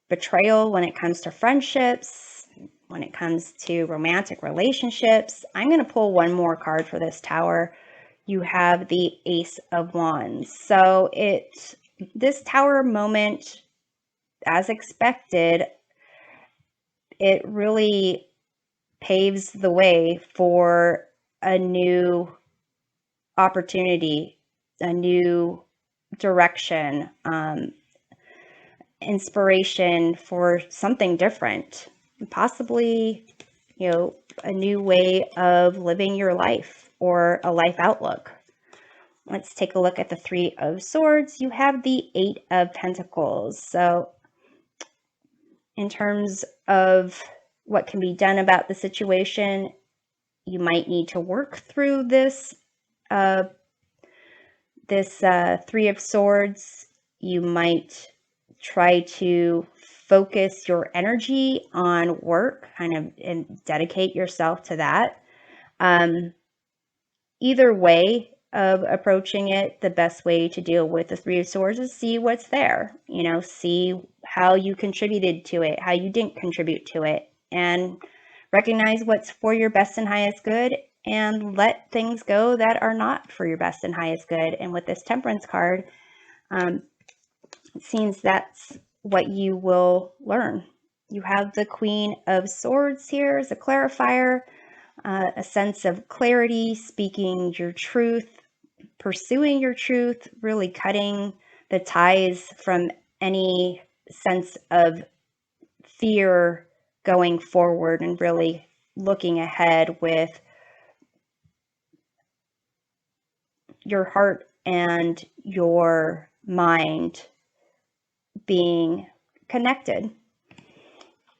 betrayal when it comes to friendships, when it comes to romantic relationships. I'm going to pull one more card for this Tower. You have the Ace of Wands. So this Tower moment, as expected, it really paves the way for a new opportunity, a new direction, inspiration for something different, possibly, a new way of living your life or a life outlook. Let's take a look at the Three of Swords. You have the Eight of Pentacles. So in terms of what can be done about the situation, you might need to work through this Three of Swords. You might try to focus your energy on work, and dedicate yourself to that. Either way of approaching it, the best way to deal with the Three of Swords is see what's there. See how you contributed to it, how you didn't contribute to it, and recognize what's for your best and highest good, and let things go that are not for your best and highest good. And with this Temperance card, it seems that's what you will learn. You have the Queen of Swords here as a clarifier, a sense of clarity, speaking your truth, pursuing your truth, really cutting the ties from any sense of fear going forward, and really looking ahead with your heart and your mind being connected.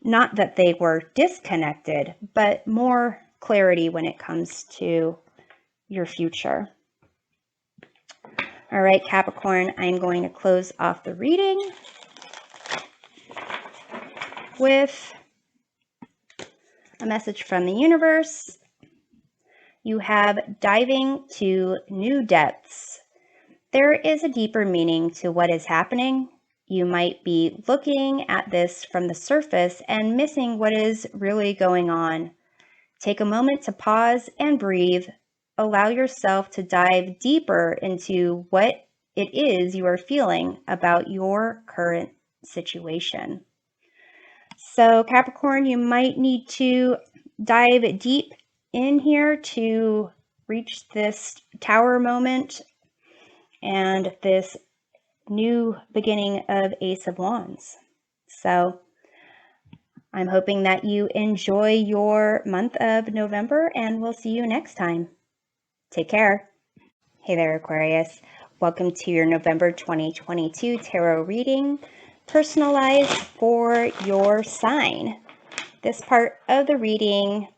Not that they were disconnected, but more clarity when it comes to your future. All right, Capricorn, I'm going to close off the reading with a message from the universe. You have diving to new depths. There is a deeper meaning to what is happening. You might be looking at this from the surface and missing what is really going on. Take a moment to pause and breathe. Allow yourself to dive deeper into what it is you are feeling about your current situation. So Capricorn, you might need to dive deep in here to reach this Tower moment and this new beginning of Ace of Wands. So I'm hoping that you enjoy your month of November, and we'll see you next time. Take care. Hey there, Aquarius. Welcome to your November 2022 tarot reading, personalized for your sign. This part of the reading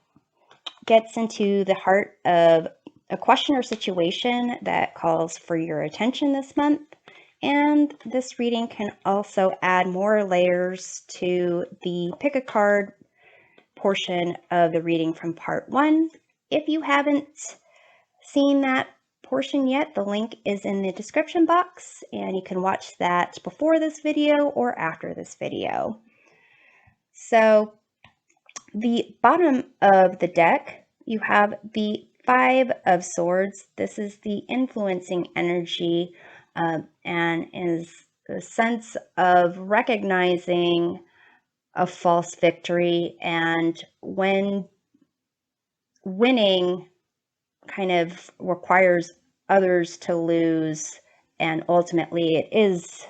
gets into the heart of a question or situation that calls for your attention this month. And this reading can also add more layers to the pick a card portion of the reading from part 1. If you haven't seen that portion yet, the link is in the description box, and you can watch that before this video or after this video. So the bottom of the deck, you have the 5 of Swords. This is the influencing energy and is a sense of recognizing a false victory, and when winning kind of requires others to lose, and ultimately it is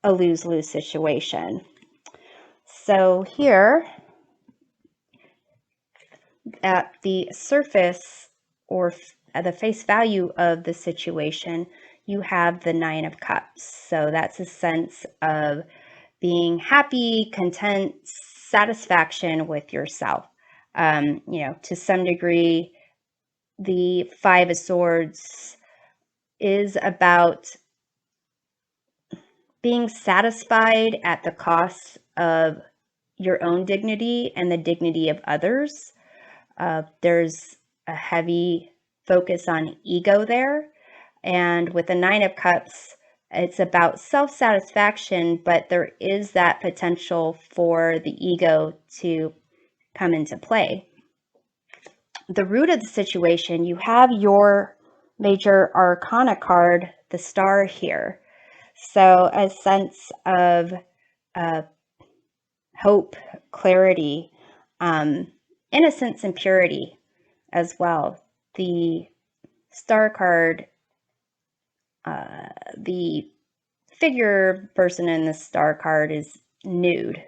a lose-lose situation. So here at the surface, or at the face value of the situation, you have the 9 of Cups. So that's a sense of being happy, content, satisfaction with yourself. To some degree, the 5 of Swords is about being satisfied at the cost of your own dignity and the dignity of others. There's a heavy focus on ego there. And with the 9 of Cups, it's about self-satisfaction, but there is that potential for the ego to come into play. The root of the situation, you have your major arcana card, the Star here. So a sense of hope, clarity, innocence and purity as well. The Star card, the figure person in the Star card is nude,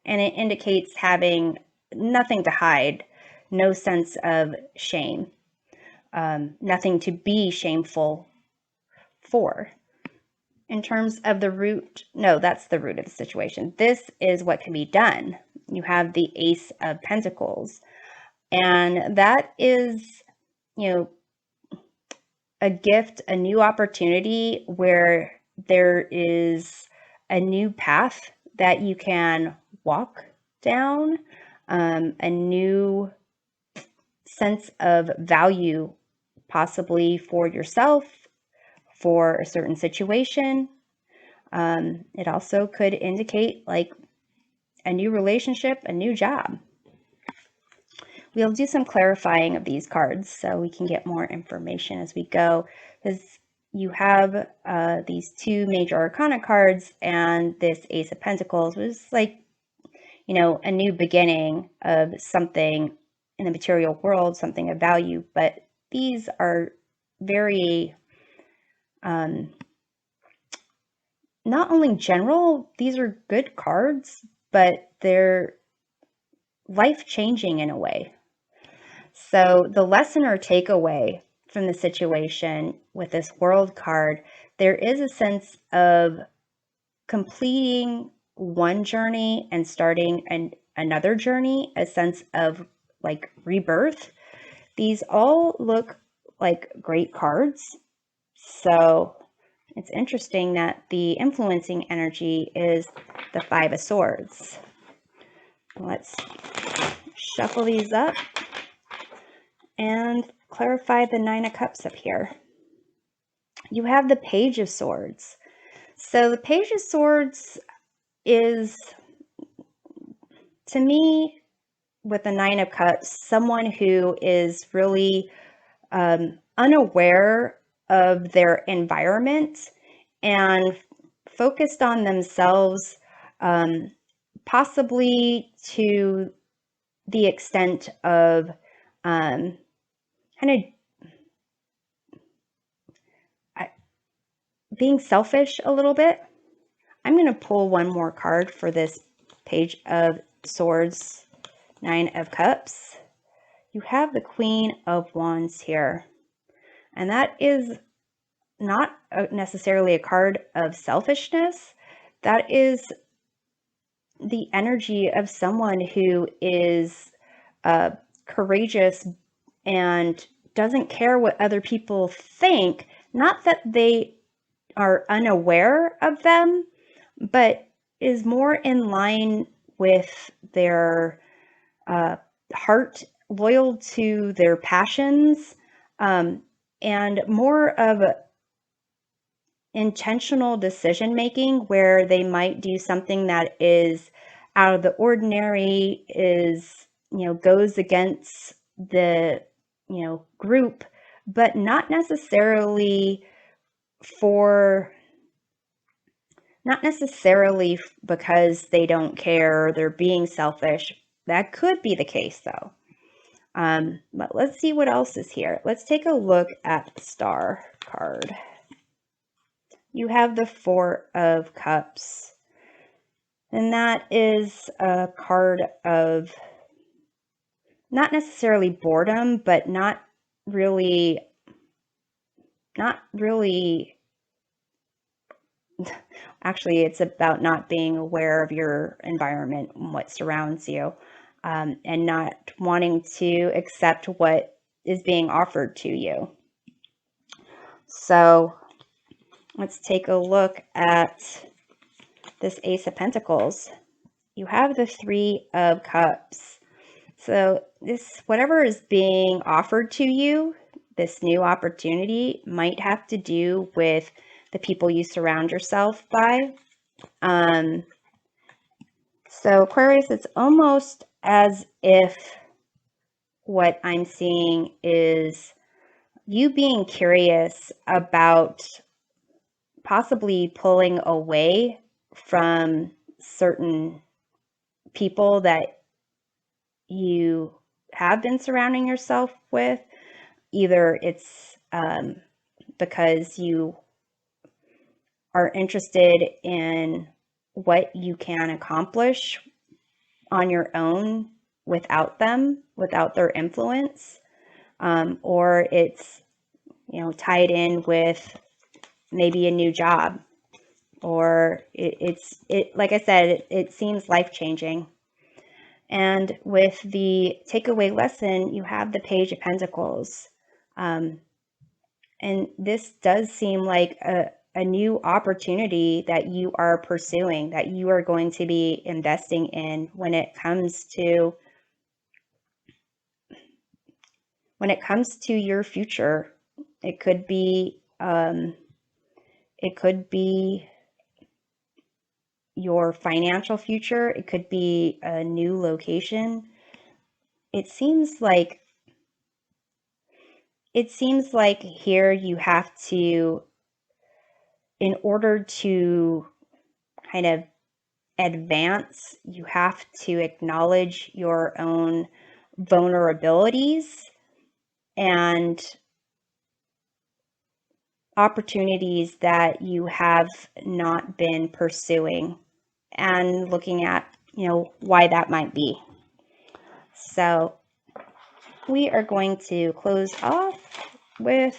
and it indicates having nothing to hide, no sense of shame, nothing to be shameful for. In terms of the root, no, that's the root of the situation. This is what can be done. You have the Ace of Pentacles, and that is, a gift, a new opportunity where there is a new path that you can walk down, a new sense of value, possibly for yourself, for a certain situation. It also could indicate like a new relationship, a new job. We'll do some clarifying of these cards so we can get more information as we go, because you have these 2 major arcana cards and this Ace of Pentacles, which is like, a new beginning of something in the material world, something of value. But these are very, not only general, these are good cards, but they're life-changing in a way. So the lesson or takeaway from the situation with this World card, there is a sense of completing one journey and starting another journey, a sense of like rebirth. These all look like great cards. So it's interesting that the influencing energy is the 5 of Swords. Let's shuffle these up and clarify the 9 of Cups up here. You have the Page of Swords. So the Page of Swords is, to me, with the 9 of Cups, someone who is really unaware of their environment and focused on themselves, possibly to the extent of kind of being selfish a little bit. I'm going to pull one more card for this Page of Swords, Nine of Cups. You have the Queen of Wands here. And that is not necessarily a card of selfishness. That is the energy of someone who is courageous and doesn't care what other people think. Not that they are unaware of them, but is more in line with their heart, loyal to their passions, and more of intentional decision making, where they might do something that is out of the ordinary, is, goes against the, group, but not necessarily because they don't care or they're being selfish. That could be the case though. But let's see what else is here. Let's take a look at the Star card. You have the Four of Cups, and that is a card of not necessarily boredom, but not really, actually it's about not being aware of your environment and what surrounds you, and not wanting to accept what is being offered to you. So let's take a look at this Ace of Pentacles. You have the Three of Cups. So this, whatever is being offered to you, this new opportunity, might have to do with the people you surround yourself by. So Aquarius, it's almost as if what I'm seeing is you being curious about possibly pulling away from certain people that you have been surrounding yourself with. Either it's because you are interested in what you can accomplish on your own without them, without their influence, or it's, tied in with maybe a new job, or like I said, it seems life-changing. And with the takeaway lesson, you have the Page of Pentacles. And this does seem like a new opportunity that you are pursuing, that you are going to be investing in when it comes to your future. It could be your financial future. It could be a new location. It seems like here you have to, in order to kind of advance, you have to acknowledge your own vulnerabilities and opportunities that you have not been pursuing, and looking at, why that might be. So we are going to close off with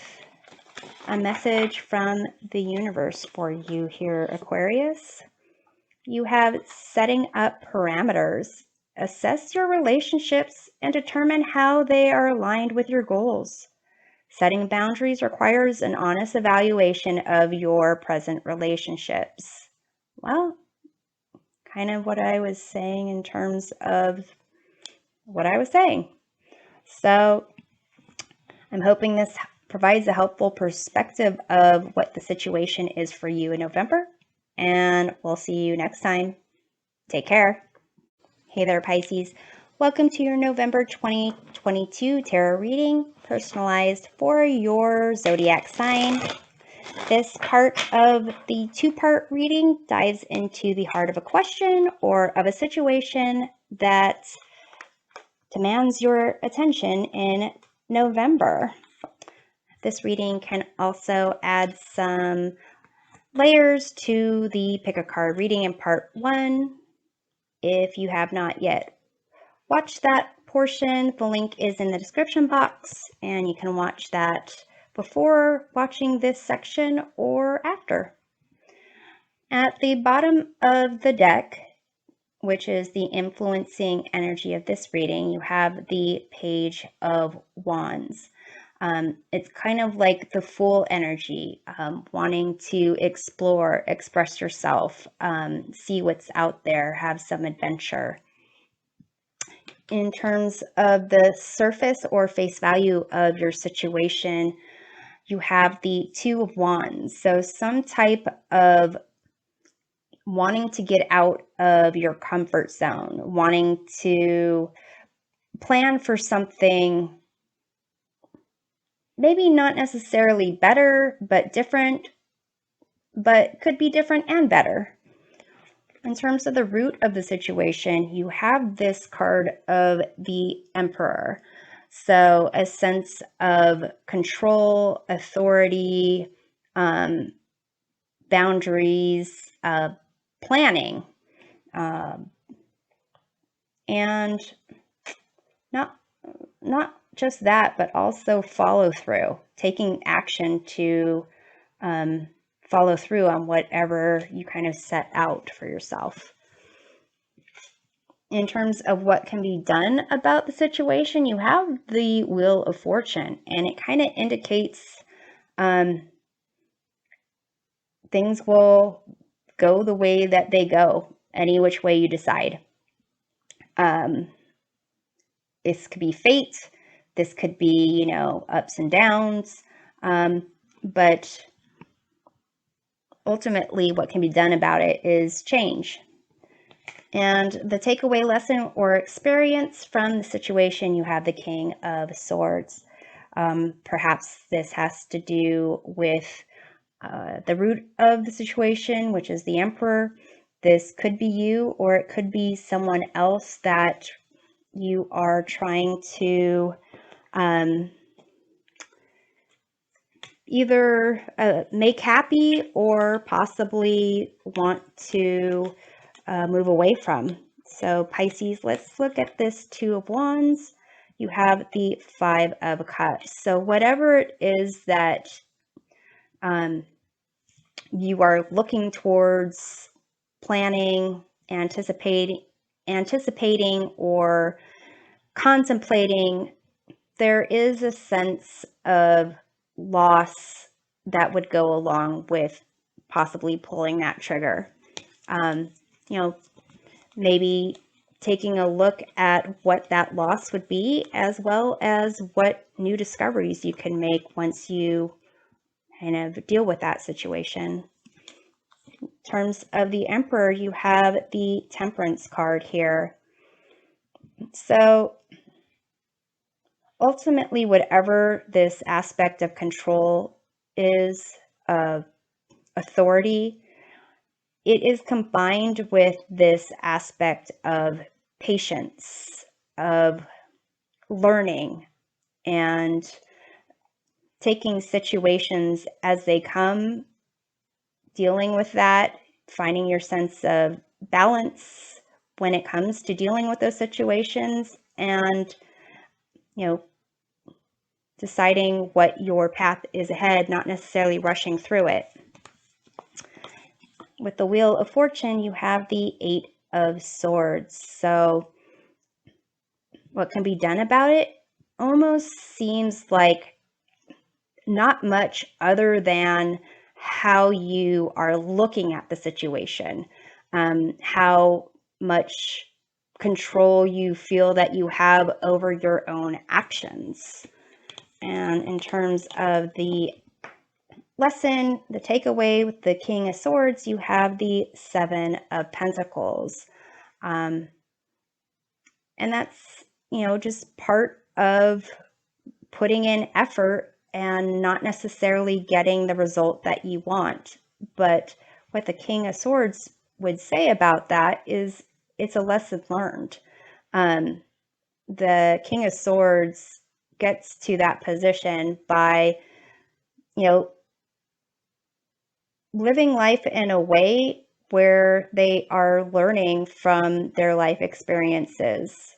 a message from the universe for you here, Aquarius. You have setting up parameters. Assess your relationships and determine how they are aligned with your goals. Setting boundaries requires an honest evaluation of your present relationships. Well, kind of what I was saying in terms of what I was saying. So I'm hoping this provides a helpful perspective of what the situation is for you in November. And we'll see you next time. Take care. Hey there, Pisces. Welcome to your November 2022 tarot reading, personalized for your zodiac sign. This part of the two-part reading dives into the heart of a question or of a situation that demands your attention in November. This reading can also add some layers to the pick a card reading in part 1. If you have not yet watched that portion, the link is in the description box, and you can watch that before watching this section or after. At the bottom of the deck, which is the influencing energy of this reading, you have the Page of Wands. It's kind of like the Fool energy, wanting to explore, express yourself, see what's out there, have some adventure. In terms of the surface or face value of your situation, you have the Two of Wands. So some type of wanting to get out of your comfort zone, wanting to plan for something maybe not necessarily better, but different, but could be different and better. In terms of the root of the situation, you have this card of the Emperor. So a sense of control, authority, boundaries, planning, and not just that, but also follow through, taking action to follow through on whatever you kind of set out for yourself. In terms of what can be done about the situation, you have the Wheel of Fortune, and it kind of indicates things will go the way that they go, any which way you decide. This could be fate. This could be, ups and downs. But ultimately, what can be done about it is change. And the takeaway lesson or experience from the situation, you have the King of Swords. Perhaps this has to do with the root of the situation, which is the Emperor. This could be you, or it could be someone else that you are trying to either make happy or possibly want to move away from. So Pisces, let's look at this Two of Wands. You have the Five of Cups. So whatever it is that you are looking towards, planning, anticipating, or contemplating, there is a sense of loss that would go along with possibly pulling that trigger. Maybe taking a look at what that loss would be, as well as what new discoveries you can make once you kind of deal with that situation. In terms of the Emperor, you have the Temperance card here. So ultimately, whatever this aspect of control is, authority, it is combined with this aspect of patience, of learning, and taking situations as they come, dealing with that, finding your sense of balance when it comes to dealing with those situations, and deciding what your path is ahead, not necessarily rushing through it. With the Wheel of Fortune, you have the Eight of Swords. So what can be done about it almost seems like not much other than how you are looking at the situation, how much control you feel that you have over your own actions. And in terms of the lesson, the takeaway with the King of Swords, you have the Seven of Pentacles. And that's, just part of putting in effort and not necessarily getting the result that you want. But what the King of Swords would say about that is it's a lesson learned. the King of Swords gets to that position by, living life in a way where they are learning from their life experiences.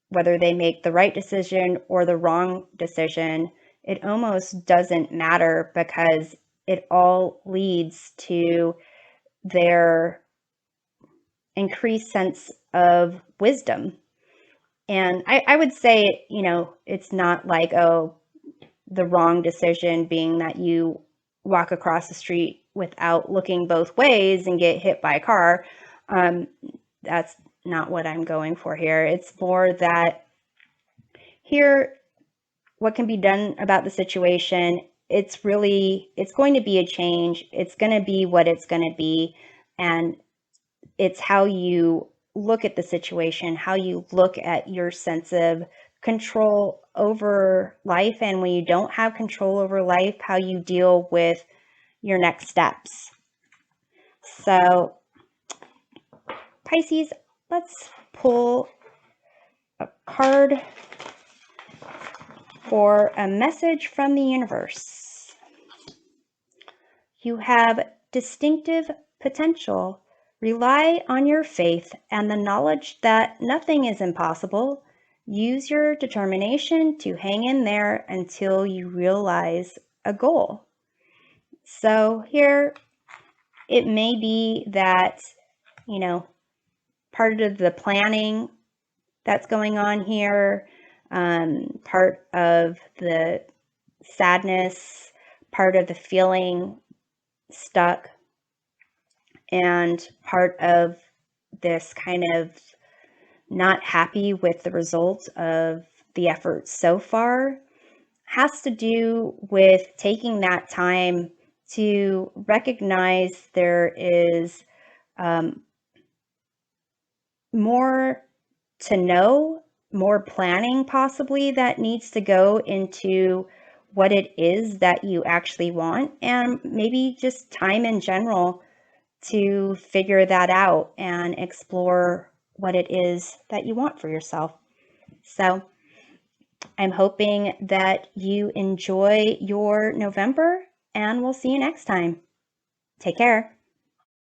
Whether they make the right decision or the wrong decision, it almost doesn't matter because it all leads to their increased sense of wisdom. And I would say, it's not like, the wrong decision being that you walk across the street without looking both ways and get hit by a car. That's not what I'm going for here. It's more that here, what can be done about the situation, it's going to be a change. It's going to be what it's going to be. And it's how you look at the situation, how you look at your sense of control over life, and when you don't have control over life, how you deal with your next steps. So, Pisces, let's pull a card for a message from the universe. You have distinctive potential. Rely on your faith and the knowledge that nothing is impossible. Use your determination to hang in there until you realize a goal. So here, it may be that, part of the planning that's going on here, part of the sadness, part of the feeling stuck, and part of this kind of not happy with the results of the effort so far has to do with taking that time to recognize there is more to know, more planning possibly that needs to go into what it is that you actually want, and maybe just time in general to figure that out and explore what it is that you want for yourself. So I'm hoping that you enjoy your November, and we'll see you next time. Take care.